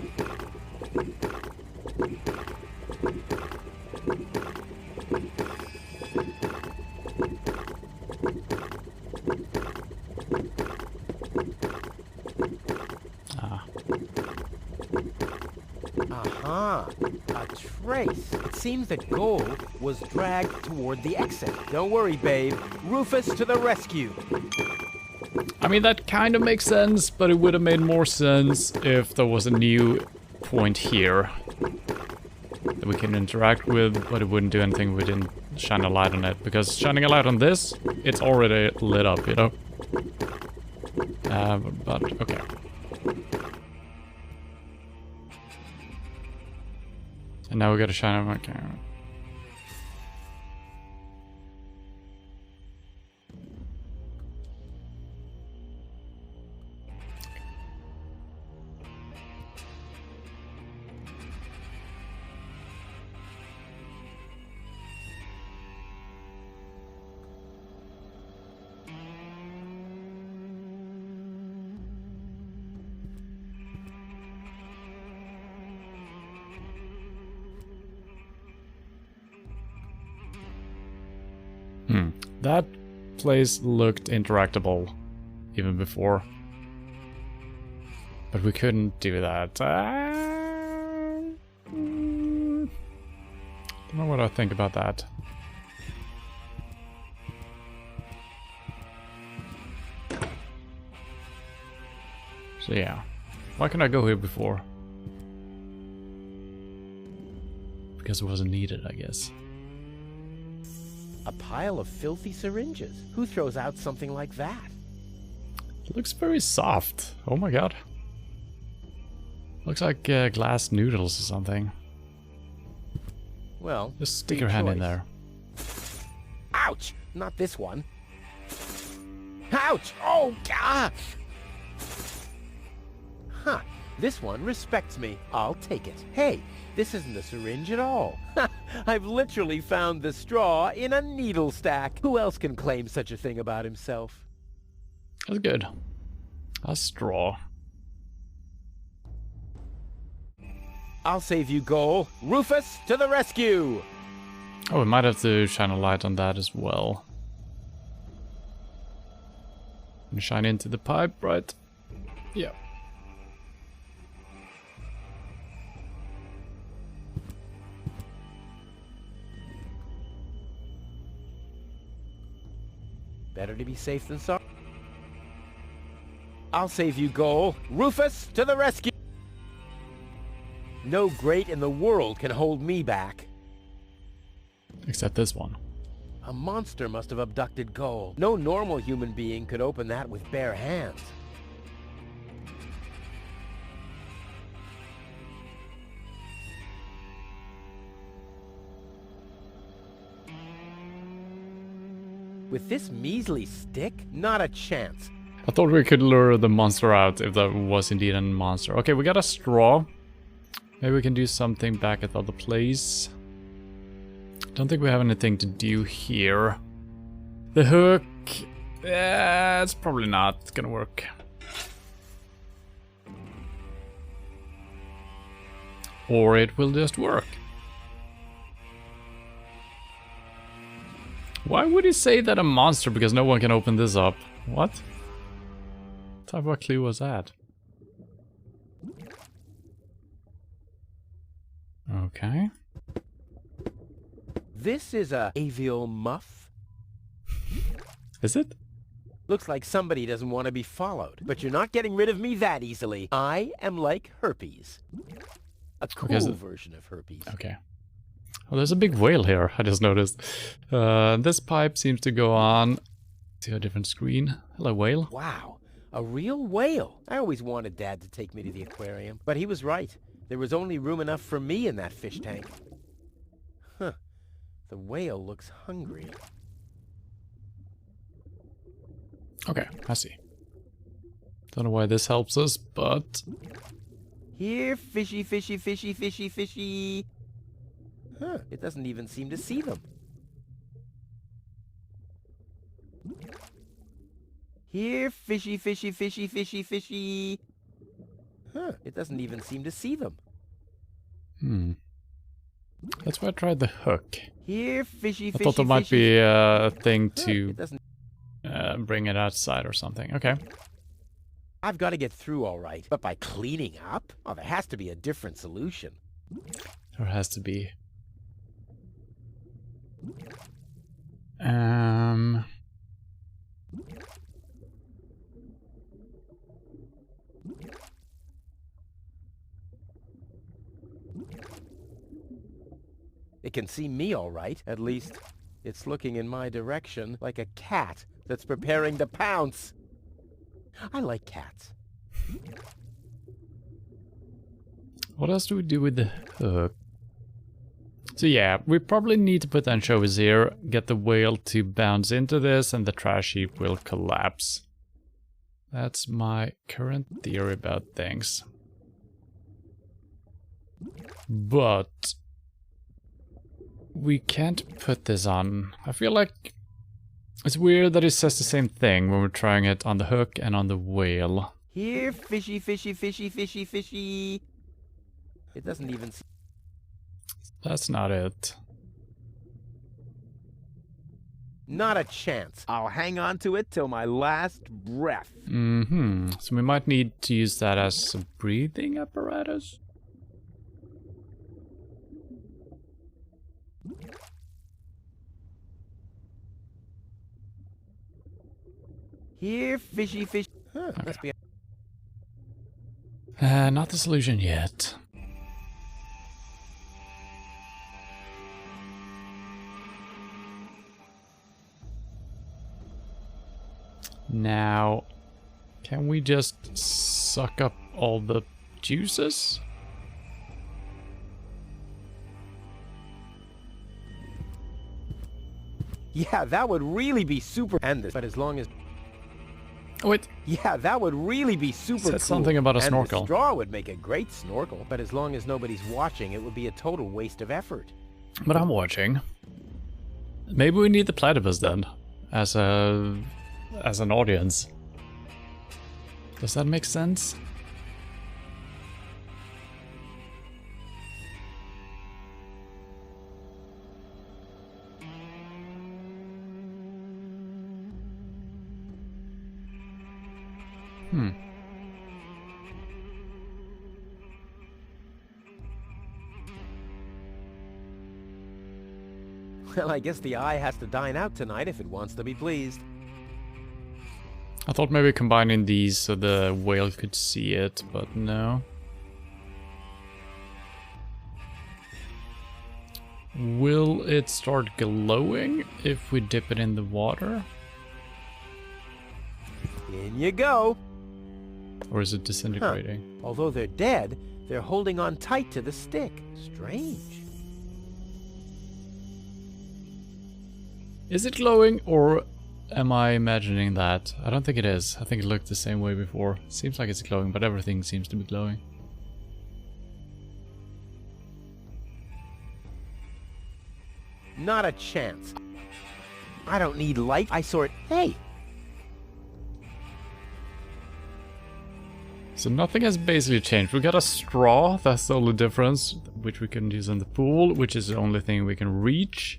Aha! A trace. It seems that gold was dragged toward the exit. Don't worry, babe. Rufus to the rescue. I mean, that kind of makes sense, but it would have made more sense if there was a new point here that we can interact with, but it wouldn't do anything if we didn't shine a light on it. Because shining a light on this, it's already lit up, you know? But okay. And now we gotta shine on my camera. That place looked interactable even before. But we couldn't do that. Don't know what I think about that. So yeah, why couldn't I go here before? Because it wasn't needed, I guess. A pile of filthy syringes. Who throws out something like that? It looks very soft. Oh my god. Looks like glass noodles or something. Well, just stick your hand in there. Ouch! Not this one. Ouch! Oh, God! Huh. This one respects me. I'll take it. Hey, this isn't a syringe at all. I've literally found the straw in a needle stack. Who else can claim such a thing about himself? That's good. A straw. I'll save you, Goal. Rufus, to the rescue! Oh, we might have to shine a light on that as well. And shine into the pipe, right? Yeah. Better to be safe than sorry. I'll save you, Goal. Rufus, to the rescue! No great in the world can hold me back. Except this one. A monster must have abducted Goal. No normal human being could open that with bare hands. With this measly stick? Not a chance. I thought we could lure the monster out if that was indeed a monster. Okay, we got a straw. Maybe we can do something back at the other place. Don't think we have anything to do here. The hook... it's probably not gonna work. Or it will just work. Why would he say that a monster? Because no one can open this up. What? What type of clue was that? Okay. This is a avial muff. Is it? Looks like somebody doesn't want to be followed. But you're not getting rid of me that easily. I am like herpes. A cool version of herpes. Okay. Oh, there's a big whale here, I just noticed. This pipe seems to go on to a different screen. Hello, whale. Wow, a real whale. I always wanted Dad to take me to the aquarium, but he was right. There was only room enough for me in that fish tank. Huh. The whale looks hungry. Okay, I see. Don't know why this helps us, but... Here, fishy, fishy, fishy, fishy, fishy. Huh, it doesn't even seem to see them. Here, fishy, fishy, fishy, fishy, fishy. Huh, it doesn't even seem to see them. That's why I tried the hook. Here, fishy, fishy, I thought there might be a thing to bring it outside or something. Okay. I've got to get through all right, but by cleaning up? Oh, there has to be a different solution. There has to be. It can see me all right. At least, it's looking in my direction like a cat that's preparing to pounce. I like cats. What else do we do with the hook? So yeah, we probably need to put anchovies here, get the whale to bounce into this, and the trash heap will collapse. That's my current theory about things. But we can't put this on. I feel like it's weird that it says the same thing when we're trying it on the hook and on the whale. Here, fishy, fishy, fishy, fishy, fishy. It doesn't even see. That's not it. Not a chance. I'll hang on to it till my last breath. So we might need to use that as a breathing apparatus. Here, fishy fish. Huh, must be Not the solution yet. Now, can we just suck up all the juices? Yeah, that would really be super. And this, but as long as. Oh, wait. Yeah, that would really be super Said cool. something about a and snorkel. The straw would make a great snorkel, but as long as nobody's watching, it would be a total waste of effort. But I'm watching. Maybe we need the platypus then, as an audience. Does that make sense? Well, I guess the eye has to dine out tonight if it wants to be pleased. I thought maybe combining these so the whale could see it, but no. Will it start glowing if we dip it in the water? In you go. Or is it disintegrating? Although they're dead, they're holding on tight to the stick. Strange. Is it glowing, or am I imagining that? I don't think it is. I think it looked the same way before. Seems like it's glowing, but everything seems to be glowing. Not a chance. I don't need light. I sort. Hey! So nothing has basically changed. We got a straw, that's the only difference, which we can use in the pool, which is the only thing we can reach.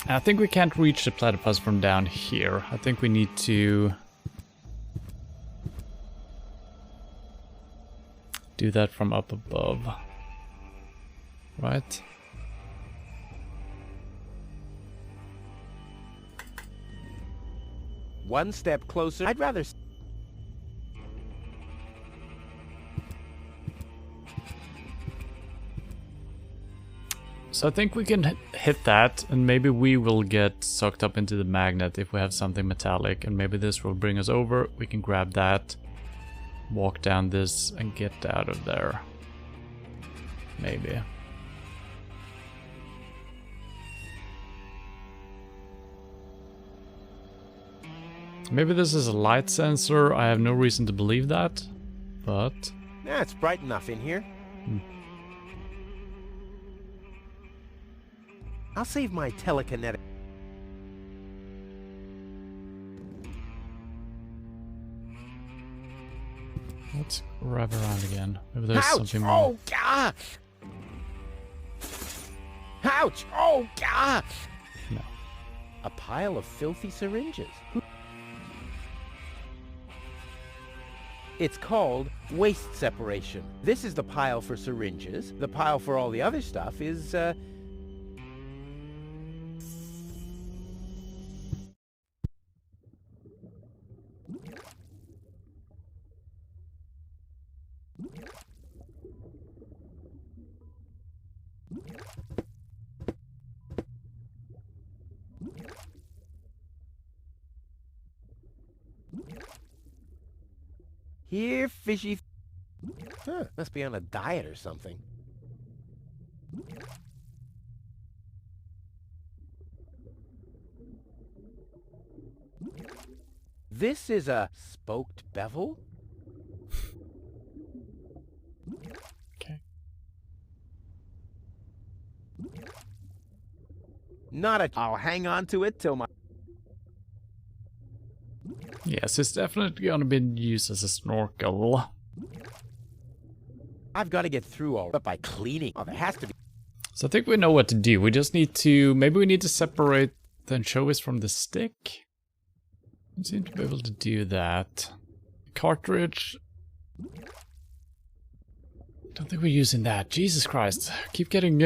I think we can't reach the platypus from down here. I think we need to do that from up above. Right? One step closer. I'd rather. So I think we can hit that, and maybe we will get sucked up into the magnet if we have something metallic, and maybe this will bring us over. We can grab that, walk down this, and get out of there. Maybe. Maybe this is a light sensor. I have no reason to believe that, but... Yeah, it's bright enough in here. I'll save my telekinetic. Let's grab around again. Maybe there's Ouch! something more. Oh, gosh! Ouch! Oh, gosh! No. A pile of filthy syringes. It's called waste separation. This is the pile for syringes. The pile for all the other stuff is, Here, fishy. Huh, must be on a diet or something. This is a spoked bevel? Okay. Not a... I'll hang on to it till my... Yes, it's definitely gonna be used as a snorkel. I've got to get through all, but by cleaning. Oh, there has to be. So I think we know what to do. We just need to, maybe we need to separate the anchovies from the stick. Don't seem to be able to do that. Cartridge. Don't think we're using that. Jesus Christ. Keep getting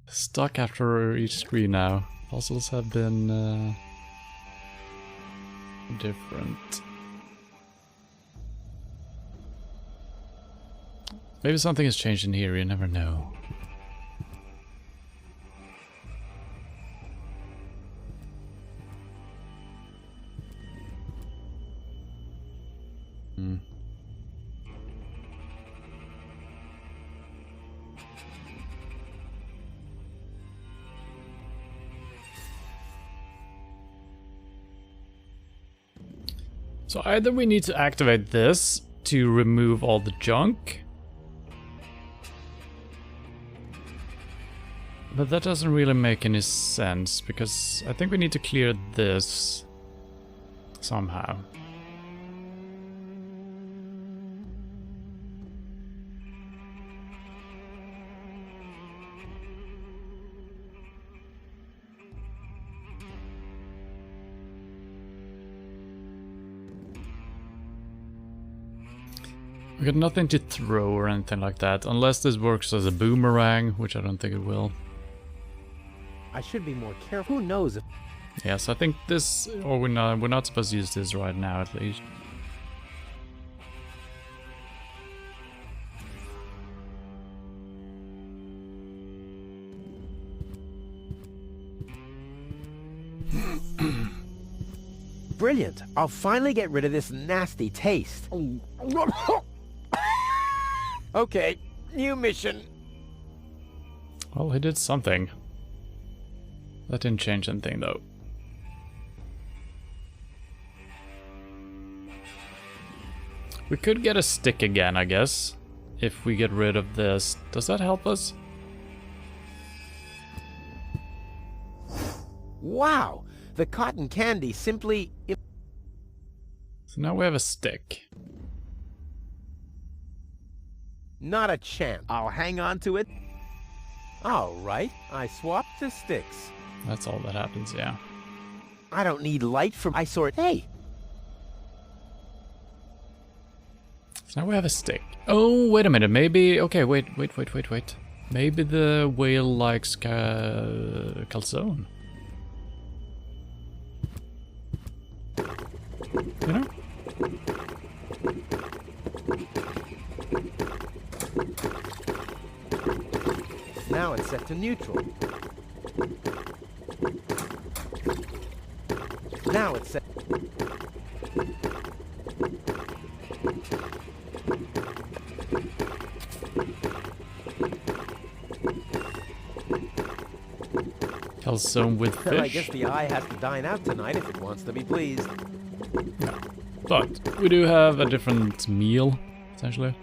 stuck after each screen now. Puzzles have been different. Maybe something has changed in here, you never know. So either we need to activate this to remove all the junk. But that doesn't really make any sense, because I think we need to clear this somehow. We got nothing to throw or anything like that, unless this works as a boomerang, which I don't think it will. I should be more careful. Who knows if... Yes, I think this, or we're not supposed to use this right now at least. Brilliant. I'll finally get rid of this nasty taste. Okay, new mission. Well, he did something. That didn't change anything though. We could get a stick again, I guess, if we get rid of this. Does that help us? Wow, the cotton candy simply... So now we have a stick. Not a chance. I'll hang on to it. All right, I swapped the sticks. That's all that happens, yeah. I don't need light from... I saw it. Hey! So now we have a stick. Oh, wait a minute, maybe... Okay, wait. Maybe the whale likes calzone. You know? Now it's set to neutral. Now it's set... Calzone with fish. I guess the eye has to dine out tonight if it wants to be pleased. No. But we do have a different meal, essentially.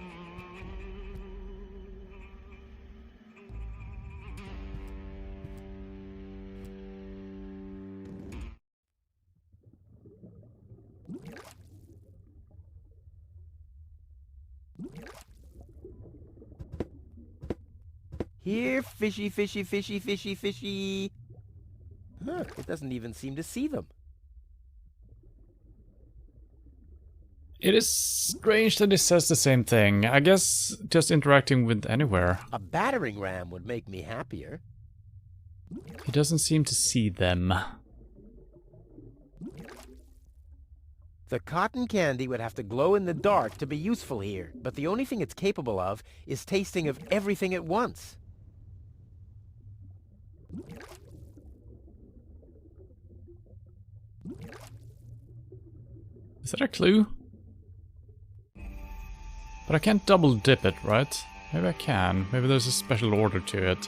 Here, fishy, fishy, fishy, fishy, fishy. Huh, it doesn't even seem to see them. It is strange that it says the same thing. I guess just interacting with anywhere. A battering ram would make me happier. He doesn't seem to see them. The cotton candy would have to glow in the dark to be useful here, but the only thing it's capable of is tasting of everything at once. Is that a clue? But I can't double dip it, right? Maybe I can. Maybe there's a special order to it.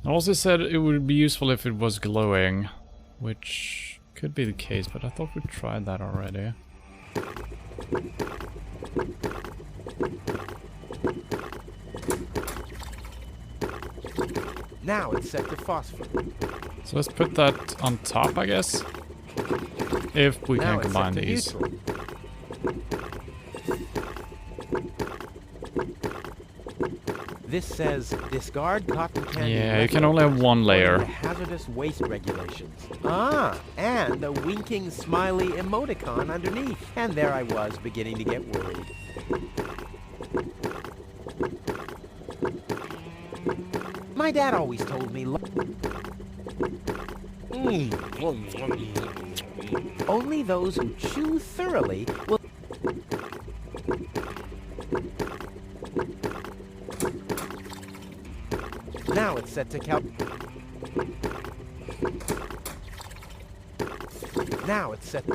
I also said it would be useful if it was glowing, which could be the case, but I thought we tried that already. Now it's set to phosphor. So let's put that on top, I guess. If we can combine these. This says, discard cotton candy. Yeah, you can only have one layer. according to hazardous waste regulations. Ah, and a winking smiley emoticon underneath. And there I was, beginning to get worried. My dad always told me, only those who chew thoroughly will... Now it's set to count. Now it's set.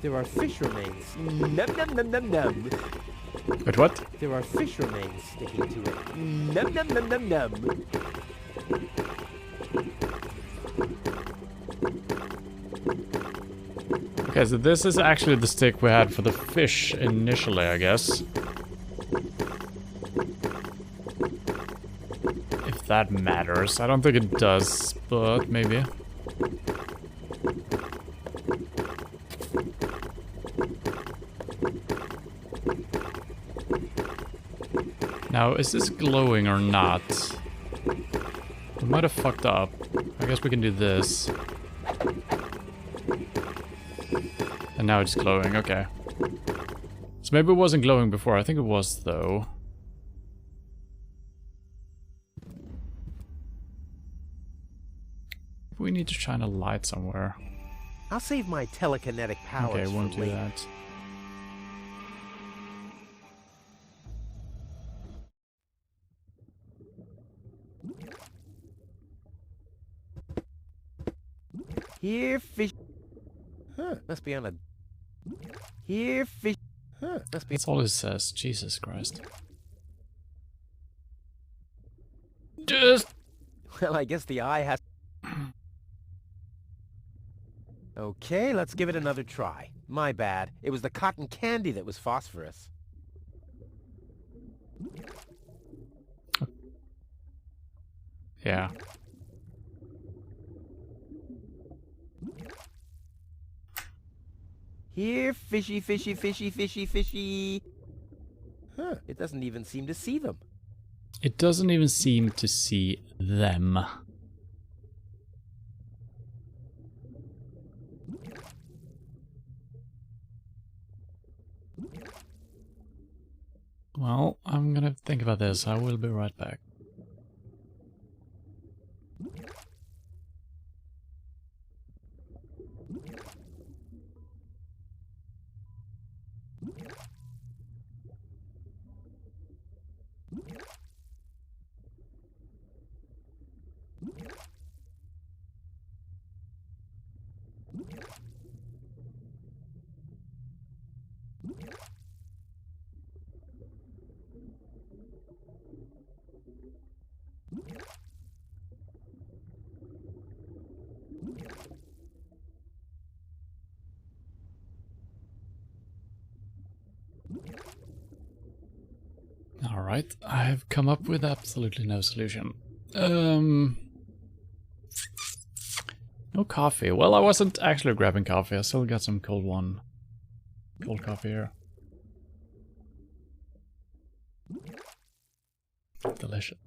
There are fish remains. Num num num num num. Wait, what? There are fish remains sticking to it. Num num num num num. Okay, so this is actually the stick we had for the fish initially, I guess. If that matters. I don't think it does, but maybe. Now, is this glowing or not? We might have fucked up. I guess we can do this. And now it's glowing, okay. So maybe it wasn't glowing before, I think it was though. We need to shine a light somewhere. I'll save my telekinetic powers Okay, for won't do later. that. Here, fish. Huh, must be on a... Here, fish. Huh, must be... That's all it says. Jesus Christ. Just... Well, I guess the eye has... Okay, let's give it another try. My bad. It was the cotton candy that was phosphorus. Yeah. Here, fishy, fishy, fishy, fishy, fishy. Huh, it doesn't even seem to see them. It doesn't even seem to see them. Well, I'm gonna think about this. I will be right back. Alright, I've come up with absolutely no solution. No coffee. Well, I wasn't actually grabbing coffee. I still got some cold coffee here. Delicious.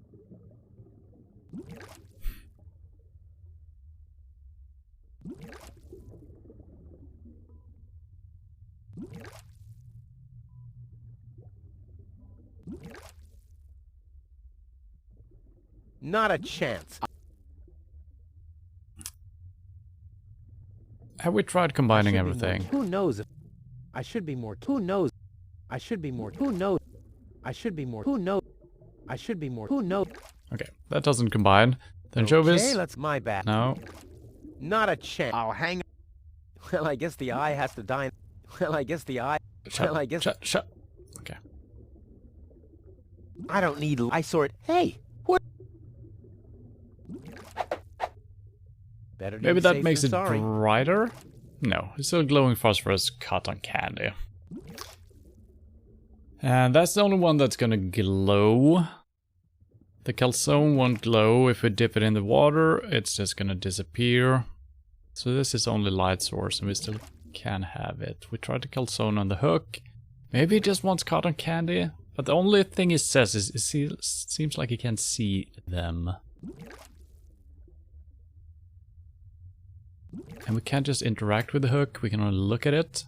Not a chance. Have we tried combining I should be everything? More, who knows if... I should be more... Who knows? I should be more... Who knows? I should be more... Who knows? I should be more... Who knows? Okay, that doesn't combine. Then show Okay, this. let's... My bad. No. Not a chance. I'll hang... Well, I guess the eye has to die. Well, I guess the eye... Shut. Well, I guess... Shut. Okay. I don't need... I sort... Hey! What? Better to Maybe be that safe makes than it sorry. brighter? No, it's still glowing phosphorus cotton candy. And that's the only one that's gonna glow. The calzone won't glow. If we dip it in the water, it's just gonna disappear. So this is only light source and we still can have it. We tried the calzone on the hook. Maybe it just wants cotton candy. But the only thing he says is he seems like he can't see them. And we can't just interact with the hook, we can only look at it.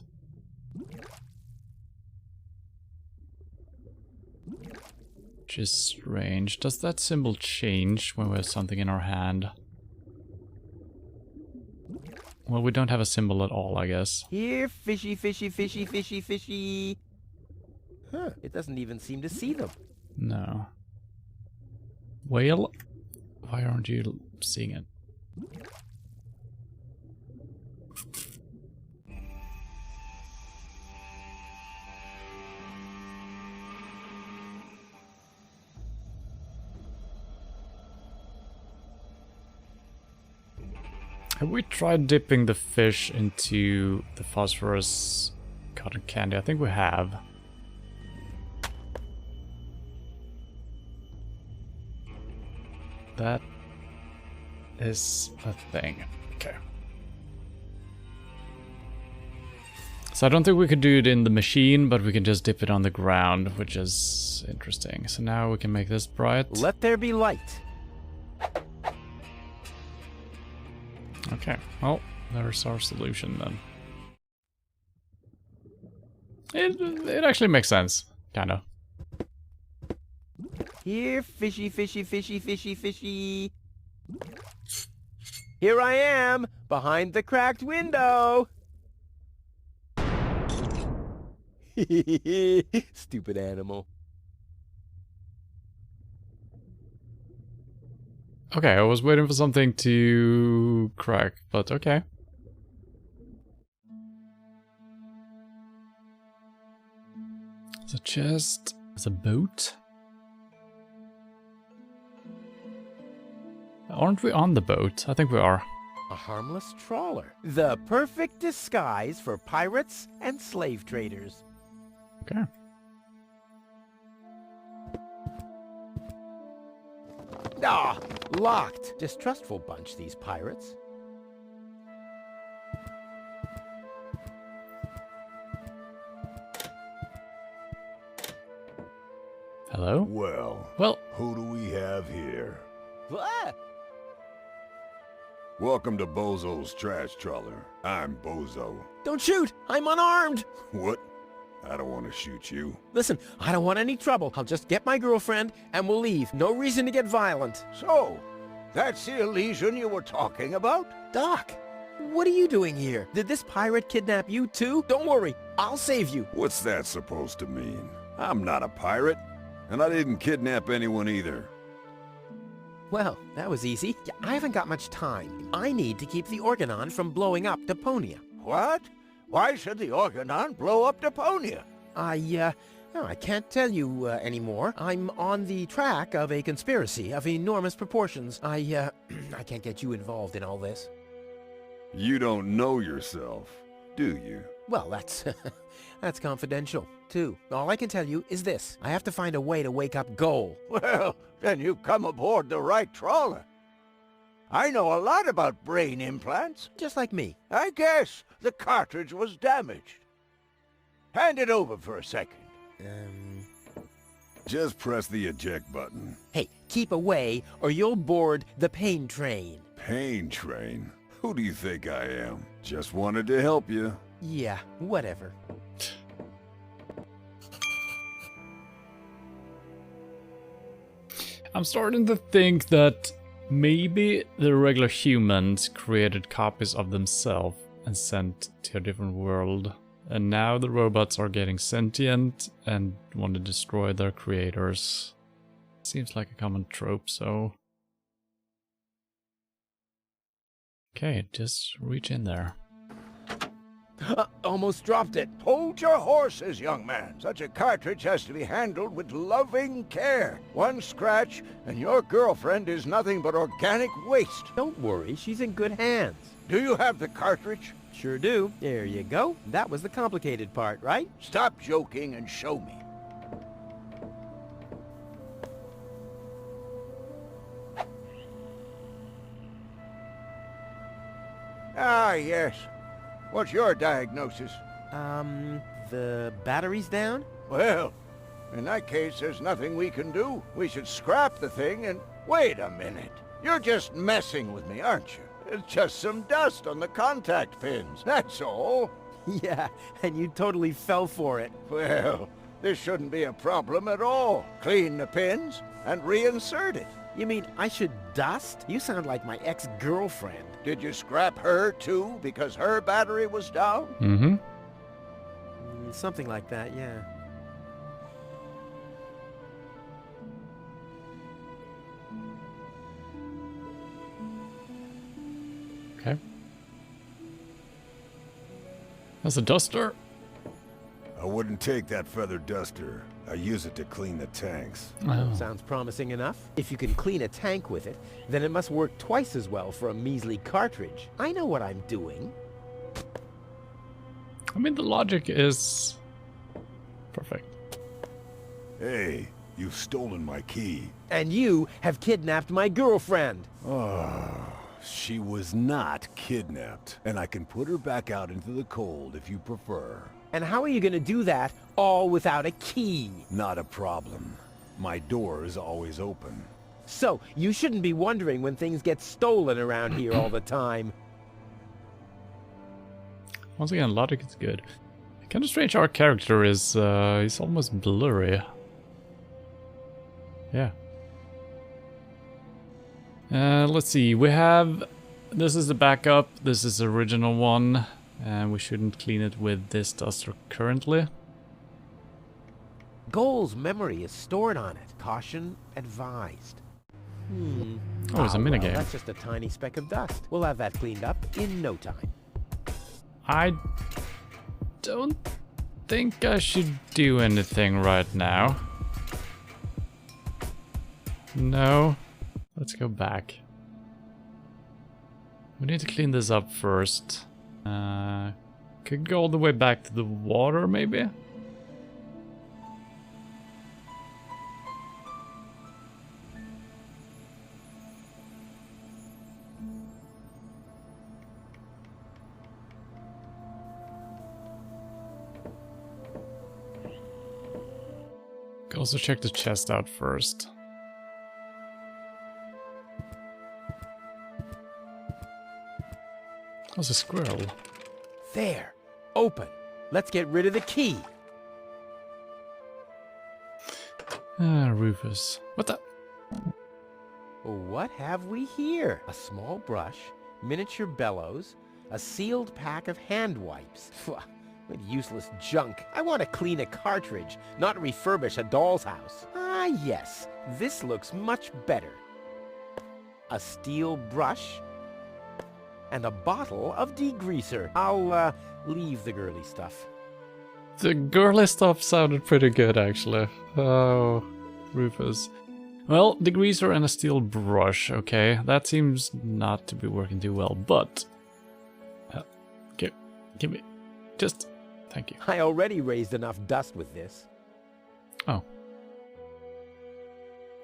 Which is strange. Does that symbol change when we have something in our hand? Well, we don't have a symbol at all, I guess. Here, fishy, fishy, fishy, fishy, fishy. Huh, it doesn't even seem to see them. No. Whale? Why aren't you seeing it? Have we tried dipping the fish into the phosphorus cotton candy? I think we have. That is a thing. Okay. So I don't think we could do it in the machine, but we can just dip it on the ground, which is interesting. So now we can make this bright. Let there be light. Okay, well, there's our solution then. It actually makes sense, kinda. Here, fishy, fishy, fishy, fishy, fishy. Here I am, behind the cracked window. Stupid animal. Okay, I was waiting for something to crack, but okay. There's a chest, there's a boat. Aren't we on the boat? I think we are. A harmless trawler. The perfect disguise for pirates and slave traders. Okay. Ah, locked. Distrustful bunch, these pirates. Hello? Well, who do we have here? What? Welcome to Bozo's Trash Trawler. I'm Bozo. Don't shoot! I'm unarmed! What? I don't want to shoot you. Listen, I don't want any trouble. I'll just get my girlfriend and we'll leave. No reason to get violent. So, that's the Elysian you were talking about? Doc, what are you doing here? Did this pirate kidnap you too? Don't worry, I'll save you. What's that supposed to mean? I'm not a pirate, and I didn't kidnap anyone either. Well, that was easy. I haven't got much time. I need to keep the Organon from blowing up Deponia. What? Why should the Organon blow up Deponia? I can't tell you anymore. I'm on the track of a conspiracy of enormous proportions. I can't get you involved in all this. You don't know yourself, do you? Well, that's confidential, too. All I can tell you is this. I have to find a way to wake up Goal. Well, then you've come aboard the right trawler. I know a lot about brain implants. Just like me. I guess the cartridge was damaged. Hand it over for a second. Just press the eject button. Hey, keep away or you'll board the pain train. Pain train? Who do you think I am? Just wanted to help you. Yeah, whatever. I'm starting to think that maybe the regular humans created copies of themselves and sent to a different world. And now the robots are getting sentient and want to destroy their creators. Seems like a common trope, so... Okay, just reach in there. Almost dropped it. Hold your horses, young man. Such a cartridge has to be handled with loving care. One scratch, and your girlfriend is nothing but organic waste. Don't worry, she's in good hands. Do you have the cartridge? Sure do. There you go. That was the complicated part, right? Stop joking and show me. Ah, yes. What's your diagnosis? The battery's down? Well, In that case, there's nothing we can do. We should scrap the thing and... Wait a minute. You're just messing with me, aren't you? It's just some dust on the contact pins, that's all. Yeah, and you totally fell for it. Well, this shouldn't be a problem at all. Clean the pins and reinsert it. You mean I should dust? You sound like my ex-girlfriend. Did you scrap her too because her battery was down? Mm-hmm. Something like that, yeah. Okay. That's a duster. I wouldn't take that feather duster. I use it to clean the tanks. Oh. Sounds promising enough. If you can clean a tank with it, then it must work twice as well for a measly cartridge. I know what I'm doing. I mean, the logic is perfect. Hey, you've stolen my key. And you have kidnapped my girlfriend. Oh, she was not kidnapped. And I can put her back out into the cold if you prefer. And how are you going to do that all without a key? Not a problem. My door is always open. So, you shouldn't be wondering when things get stolen around here all the time. Once again, logic is good. Kind of strange our character is, he's almost blurry. Yeah. Let's see, we have... This is the backup, this is the original one. And we shouldn't clean it with this duster currently. Goal's memory is stored on it. Caution advised. Oh, it's a minigame. Well, that's just a tiny speck of dust. We'll have that cleaned up in no time. I don't think I should do anything right now. No. Let's go back. We need to clean this up first. Could go all the way back to the water, maybe? Could also check the chest out first. There's a squirrel. There. Open. Let's get rid of the key. Rufus. What the? What have we here? A small brush, miniature bellows, a sealed pack of hand wipes. What useless junk. I want to clean a cartridge, not refurbish a doll's house. Ah, yes. This looks much better. A steel brush and a bottle of degreaser. I'll, leave the girly stuff. The girly stuff sounded pretty good, actually. Oh, Rufus. Well, degreaser and a steel brush, okay. That seems not to be working too well, but... give me... just... thank you. I already raised enough dust with this. Oh.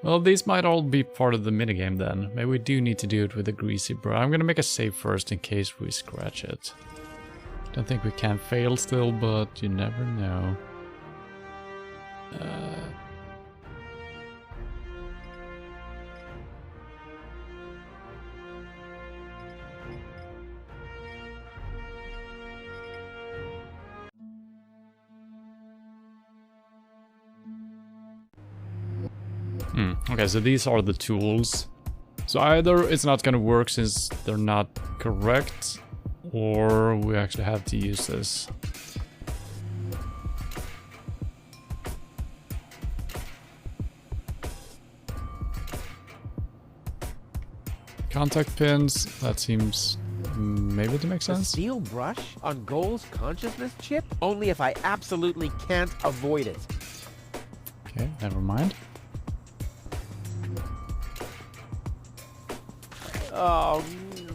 Well, these might all be part of the minigame then. Maybe we do need to do it with a greasy brush. I'm gonna make a save first in case we scratch it. Don't think we can fail still, but you never know. Okay, so these are the tools. So either it's not gonna work since they're not correct, or we actually have to use this. Contact pins, that seems maybe to make A sense. steel brush on Goal's consciousness chip? Only if I absolutely can't avoid it. Okay, never mind. Oh,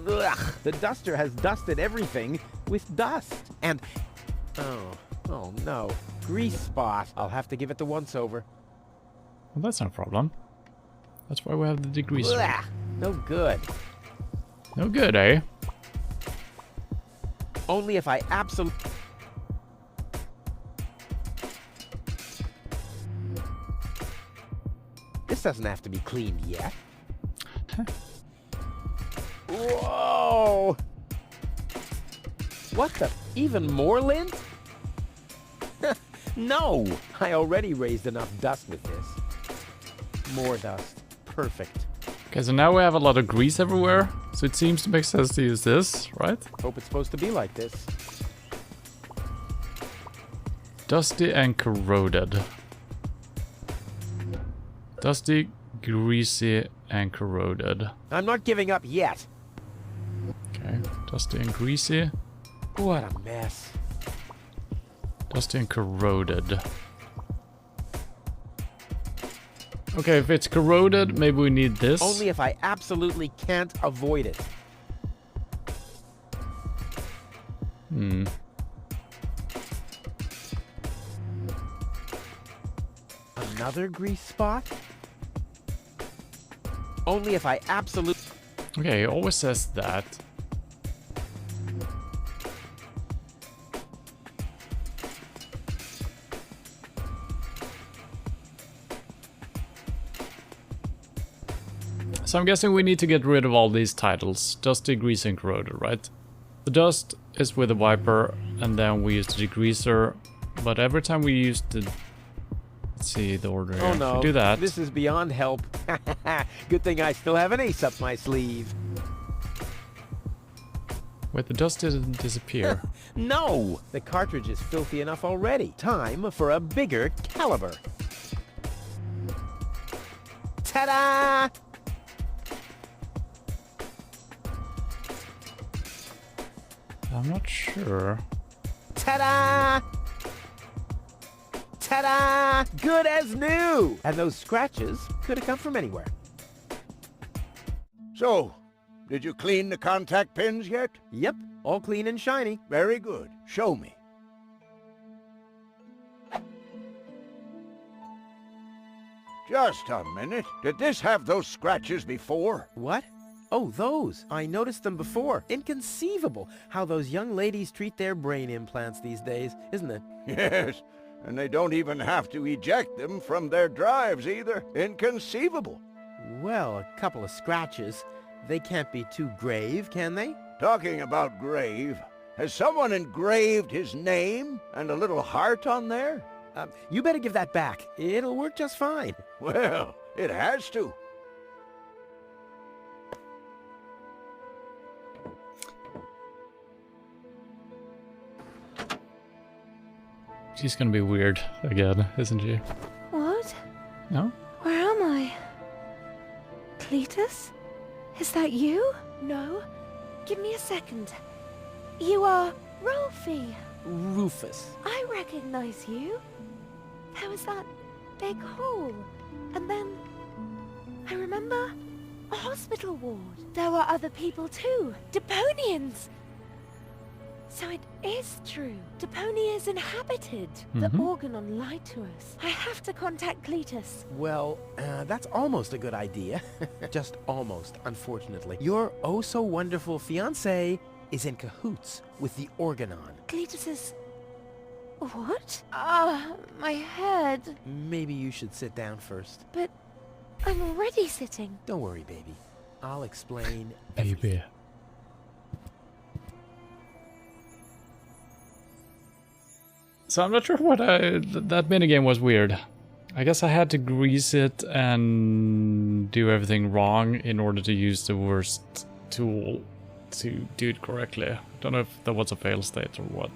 ugh. The duster has dusted everything with dust. And, oh no, grease spot. I'll have to give it the once-over. Well, that's no problem. That's why we have the degreaser. Ugh, no good. No good, eh? Only if I absolutely... doesn't have to be cleaned yet. Whoa! What the? Even more lint? No! I already raised enough dust with this. More dust. Perfect. Okay, so now we have a lot of grease everywhere. So it seems to make sense to use this, right? Hope it's supposed to be like this. Dusty and corroded. Dusty, greasy, and corroded. I'm not giving up yet. Okay, dusty and greasy. What a mess. Dusty and corroded. Okay, if it's corroded, maybe we need this. Only if I absolutely can't avoid it. Another grease spot? Only if I absolutely... Okay, it always says that. So I'm guessing we need to get rid of all these titles. Dusty, greasy, and corroded, right? The dust is with the wiper, and then we use the degreaser. But every time we use the... Let's see the order here. Oh no, If we do that. this is beyond help. Good thing I still have an ace up my sleeve. Wait, the dust didn't disappear. No! The cartridge is filthy enough already. Time for a bigger caliber. Ta-da! I'm not sure. Ta-da! Ta-da! Good as new! And those scratches could have come from anywhere. So, did you clean the contact pins yet? Yep, all clean and shiny. Very good. Show me. Just a minute. Did this have those scratches before? What? Oh, those. I noticed them before. Inconceivable how those young ladies treat their brain implants these days, isn't it? Yes, and they don't even have to eject them from their drives either. Inconceivable. Well, a couple of scratches. They can't be too grave, can they? Talking about grave, has someone engraved his name and a little heart on there? You better give that back. It'll work just fine. Well, it has to. She's gonna be weird again, isn't she? What? No? Where am I? Cletus? Is that you? No. Give me a second. You are Rolfie. Rufus. I recognize you. There was that big hole. And then... I remember a hospital ward. There were other people too. Deponians! So it is true. Deponia is inhabited. The Organon lied to us. I have to contact Cletus. Well, that's almost a good idea. Just almost, unfortunately. Your oh-so-wonderful fiancé is in cahoots with the Organon. Cletus is... What? My head. Maybe you should sit down first. But I'm already sitting. Don't worry, baby. I'll explain Baby. So I'm not sure what that minigame was weird. I guess I had to grease it and do everything wrong in order to use the worst tool to do it correctly. I don't know if that was a fail state or what.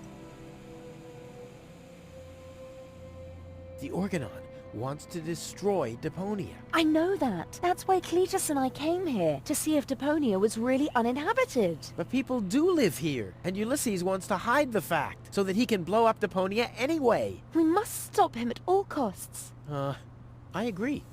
The Organon wants to destroy Deponia. I know that. That's why Cletus and I came here, to see if Deponia was really uninhabited. But people do live here, and Ulysses wants to hide the fact, so that he can blow up Deponia anyway. We must stop him at all costs. I agree.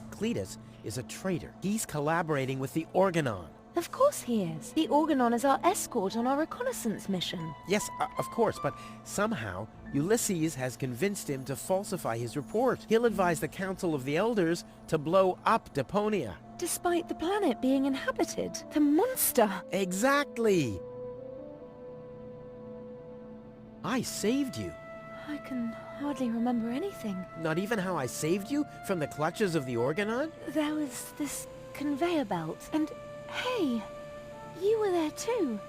Cletus is a traitor. He's collaborating with the Organon. Of course he is. The Organon is our escort on our reconnaissance mission. Yes, of course, but somehow Ulysses has convinced him to falsify his report. He'll advise the Council of the Elders to blow up Deponia. Despite the planet being inhabited. The monster. Exactly. I saved you. I can hardly remember anything. Not even how I saved you from the clutches of the Organon? There was this conveyor belt, and hey, you were there too.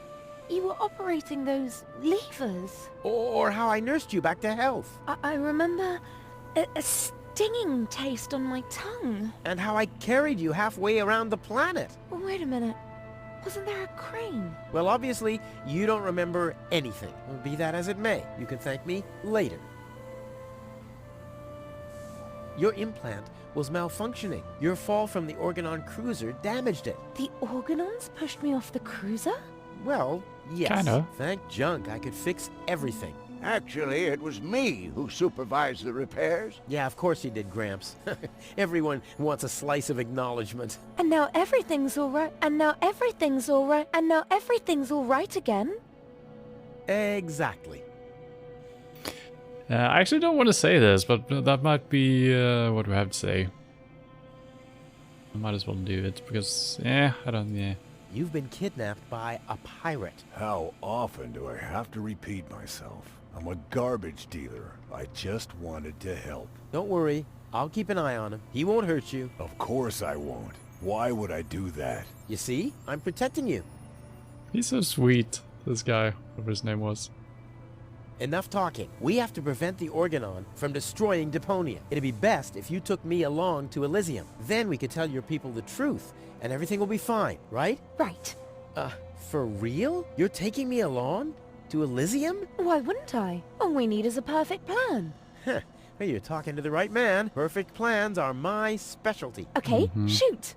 You were operating those levers. Or how I nursed you back to health? I remember a stinging taste on my tongue. And how I carried you halfway around the planet? Wait a minute. Wasn't there a crane? Well, obviously, you don't remember anything. Be that as it may, you can thank me later. Your implant was malfunctioning. Your fall from the Organon cruiser damaged it. The Organons pushed me off the cruiser? Well, yes. Kinda. Thank junk I could fix everything. Actually, it was me who supervised the repairs. Yeah, of course you did, Gramps. Everyone wants a slice of acknowledgement. And now everything's alright, and now everything's alright, and now everything's alright again? Exactly. I actually don't want to say this, but that might be what we have to say. I might as well do it, because, I don't. You've been kidnapped by a pirate. How often do I have to repeat myself? I'm a garbage dealer. I just wanted to help. Don't worry, I'll keep an eye on him. He won't hurt you. Of course I won't. Why would I do that? You see? I'm protecting you. He's so sweet, this guy, whatever his name was. Enough talking. We have to prevent the Organon from destroying Deponia. It'd be best if you took me along to Elysium. Then we could tell your people the truth, and everything will be fine, right? Right. For real? You're taking me along? To Elysium? Why wouldn't I? All we need is a perfect plan. Well, you're talking to the right man. Perfect plans are my specialty. Okay, shoot.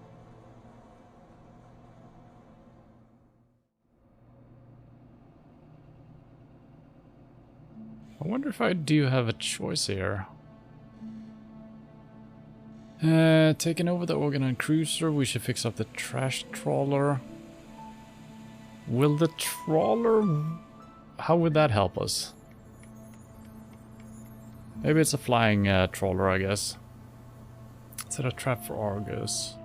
I wonder if I do have a choice here. Taking over the Organon cruiser, we should fix up the trash trawler. Will the trawler... How would that help us? Maybe it's a flying trawler, I guess. Is it a trap for Argus?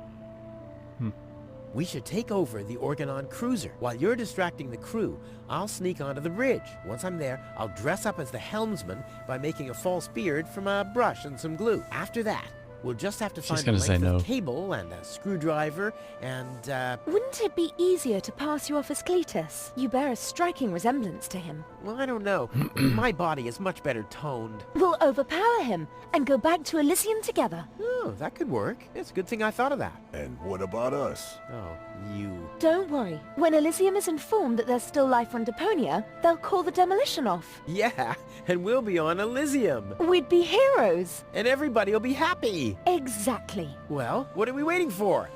We should take over the Organon cruiser. While you're distracting the crew, I'll sneak onto the bridge. Once I'm there, I'll dress up as the helmsman by making a false beard from a brush and some glue. After that, we'll just have to find a length of cable and a screwdriver and, Wouldn't it be easier to pass you off as Cletus? You bear a striking resemblance to him. well, I don't know. My body is much better toned. We'll overpower him and go back to Elysium together. Oh, that could work. It's a good thing I thought of that. And what about us? Oh, you... Don't worry. When Elysium is informed that there's still life on Deponia, they'll call the demolition off. Yeah, and we'll be on Elysium. We'd be heroes. And everybody will be happy. Exactly. Well, what are we waiting for?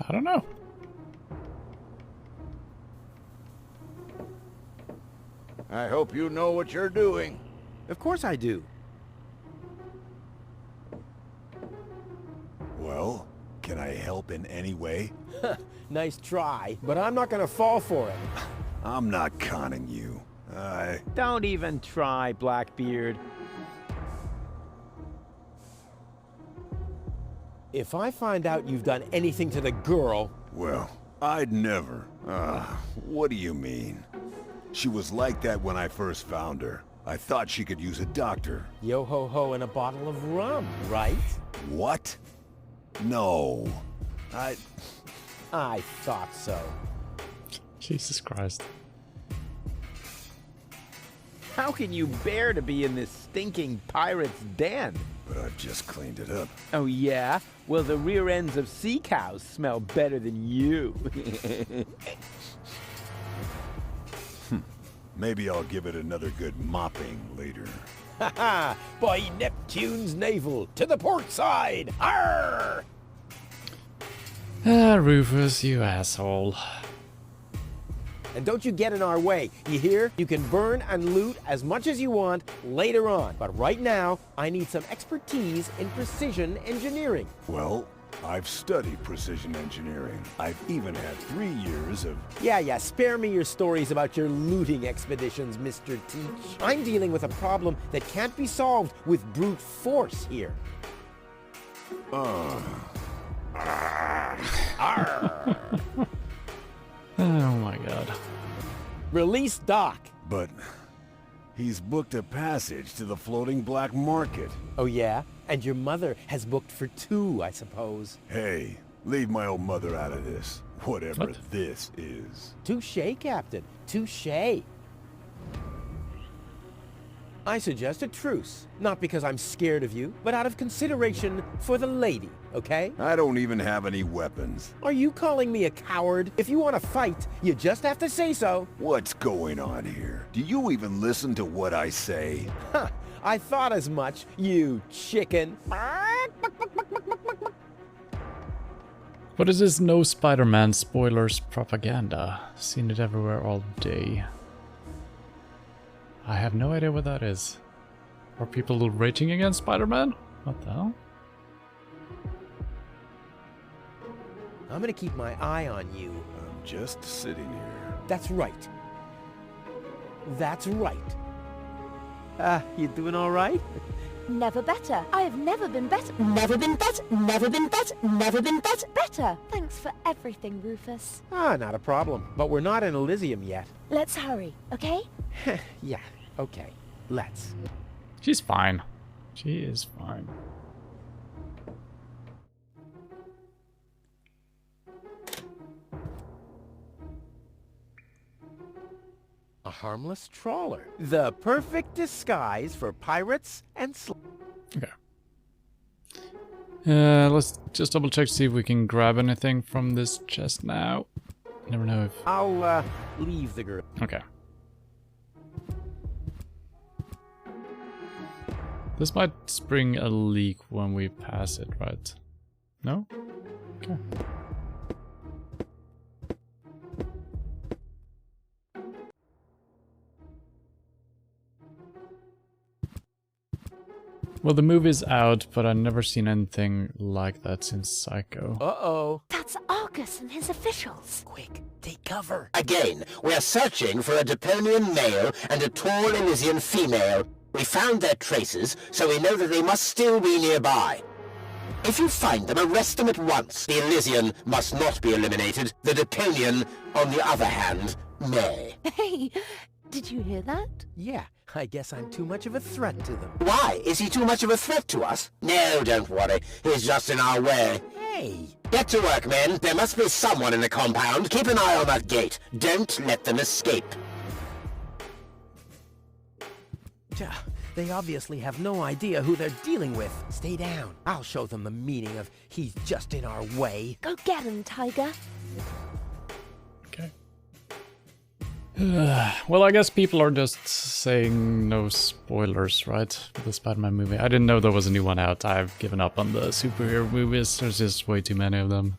I don't know. I hope you know what you're doing. Of course I do. Well, can I help in any way? Nice try, but I'm not gonna fall for it. I'm not conning you. Don't even try, Blackbeard. If I find out you've done anything to the girl... Well, I'd never. What do you mean? She was like that when I first found her. I thought she could use a doctor. Yo-ho-ho and a bottle of rum, right? What? No. I thought so. Jesus Christ. How can you bear to be in this stinking pirate's den? But I've just cleaned it up. Oh, yeah? Well, the rear ends of sea cows smell better than you. Maybe I'll give it another good mopping later. Ha ha! By Neptune's navel, to the port side! Arr! Rufus, you asshole. And don't you get in our way, you hear? You can burn and loot as much as you want later on. But right now, I need some expertise in precision engineering. Well, I've studied precision engineering. I've even had 3 years of... Yeah, spare me your stories about your looting expeditions, Mr. Teach. I'm dealing with a problem that can't be solved with brute force here. Arr. Oh my god. Release Doc. But he's booked a passage to the floating black market. Oh yeah? And your mother has booked for 2, I suppose. Hey, leave my old mother out of this. Whatever What? this is. Touche, Captain. Touche. I suggest a truce. Not because I'm scared of you, but out of consideration for the lady, okay? I don't even have any weapons. Are you calling me a coward? If you want to fight, you just have to say so. What's going on here? Do you even listen to what I say? Huh, I thought as much, you chicken. What is this no Spider-Man spoilers propaganda? Seen it everywhere all day. I have no idea what that is. Are people raging against Spider-Man? What the hell? I'm gonna keep my eye on you. I'm just sitting here. That's right. That's right. You doing all right? Never better. I have never been better. Never been better. Never been better. Never been better. Better. Thanks for everything, Rufus. Not a problem. But we're not in Elysium yet. Let's hurry, okay? Yeah, okay. Let's. She's fine. She is fine. A harmless trawler. The perfect disguise for pirates and Okay. Let's just double check to see if we can grab anything from this chest now. Never know if... I'll, leave the group. Okay. This might spring a leak when we pass it, right? No? Okay. Well, the movie's out, but I've never seen anything like that since Psycho. Uh-oh. That's Argus and his officials. Quick, take cover. Again, we're searching for a Deponian male and a tall Elysian female. We found their traces, so we know that they must still be nearby. If you find them, arrest them at once. The Elysian must not be eliminated. The Deponian, on the other hand, may. Hey, did you hear that? Yeah, I guess I'm too much of a threat to them. Why? Is he too much of a threat to us? No, don't worry. He's just in our way. Hey! Get to work, men. There must be someone in the compound. Keep an eye on that gate. Don't let them escape. They obviously have no idea who they're dealing with. Stay down. I'll show them the meaning of he's just in our way. Go get him, Tiger. Okay. Well, I guess people are just saying no spoilers, right? For the Spider-Man movie. I didn't know there was a new one out. I've given up on the superhero movies. There's just way too many of them.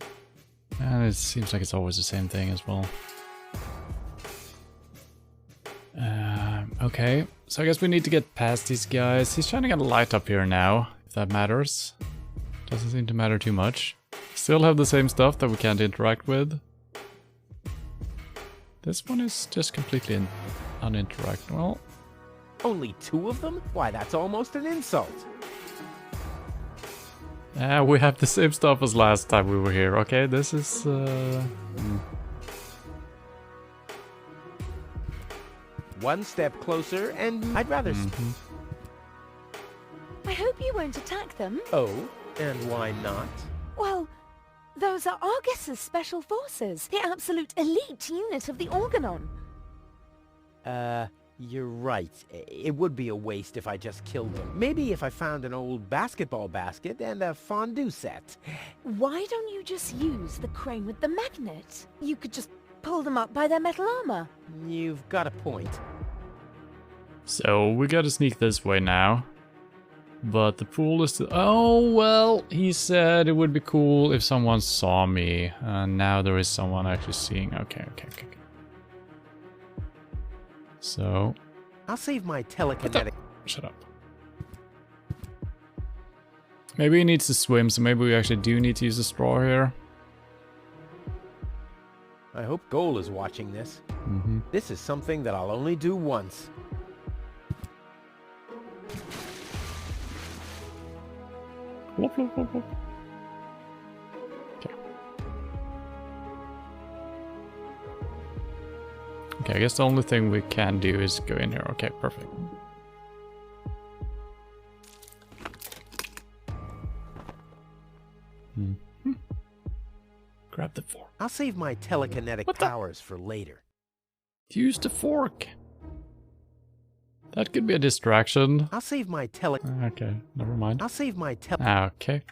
And it seems like it's always the same thing as well. Okay, so I guess we need to get past these guys. He's trying to get a light up here now, if that matters. Doesn't seem to matter too much. Still have the same stuff that we can't interact with. This one is just completely uninteractable. Only 2 of them? Why, that's almost an insult. We have the same stuff as last time we were here, okay? This is... One step closer, and I'd rather... I hope you won't attack them. Oh, and why not? Well, those are Argus's special forces, the absolute elite unit of the Organon. You're right. It would be a waste if I just killed them. Maybe if I found an old basketball basket and a fondue set. Why don't you just use the crane with the magnet? You could just pull them up by their metal armor. You've got a point. So, we gotta sneak this way now. But the pool is... Oh, well, he said it would be cool if someone saw me. And now there is someone actually seeing... Okay. So... I'll save my telekinetic... Shut up. Maybe he needs to swim, so maybe we actually do need to use a straw here. I hope Goal is watching this. This is something that I'll only do once. Whoop, whoop, whoop, whoop. Okay. Okay, I guess the only thing we can do is go in here. Okay, perfect. Grab the fork. I'll save my telekinetic powers for later. Use the fork. That could be a distraction. I'll save my Okay, never mind. I'll save my Okay.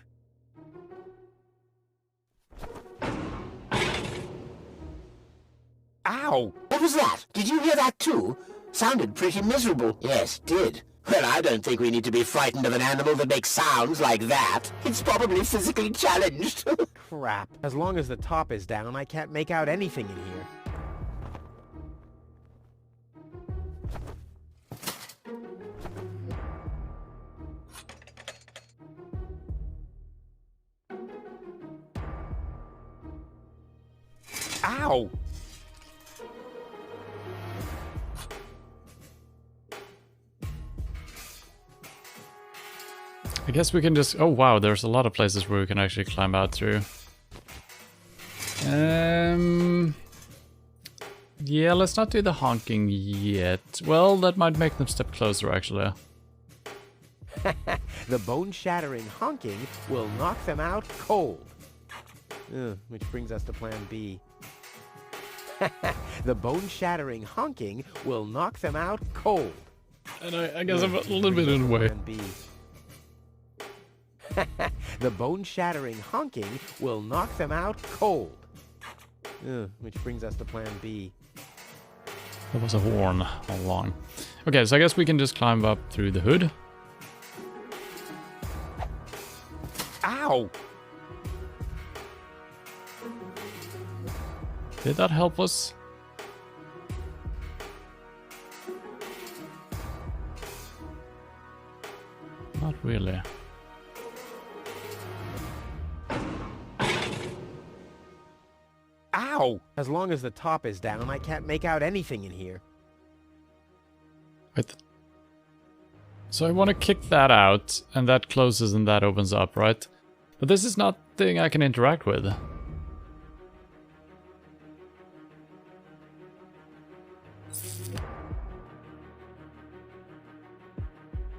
Ow! What was that? Did you hear that too? Sounded pretty miserable. Yes, did. Well, I don't think we need to be frightened of an animal that makes sounds like that. It's probably physically challenged. Crap. As long as the top is down, I can't make out anything in here. Ow! I guess we can just... Oh wow, there's a lot of places where we can actually climb out through. Yeah, let's not do the honking yet. Well, that might make them step closer actually. The bone-shattering honking will knock them out cold. Which brings us to plan B. The bone-shattering honking will knock them out cold. And I guess I'm a little bit in the way. Plan B. The bone-shattering honking will knock them out cold. Which brings us to plan B. There was a horn all along. Okay, so I guess we can just climb up through the hood. Ow! Did that help us? Not really. Ow! As long as the top is down, I can't make out anything in here. Wait. So I want to kick that out, and that closes and that opens up, right? But this is not the thing I can interact with.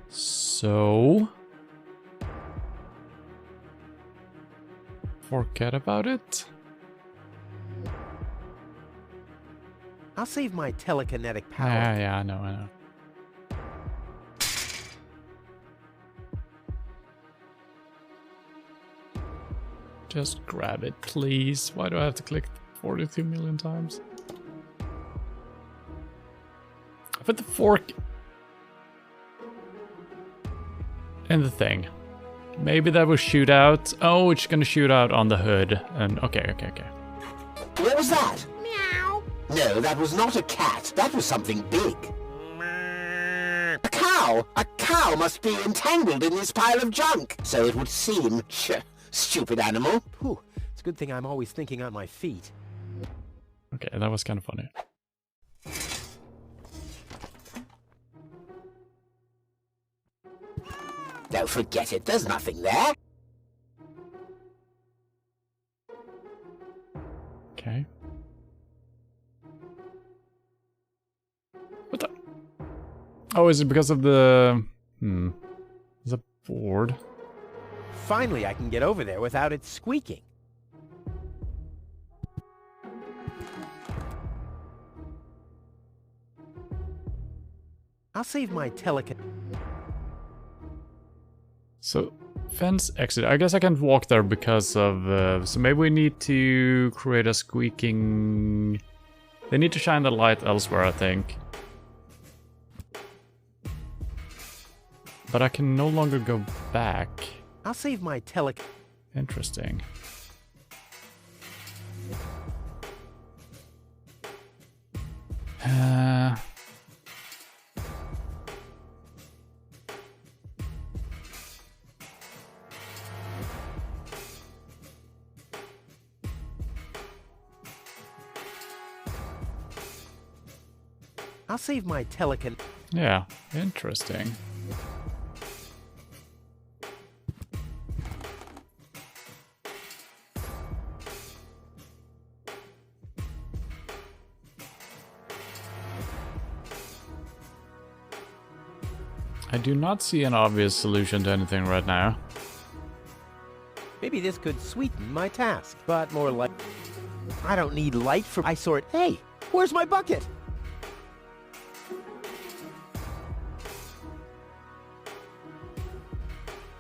So... forget about it? I'll save my telekinetic power. Yeah, I know. Just grab it, please. Why do I have to click 42 million times? I put the fork in the thing. Maybe that will shoot out. Oh, it's gonna shoot out on the hood. And okay. What was that? Meow. No, that was not a cat. That was something big. A cow! A cow must be entangled in this pile of junk. So it would seem. Stupid animal. Whew. It's a good thing I'm always thinking on my feet. Okay, that was kind of funny. No, forget it. There's nothing there. Okay. What the? Oh, is it because of the... There's a board. Finally, I can get over there without it squeaking. I'll save my So, fence exit. I guess I can't walk there because of... so maybe we need to create a squeaking... They need to shine the light elsewhere, I think. But I can no longer go back. I'll save my Interesting. I'll save my Yeah, interesting. I do not see an obvious solution to anything right now. Maybe this could sweeten my task, but more like... I don't need light for... I sort... Hey, where's my bucket?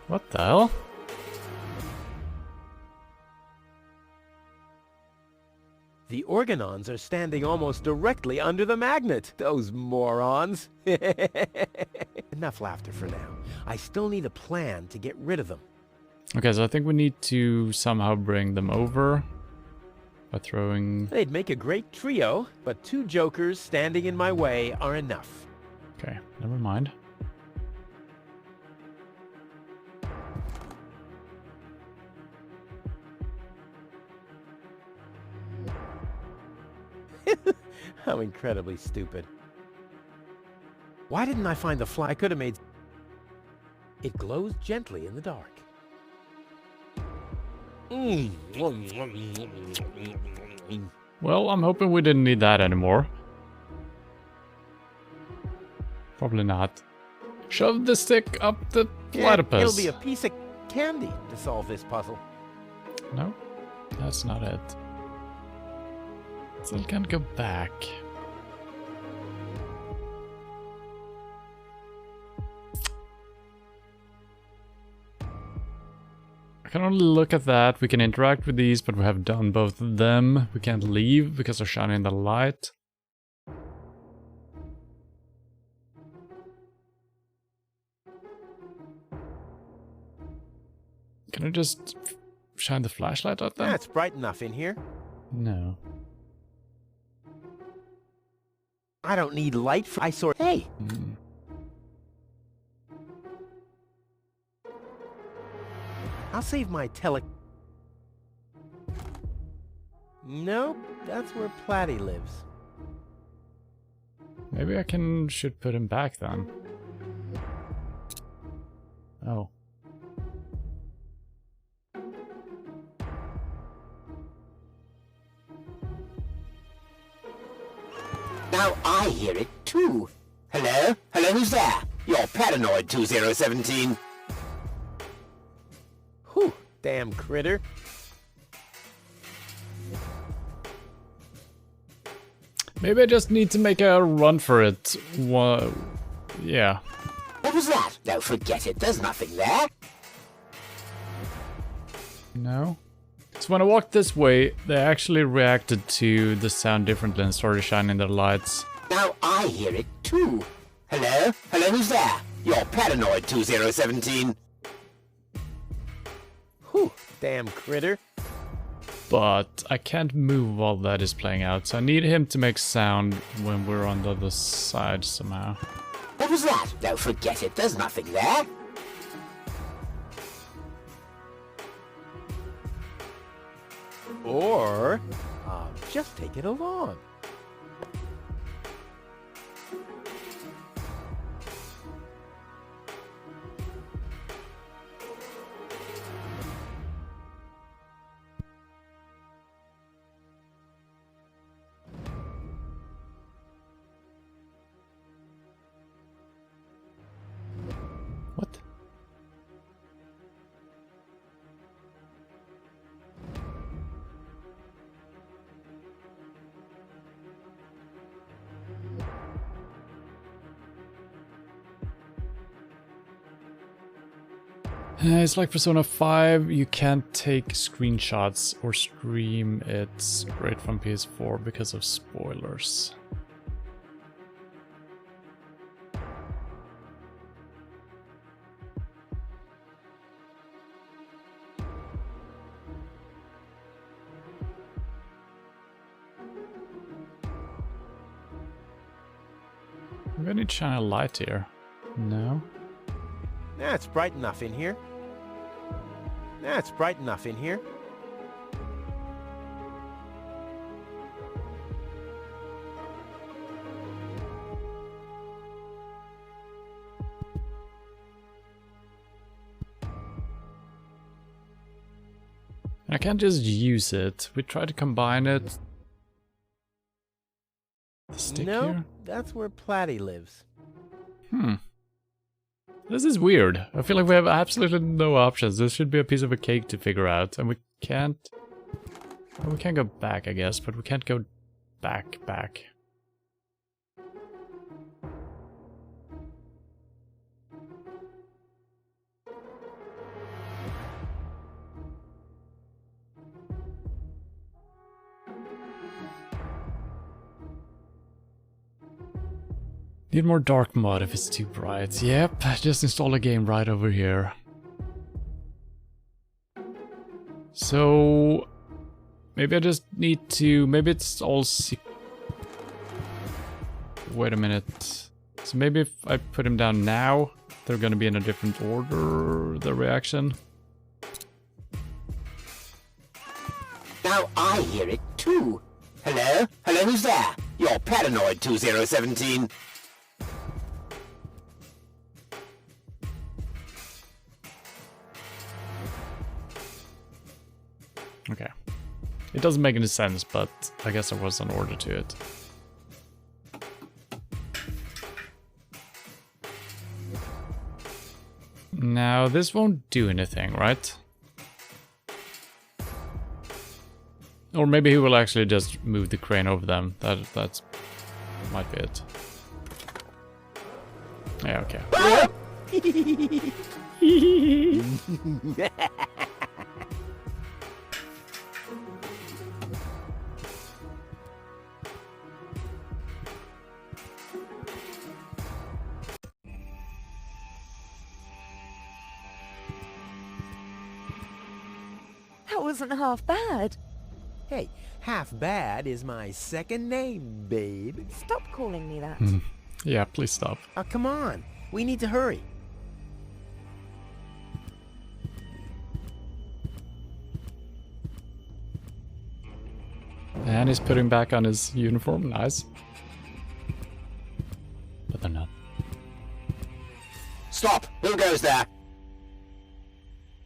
What the hell? The organons are standing almost directly under the magnet. Those morons. Enough laughter for now. I still need a plan to get rid of them. Okay, so I think we need to somehow bring them over by throwing... They'd make a great trio, but 2 jokers standing in my way are enough. Okay, never mind. How incredibly stupid. Why didn't I find the fly? I could have made... It glows gently in the dark. Well, I'm hoping we didn't need that anymore. Probably not. Shove the stick up the platypus. It'll be a piece of candy to solve this puzzle. No, that's not it. Still can't go back. I can only look at that. We can interact with these, but we have done both of them. We can't leave because they're shining in the light. Can I just shine the flashlight at them? Yeah, it's bright enough in here. No. I don't need light for... I sort... Hey! I'll save my Nope, that's where Platy lives. Maybe I should put him back then. Oh. Now I hear it too. Hello? Hello, who's there? You're Paranoid 2017. Whew, damn critter. Maybe I just need to make a run for it. Yeah. What was that? No, forget it. There's nothing there. No. So when I walked this way, they actually reacted to the sound differently and started shining their lights. Now I hear it too. Hello? Hello, who's there? You're Paranoid 2017. Whew, damn critter. But I can't move while that is playing out, so I need him to make sound when we're on the other side somehow. What was that? No, forget it. There's nothing there. Or, I'll just take it along. What? It's like Persona 5, you can't take screenshots or stream it straight from PS4 because of spoilers. I'm gonna need to shine a light here. No? Yeah, it's bright enough in here. Yeah, it's bright enough in here. I can't just use it. We try to combine it. The stick No, here? that's where Platy lives. Hmm. This is weird. I feel like we have absolutely no options. This should be a piece of a cake to figure out, and we can't... Well, we can go back, I guess, but we can't go back. Need more dark mode if it's too bright. Yep, just install a game right over here. So... maybe I just need to... maybe it's all... Wait a minute. So maybe if I put him down now, they're gonna be in a different order, the reaction. Now I hear it too. Hello? Hello, who's there? You're Paranoid 2017. Okay. It doesn't make any sense, but I guess there was an order to it. Now, this won't do anything, right? Or maybe he will actually just move the crane over them. That's might be it. Yeah, okay. That wasn't half bad. Hey, half bad is my second name, babe. Stop calling me that. Yeah, please stop. Oh, come on. We need to hurry. And he's putting back on his uniform. Nice. But they're not. Stop! Who goes there?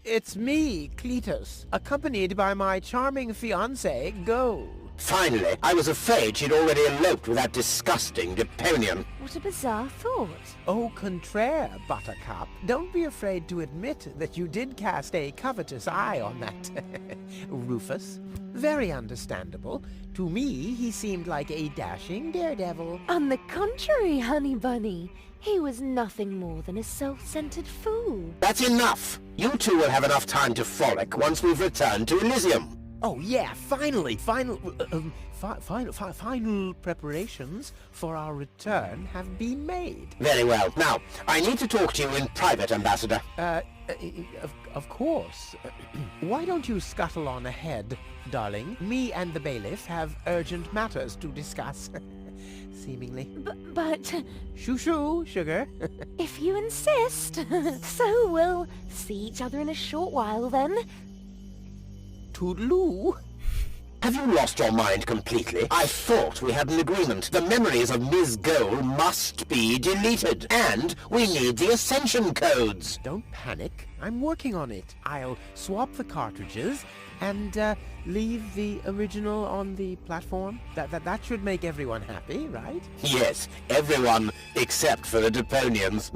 It's me, Cletus, accompanied by my charming fiancée, Go. Finally, I was afraid she'd already eloped with that disgusting Deponian. What a bizarre thought. Au contraire, Buttercup. Don't be afraid to admit that you did cast a covetous eye on that Rufus. Very understandable. To me, he seemed like a dashing daredevil. On the contrary, honey bunny. He was nothing more than a self-centered fool. That's enough! You two will have enough time to frolic once we've returned to Elysium. Oh yeah, finally, final preparations for our return have been made. Very well. Now, I need to talk to you in private, Ambassador. Of course. Why don't you scuttle on ahead, darling? Me and the bailiff have urgent matters to discuss. Seemingly. But... Shoo-shoo, sugar. if you insist. So we'll see each other in a short while then. Toodaloo. Have you lost your mind completely? I thought we had an agreement. The memories of Ms. Goal must be deleted. And we need the Ascension codes. Don't panic. I'm working on it. I'll swap the cartridges and leave the original on the platform. That should make everyone happy, right? Yes, everyone except for the Deponians.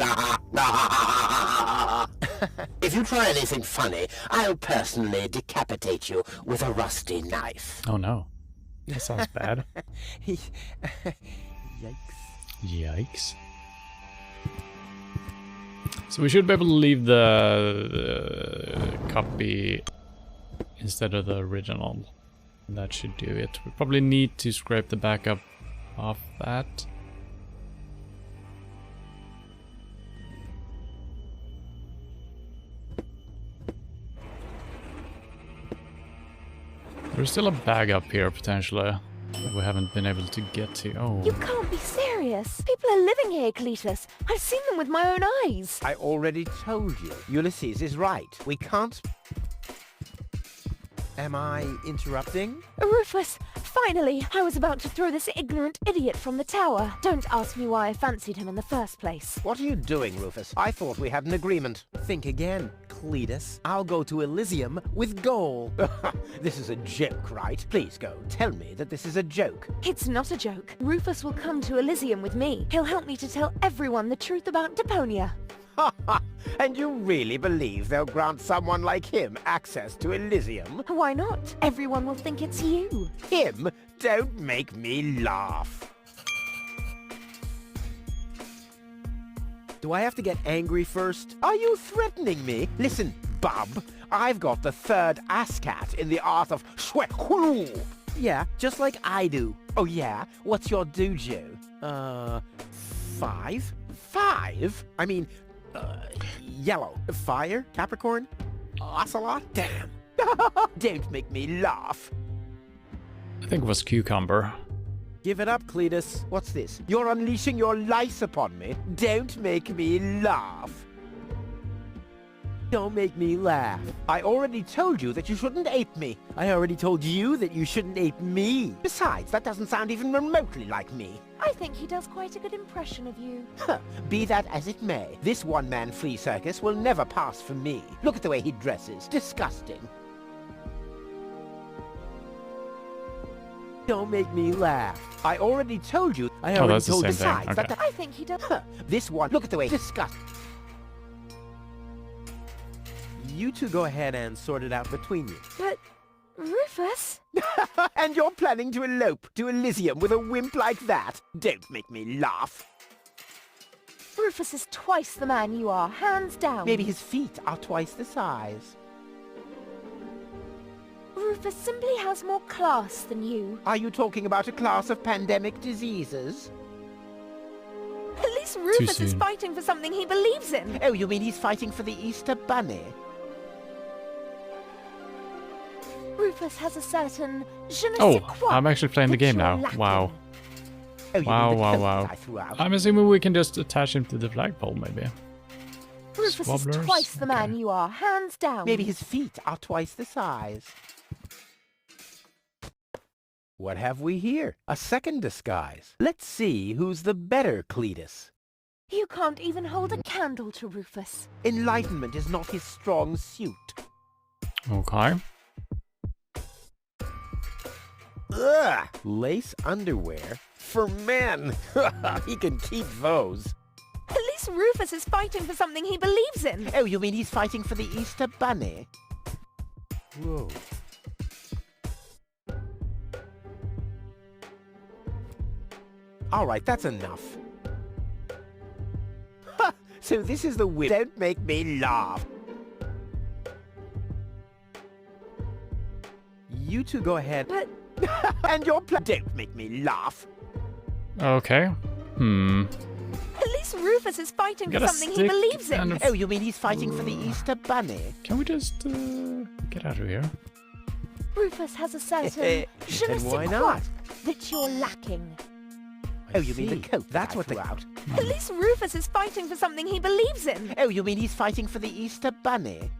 If you try anything funny, I'll personally decapitate you with a rusty knife. Oh no. That sounds bad. Yikes. Yikes. So we should be able to leave the copy instead of the original. That should do it. We probably need to scrape the backup off that. There's still a bag up here, potentially, that we haven't been able to get to. Oh. You can't be serious. People are living here, Cletus. I've seen them with my own eyes. I already told you. Ulysses is right. We can't... Am I interrupting? Rufus, finally! I was about to throw this ignorant idiot from the tower. Don't ask me why I fancied him in the first place. What are you doing, Rufus? I thought we had an agreement. Think again, Cletus. I'll go to Elysium with Goal. This is a joke, right? Please go. Tell me that this is a joke. It's not a joke. Rufus will come to Elysium with me. He'll help me to tell everyone the truth about Deponia. And you really believe they'll grant someone like him access to Elysium? Why not? Everyone will think it's you. Him? Don't make me laugh. Do I have to get angry first? Are you threatening me? Listen, bub, I've got the third ASCAT in the art of shwekulu. Yeah, just like I do. Oh yeah? What's your dojo? 5? 5? I mean, yellow. Fire? Capricorn? Ocelot? Damn. Don't make me laugh. I think it was cucumber. Give it up, Cletus. What's this? You're unleashing your lice upon me. Don't make me laugh. Don't make me laugh. I already told you that you shouldn't ape me. I already told you that you shouldn't ape me. Besides, that doesn't sound even remotely like me. I think he does quite a good impression of you. Be that as it may, this one-man flea circus will never pass for me. Look at the way he dresses. Disgusting. Don't make me laugh. I already told you. I already that's the told same besides thing. Okay. that. I think he does. This one. Look at the way. Disgusting. You two go ahead and sort it out between you. But, Rufus? And you're planning to elope to Elysium with a wimp like that? Don't make me laugh. Rufus is twice the man you are, hands down. Maybe his feet are twice the size. Rufus simply has more class than you. Are you talking about a class of pandemic diseases? At least Rufus is soon. fighting for something he believes in. Oh, you mean he's fighting for the Easter Bunny? Rufus has a certain je ne sais Oh, quoi I'm actually playing the that game you're now. lacking. Wow. Oh, you Wow, mean the wow, coat wow. that I threw out? I'm assuming we can just attach him to the flagpole, maybe. Rufus is Swabblers? twice the man Okay. you are, hands down. Maybe his feet are twice the size. What have we here? A second disguise. Let's see who's the better Cletus. You can't even hold a candle to Rufus. Enlightenment is not his strong suit. Okay. Ugh! Lace underwear? For men! He can keep those. At least Rufus is fighting for something he believes in. Oh, you mean he's fighting for the Easter Bunny? Whoa. Alright, that's enough. Ha! So this is the win. Don't make me laugh. You two go ahead. But And your don't make me laugh. Okay. at least Rufus is fighting for Gotta something he stick believes in. and- Oh, you mean he's fighting for the Easter Bunny? Can we just get out of here? Rufus has a certain je ne Then sais why quoi not? that you're lacking. Oh, you mean the coat? That's what they're out. At least Rufus is fighting for something he believes in. Oh, you mean he's fighting for the Easter Bunny?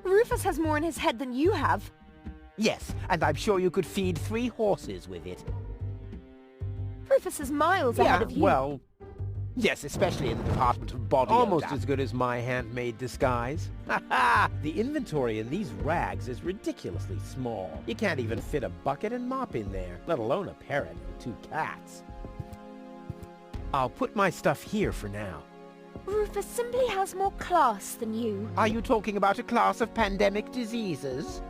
Rufus has more in his head than you have. Yes, and I'm sure you could feed 3 horses with it. Rufus is miles ahead of you. well, yes, especially in the department of body Almost as good as my handmade disguise. Ha! The inventory in these rags is ridiculously small. You can't even fit a bucket and mop in there, let alone a parrot and 2 cats. I'll put my stuff here for now. Rufus simply has more class than you. Are you talking about a class of pandemic diseases?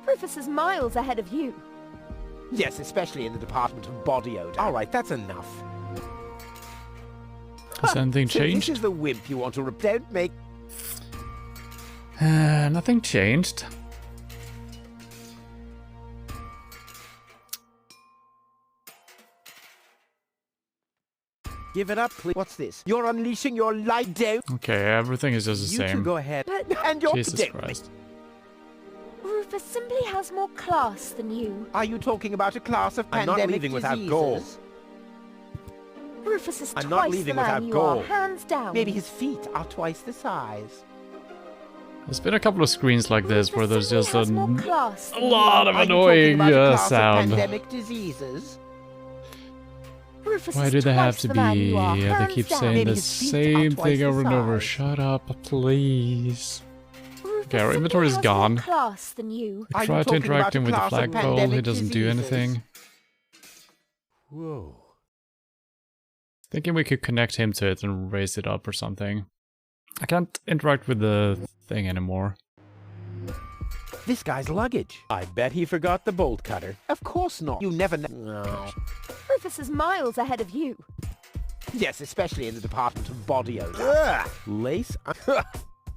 Rufus is miles ahead of you. Yes, especially in the department of body odor. All right, that's enough. Has anything So changed? this is the wimp you want to don't make... Nothing changed. Give it up, please. What's this? You're unleashing your light down. Okay, everything is just the You two same. go ahead. But And you're Jesus Christ. Rufus simply has more class than you. Are you talking about a class of I'm pandemic not leaving without diseases? gold. Rufus is I'm not twice the leaving man without you gold. are, hands down. Maybe his feet are twice the size. There's been a couple of screens like this where there's Rufus just simply has more class a than lot you. of Are you talking annoying about a class of sound. pandemic diseases? Rufus Why is do they have twice to the be? man you are, They hands keep down. saying Maybe the his feet are same twice thing the over and over. size. Shut up, please. Rufus Okay, our simply inventory is has gone. more class than you. Are I you try to talking interact about a him with the class of flagpole, he pandemic doesn't do diseases? anything. Whoa. Thinking we could connect him to it and raise it up or something. I can't interact with the thing anymore. This guy's luggage. I bet he forgot the bolt cutter. Of course not. You never know. No. Rufus is miles ahead of you. Yes, especially in the department of body odor. Ugh. Lace.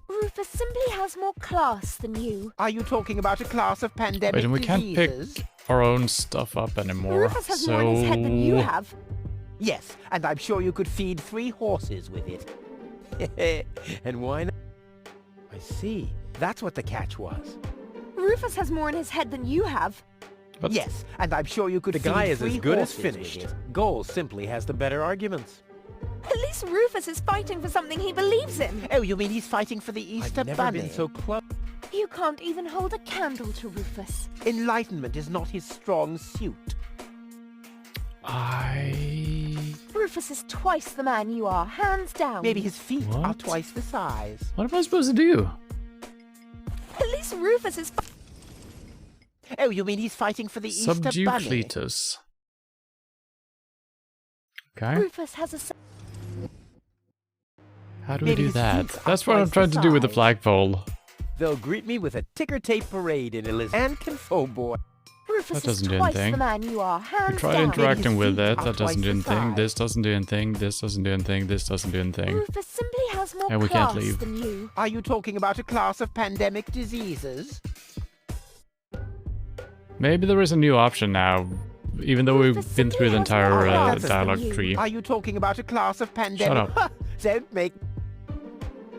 Rufus simply has more class than you. Are you talking about a class of pandemic Wait, and we diseases? can't pick our own stuff up anymore. Rufus has more in his head than you have. Yes, and I'm sure you could feed 3 horses with it. And why not? I see. That's what the catch was. Rufus has more in his head than you have. But Yes, and I'm sure you could feed 3 horses. The guy is as good as finished. Goal simply has the better arguments. At least Rufus is fighting for something he believes in. Oh, you mean he's fighting for the Easter I've never Bunny? been so close. You can't even hold a candle to Rufus. Enlightenment is not his strong suit. Rufus is twice the man you are, hands down. Maybe his feet are What? twice the size. what am I supposed to do? At least Rufus is... Oh, you mean he's fighting for the Easter Subdue Bunny? Cletus. Okay. Rufus has a... How do we Maybe do his that? feet are That's what I'm twice trying the to do with the size. flagpole. They'll greet me with a ticker tape parade in Elizabeth. Oh boy. Rufus That is doesn't do twice anything. the man you are, hands We tried down. interacting with feet it. are That doesn't do twice the anything. size. This doesn't do anything. This doesn't do anything. This doesn't do anything. Rufus simply has more And we can't class leave. than you. Are you talking about a class of pandemic diseases? Maybe there is a new option now, even though we've Rufus been through the simply has more entire class than dialogue you. tree. Are you talking about a class of pandemic? up. Don't make...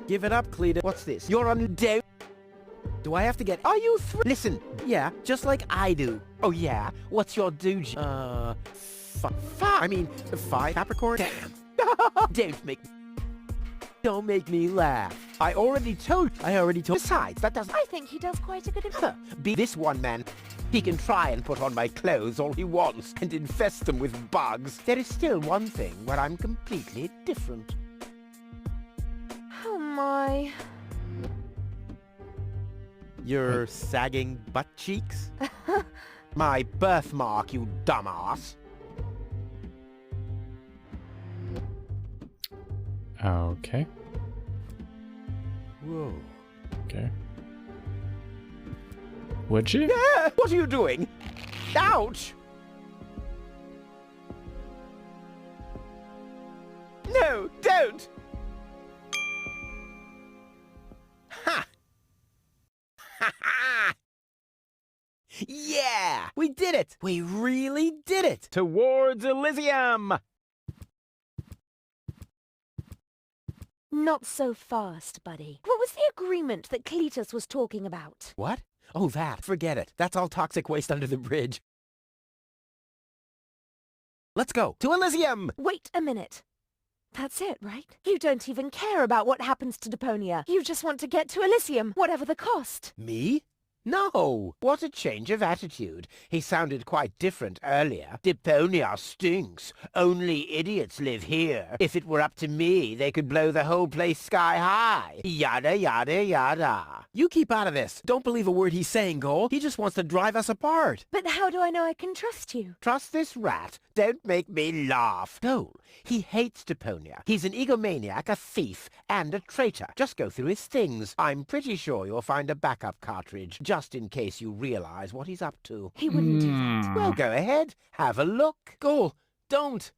Give it up, Cletus. What's this? You're on... Don't... Do I have to get... Are you Listen. Yeah, just like I do. Oh, yeah? What's your doogie? I mean, 5 Capricorn? Damn. Don't make me laugh. I already told... Besides, that doesn't... I think he does quite a good... Be this one man. He can try and put on my clothes all he wants and infest them with bugs. There is still one thing where I'm completely different. Oh my... Your sagging butt cheeks? My birthmark, you dumbass. Okay. Whoa. Okay. Would you? Yeah, what are you doing? Ouch! No, don't! Ha! Ha ha! Yeah! We did it! We really did it! Towards Elysium! Not so fast, buddy. What was the agreement that Cletus was talking about? What? Oh, that. Forget it. That's all toxic waste under the bridge. Let's go. To Elysium! Wait a minute. That's it, right? You don't even care about what happens to Deponia. You just want to get to Elysium, whatever the cost. Me? No! What a change of attitude. He sounded quite different earlier. Deponia stinks. Only idiots live here. If it were up to me, they could blow the whole place sky high. Yada, yada, yada. You keep out of this. Don't believe a word he's saying, Cole. He just wants to drive us apart. But how do I know I can trust you? Trust this rat. Don't make me laugh. Cole, he hates Deponia. He's an egomaniac, a thief, and a traitor. Just go through his things. I'm pretty sure you'll find a backup cartridge, just in case you realize what he's up to. He wouldn't do that. Well, go ahead. Have a look. Cole, don't.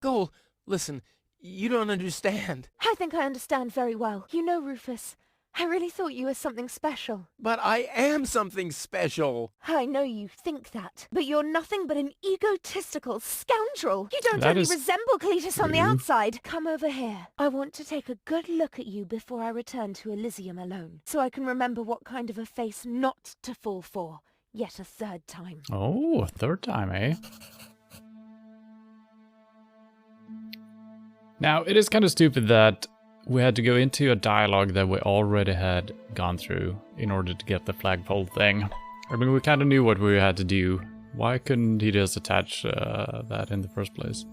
Cole, listen, you don't understand. I think I understand very well. You know, Rufus, I really thought you were something special. But I am something special. I know you think that, but you're nothing but an egotistical scoundrel. You don't That only is resemble Cletus on the true. outside. Come over here. I want to take a good look at you before I return to Elysium alone, so I can remember what kind of a face not to fall for, yet a third time. Oh, a third time, eh? Now, it is kind of stupid that we had to go into a dialogue that we already had gone through in order to get the flagpole thing. I mean, we kind of knew what we had to do. Why couldn't he just attach that in the first place?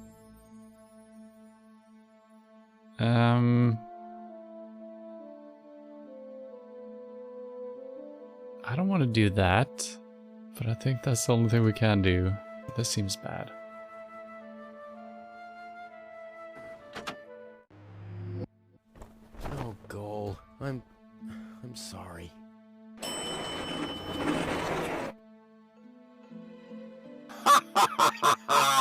I don't want to do that, but I think that's the only thing we can do. This seems bad. Oh, Goal. I'm sorry.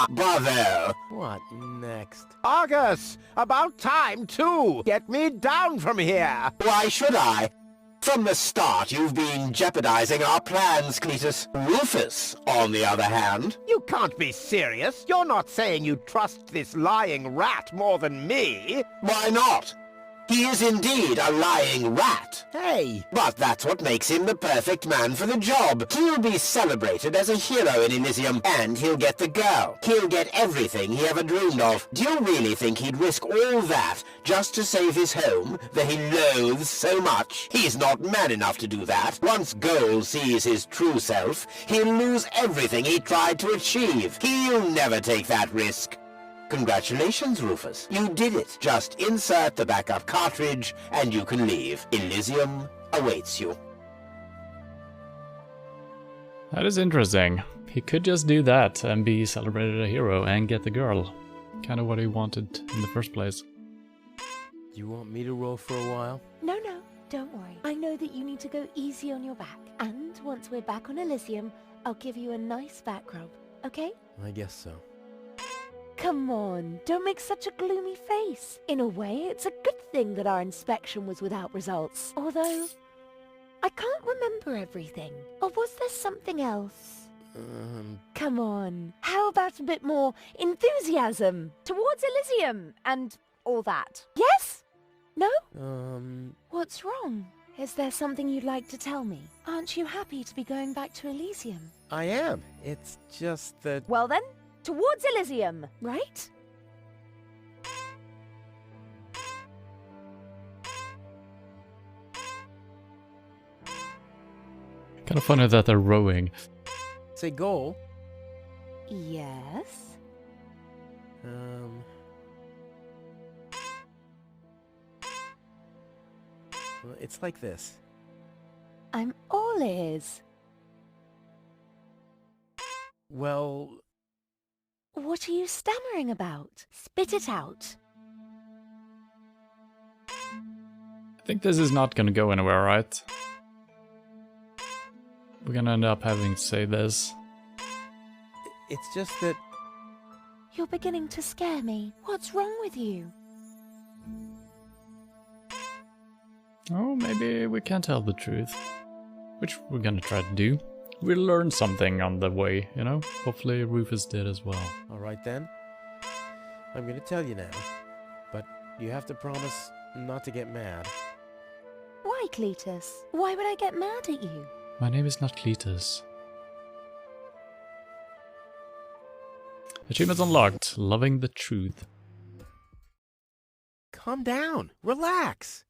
Bravo! What next? Argus! About time, too! Get me down from here! Why should I? From the start, you've been jeopardizing our plans, Cletus. Rufus, on the other hand... You can't be serious! You're not saying you trust this lying rat more than me! Why not? He is indeed a lying rat. Hey! But that's what makes him the perfect man for the job. He'll be celebrated as a hero in Elysium, and he'll get the girl. He'll get everything he ever dreamed of. Do you really think he'd risk all that just to save his home that he loathes so much? He's not man enough to do that. Once Goal sees his true self, he'll lose everything he tried to achieve. He'll never take that risk. Congratulations, Rufus. You did it. Just insert the backup cartridge and you can leave. Elysium awaits you. That is interesting. He could just do that and be celebrated a hero and get the girl. Kind of what he wanted in the first place. You want me to roll for a while? No, don't worry. I know that you need to go easy on your back. And once we're back on Elysium, I'll give you a nice back rub, okay? I guess so. Come on, don't make such a gloomy face. In a way, it's a good thing that our inspection was without results. Although, I can't remember everything. Or was there something else? Come on, how about a bit more enthusiasm towards Elysium and all that? Yes? No? What's wrong? Is there something you'd like to tell me? Aren't you happy to be going back to Elysium? I am. It's just that... Well then, towards Elysium, right? Kind of funny that they're rowing. Say, Goal. Yes? Well, it's like this. I'm all ears. Well... What are you stammering about? Spit it out. I think this is not gonna go anywhere, right? We're gonna end up having to say this. It's just that... You're beginning to scare me. What's wrong with you? Oh, maybe we can't tell the truth. Which we're gonna try to do. We'll learn something on the way, you know? Hopefully Rufus did as well. Alright then. I'm gonna tell you now. But you have to promise not to get mad. Why, Cletus? Why would I get mad at you? My name is not Cletus. Achievements unlocked. Loving the truth. Calm down. Relax.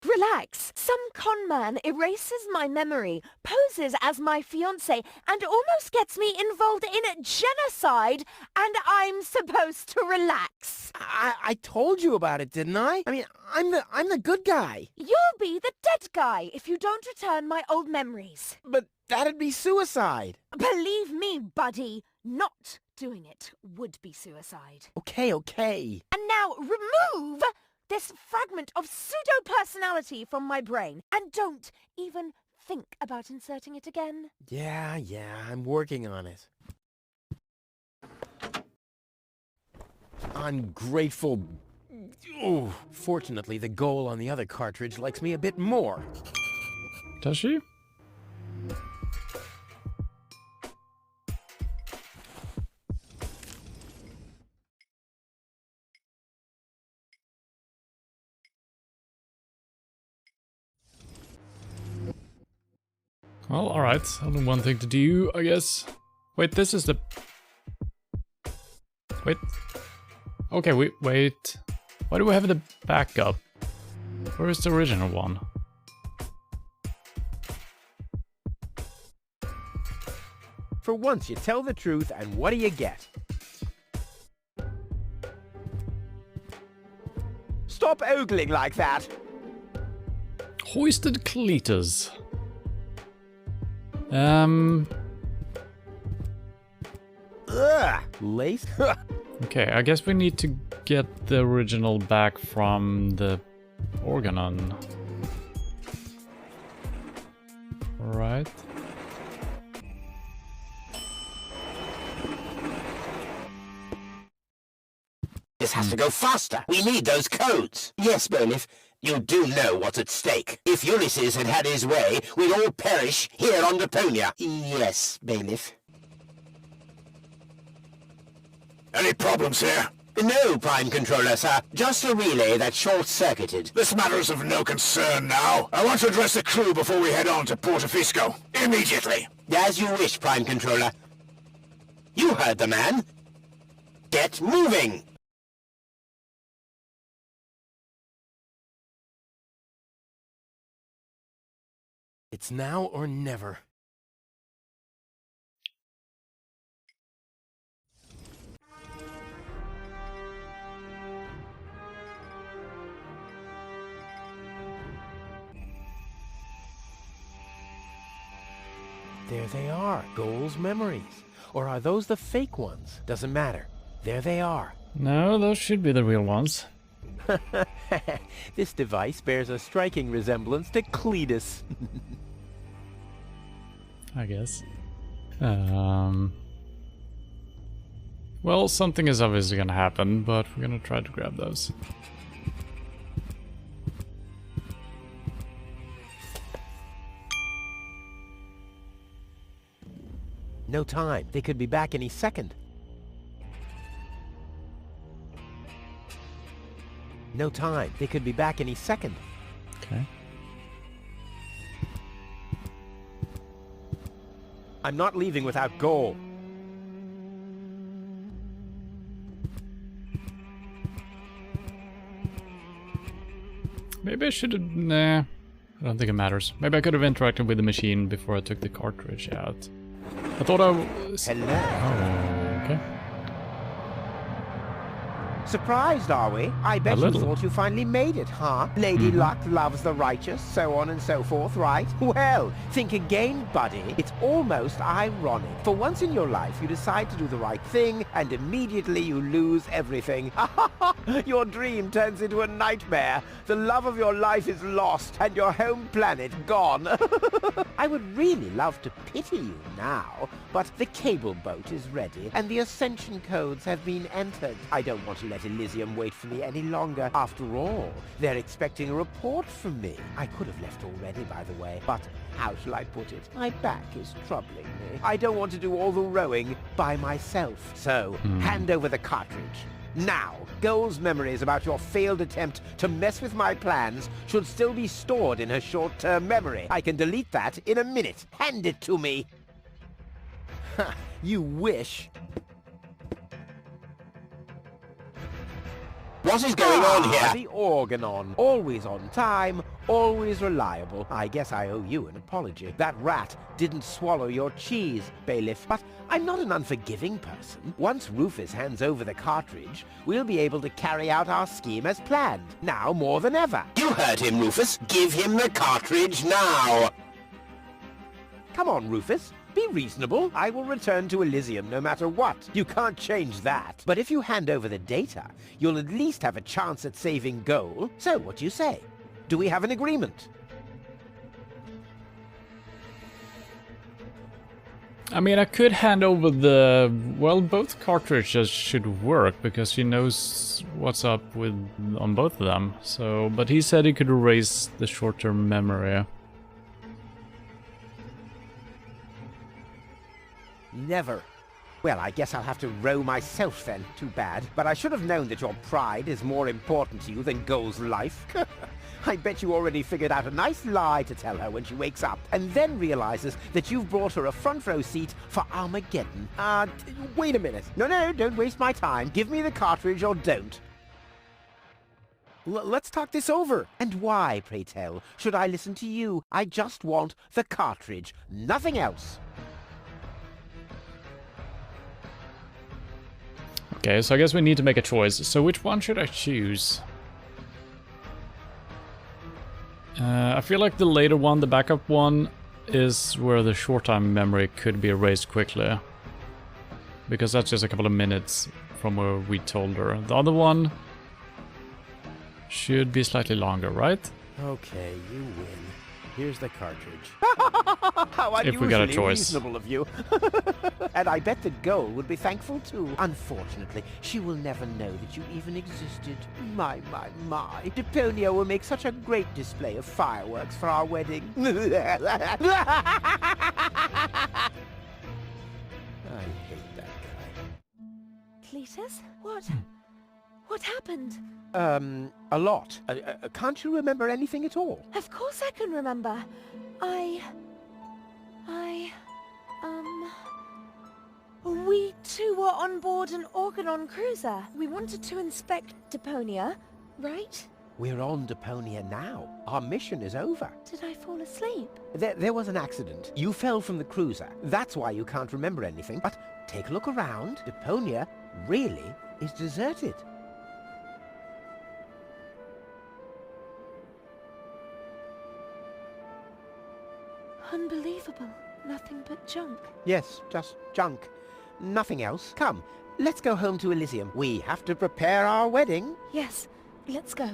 Relax. Some con man erases my memory, poses as my fiancé, and almost gets me involved in genocide, and I'm supposed to relax. I told you about it, didn't I? I mean, I'm the good guy. You'll be the dead guy if you don't return my old memories. But that'd be suicide. Believe me, buddy, not doing it would be suicide. Okay. And now remove this fragment of pseudo-personality from my brain, and don't even think about inserting it again. Yeah, I'm working on it. Ungrateful... Ooh. Fortunately, the Goal on the other cartridge likes me a bit more. Does she? Well, alright. Only one thing to do, I guess. Wait, this is the... Wait. Okay, wait. Why do we have the backup? Where is the original one? For once, you tell the truth, and what do you get? Stop ogling like that! Hoisted Cletus. Ugh. Lace? Okay, I guess we need to get the original back from the organon. Right. This has to go faster. We need those codes. Yes, Bailiff, you do know what's at stake. If Ulysses had had his way, we'd all perish here on Deponia. Yes, Bailiff. Any problems here? No, Prime Controller, sir. Just a relay that's short-circuited. This matter is of no concern now. I want to address the crew before we head on to Portofisco. Immediately. As you wish, Prime Controller. You heard the man. Get moving! It's now or never. There they are, Goal's memories. Or are those the fake ones? Doesn't matter. There they are. No, those should be the real ones. This device bears a striking resemblance to Cletus. I guess. Well, something is obviously gonna happen, but we're gonna try to grab those. No time. They could be back any second. No time. They could be back any second. Okay. I'm not leaving without Goal. Maybe I should have... Nah, I don't think it matters. Maybe I could have interacted with the machine before I took the cartridge out. I thought I was... Hello. Oh, okay. Surprised, are we? I bet you little. thought you finally made it, huh? Lady Luck loves the righteous, so on and so forth, right? Well, think again, buddy. It's almost ironic. For once in your life, you decide to do the right thing, and immediately you lose everything. Your dream turns into a nightmare. The love of your life is lost, and your home planet gone. I would really love to pity you now, but the cable boat is ready, and the ascension codes have been entered. I don't want to let Elysium wait for me any longer. After all, they're expecting a report from me. I could have left already, by the way, but how shall I put it? My back is troubling me. I don't want to do all the rowing by myself. So, hand over the cartridge. Now, Goal's memories about your failed attempt to mess with my plans should still be stored in her short-term memory. I can delete that in a minute. Hand it to me. Ha, you wish. What is going on here? The Organon. Always on time, always reliable. I guess I owe you an apology. That rat didn't swallow your cheese, Bailiff, but I'm not an unforgiving person. Once Rufus hands over the cartridge, we'll be able to carry out our scheme as planned. Now more than ever. You heard him, Rufus. Give him the cartridge now. Come on, Rufus. Be reasonable. I will return to Elysium no matter what. You can't change that. But if you hand over the data, you'll at least have a chance at saving Goal. So, what do you say? Do we have an agreement? I mean, I could hand over the... Well, both cartridges should work, because she knows what's up with on both of them. So, but he said he could erase the short-term memory. Never. Well, I guess I'll have to row myself then. Too bad. But I should have known that your pride is more important to you than Goal's life. I bet you already figured out a nice lie to tell her when she wakes up, and then realizes that you've brought her a front row seat for Armageddon. Wait a minute. No, don't waste my time. Give me the cartridge or don't. Let's talk this over. And why, pray tell, should I listen to you? I just want the cartridge. Nothing else. Okay, so I guess we need to make a choice. So which one should I choose? I feel like the later one, the backup one, is where the short-time memory could be erased quickly. because that's just a couple of minutes from where we told her. The other one should be slightly longer, right? Okay, you win. Here's the cartridge. How If we got a unusually choice. reasonable of you. And I bet that Gold would be thankful too. Unfortunately, she will never know that you even existed. My. Deponia will make such a great display of fireworks for our wedding. I hate that guy. Cletus? What happened? A lot. Can't you remember anything at all? Of course I can remember. We two were on board an Organon cruiser. We wanted to inspect Deponia, right? We're on Deponia now. Our mission is over. Did I fall asleep? There was an accident. You fell from the cruiser. That's why you can't remember anything. But take a look around. Deponia really is deserted. Unbelievable. Nothing but junk. Yes, just junk. Nothing else. Come, let's go home to Elysium. We have to prepare our wedding. Yes, let's go.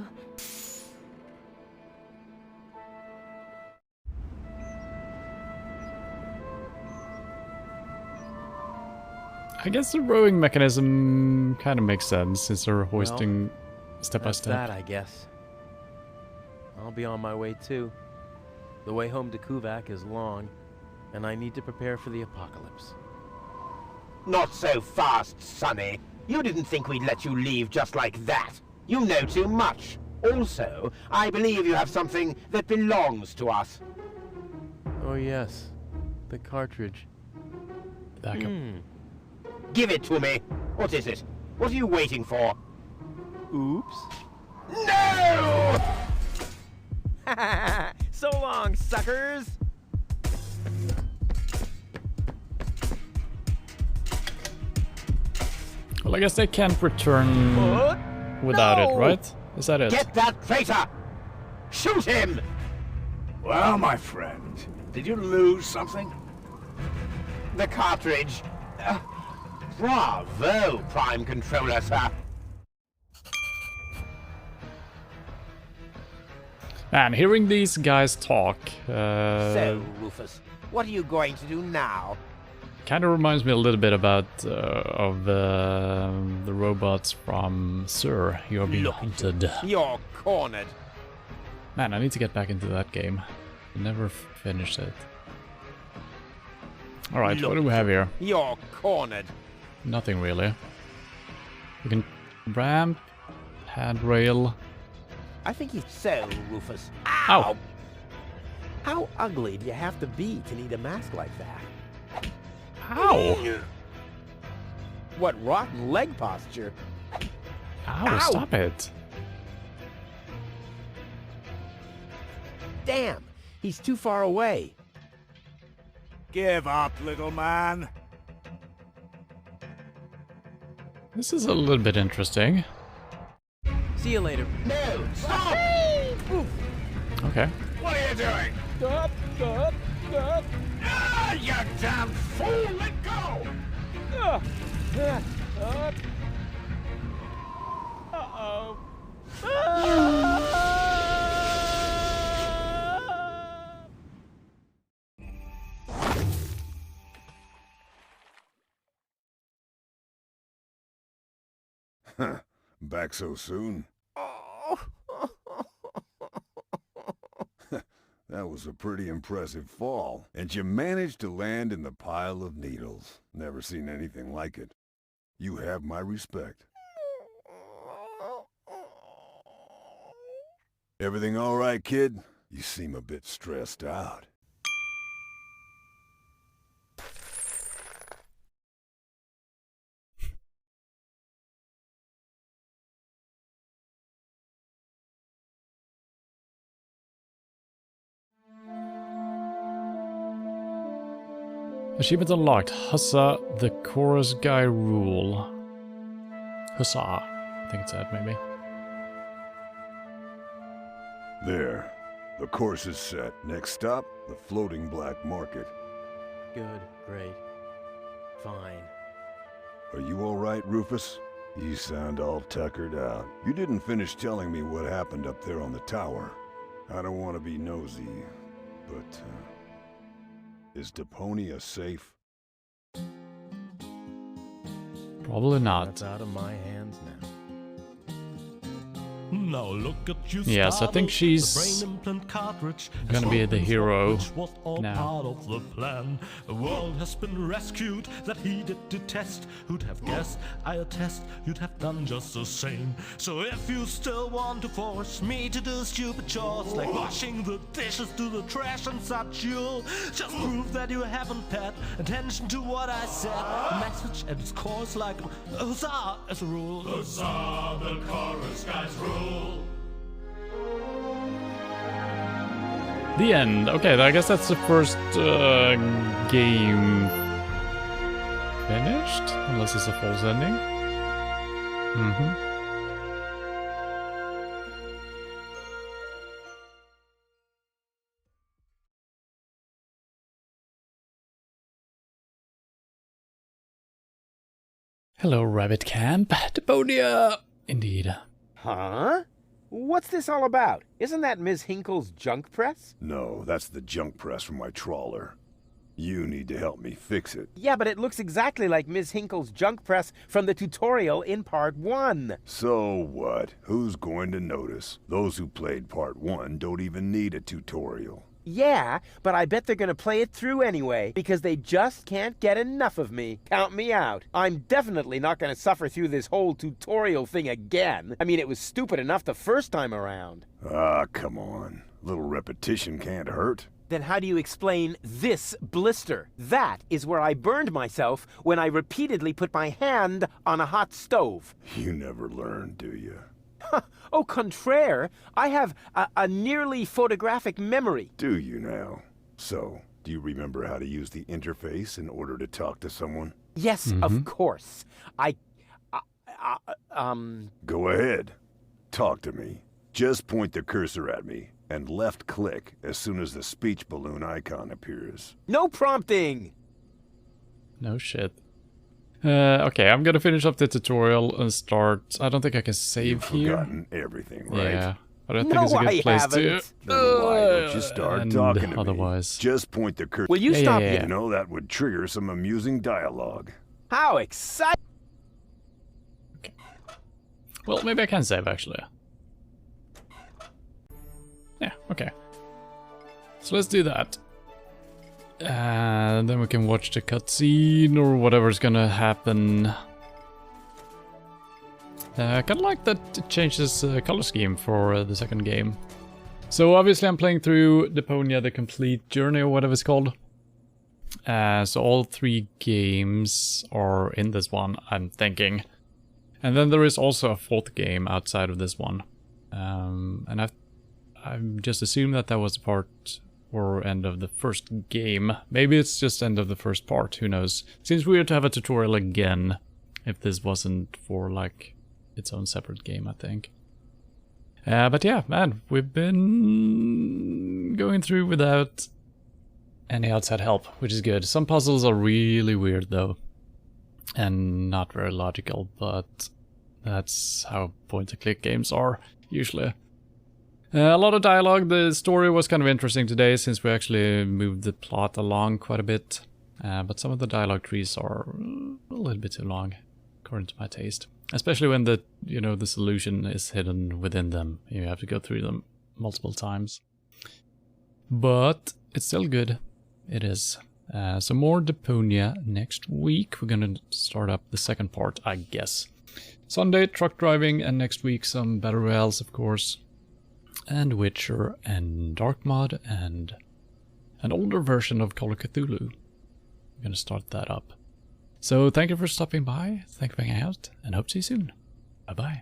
I guess the rowing mechanism kind of makes sense since they're hoisting step by That's step. that, I guess. I'll be on my way too. The way home to Kuvak is long, and I need to prepare for the apocalypse. Not so fast, Sonny. You didn't think we'd let you leave just like that. You know too much. Also, I believe you have something that belongs to us. Oh yes, the cartridge. Back up. Give it to me. What is it? What are you waiting for? Oops. No! So long, suckers! Well, I guess they can't return without it, right? Is that it? Get that traitor! Shoot him! Well, my friend, did you lose something? The cartridge. Bravo, Prime Controller, sir. Man, hearing these guys talk So, Rufus, what are you going to do now? kind of reminds me a little bit about of the robots from Sir. You're being hunted. You're cornered. Man, I need to get back into that game. I never finished it. Alright, what do we have here? You're cornered. Nothing really. We can ramp, handrail. I think he's so, Rufus. Ow! How ugly do you have to be to need a mask like that? Ow! What rotten leg posture. Ow, Ow! stop it. Damn, he's too far away. Give up, little man. This is a little bit interesting. See you later. No, stop! Okay. What are you doing? Stop! Ah, you damn fool! Let go! Back so soon? That was a pretty impressive fall. And you managed to land in the pile of needles. Never seen anything like it. You have my respect. Everything all right, kid? You seem a bit stressed out. Achievement unlocked. Hussa the chorus guy rule. Hussa. I think it's that, maybe. There. The course is set. Next stop, the floating black market. Good, great, fine. Are you all right, Rufus? You sound all tuckered out. You didn't finish telling me what happened up there on the tower. I don't want to be nosy, but, is Deponia safe? Probably not. That's out of my hands now. Now look at you. Yes, I think she's the brain implant cartridge gonna be the hero which was all now. part of the plan. The world has been rescued that he did detest. Who'd have guessed? I attest you'd have done just the same. So if you still want to force me to do stupid chores like washing the dishes, do the trash and such, you'll just prove that you haven't paid attention to what I said. The message at its core is like huzzah as a rule. Huzzah, the chorus guys rule. The end. Okay, I guess that's the first game finished, unless it's a false ending. Hello, Rabbit Camp. Deponia! Indeed. Huh? What's this all about? Isn't that Ms. Hinkle's junk press? No, that's the junk press from my trawler. You need to help me fix it. Yeah, but it looks exactly like Ms. Hinkle's junk press from the tutorial in Part 1. So what? Who's going to notice? Those who played Part 1 don't even need a tutorial. Yeah, but I bet they're gonna play it through anyway, because they just can't get enough of me. Count me out. I'm definitely not gonna suffer through this whole tutorial thing again. I mean, it was stupid enough the first time around. Ah, come on. A little repetition can't hurt. Then how do you explain this blister? That is where I burned myself when I repeatedly put my hand on a hot stove. You never learn, do you? Au contraire, I have a nearly photographic memory. Do you now? So, do you remember how to use the interface in order to talk to someone? Yes, of course. Go ahead. Talk to me. Just point the cursor at me and left click as soon as the speech balloon icon appears. No prompting! No shit. Okay, I'm gonna finish up the tutorial and start. I don't think I can save You've here. forgotten everything, right? Yeah, I don't think it's a good place to. Then why don't you start And talking to otherwise. me? Just point the cursor. Will you stop yeah. yet? You know that would trigger some amusing dialogue. How exciting! Well, maybe I can save actually. Yeah, okay. So let's do that. And then we can watch the cutscene or whatever's gonna happen. I kinda like that it changes color scheme for the second game. So obviously I'm playing through Deponia, the complete journey or whatever it's called. So all 3 games are in this one, I'm thinking. And then there is also a 4th game outside of this one. And I've just assumed that was part or end of the first game. Maybe it's just end of the first part, who knows. Seems weird to have a tutorial again if this wasn't for like its own separate game, I think. But yeah, man, we've been going through without any outside help, which is good. Some puzzles are really weird though, and not very logical, but that's how point-and-click games are usually. A lot of dialogue. The story was kind of interesting today since we actually moved the plot along quite a bit. But some of the dialogue trees are a little bit too long, according to my taste. Especially when the solution is hidden within them. You have to go through them multiple times. But it's still good. It is. So more Deponia next week. We're gonna start up the second part, I guess. Sunday, truck driving, and next week some Battle Royales, of course. And Witcher, and Dark Mod, and an older version of Call of Cthulhu. I'm gonna start that up. So thank you for stopping by, thank you for hanging out, and hope to see you soon. Bye bye.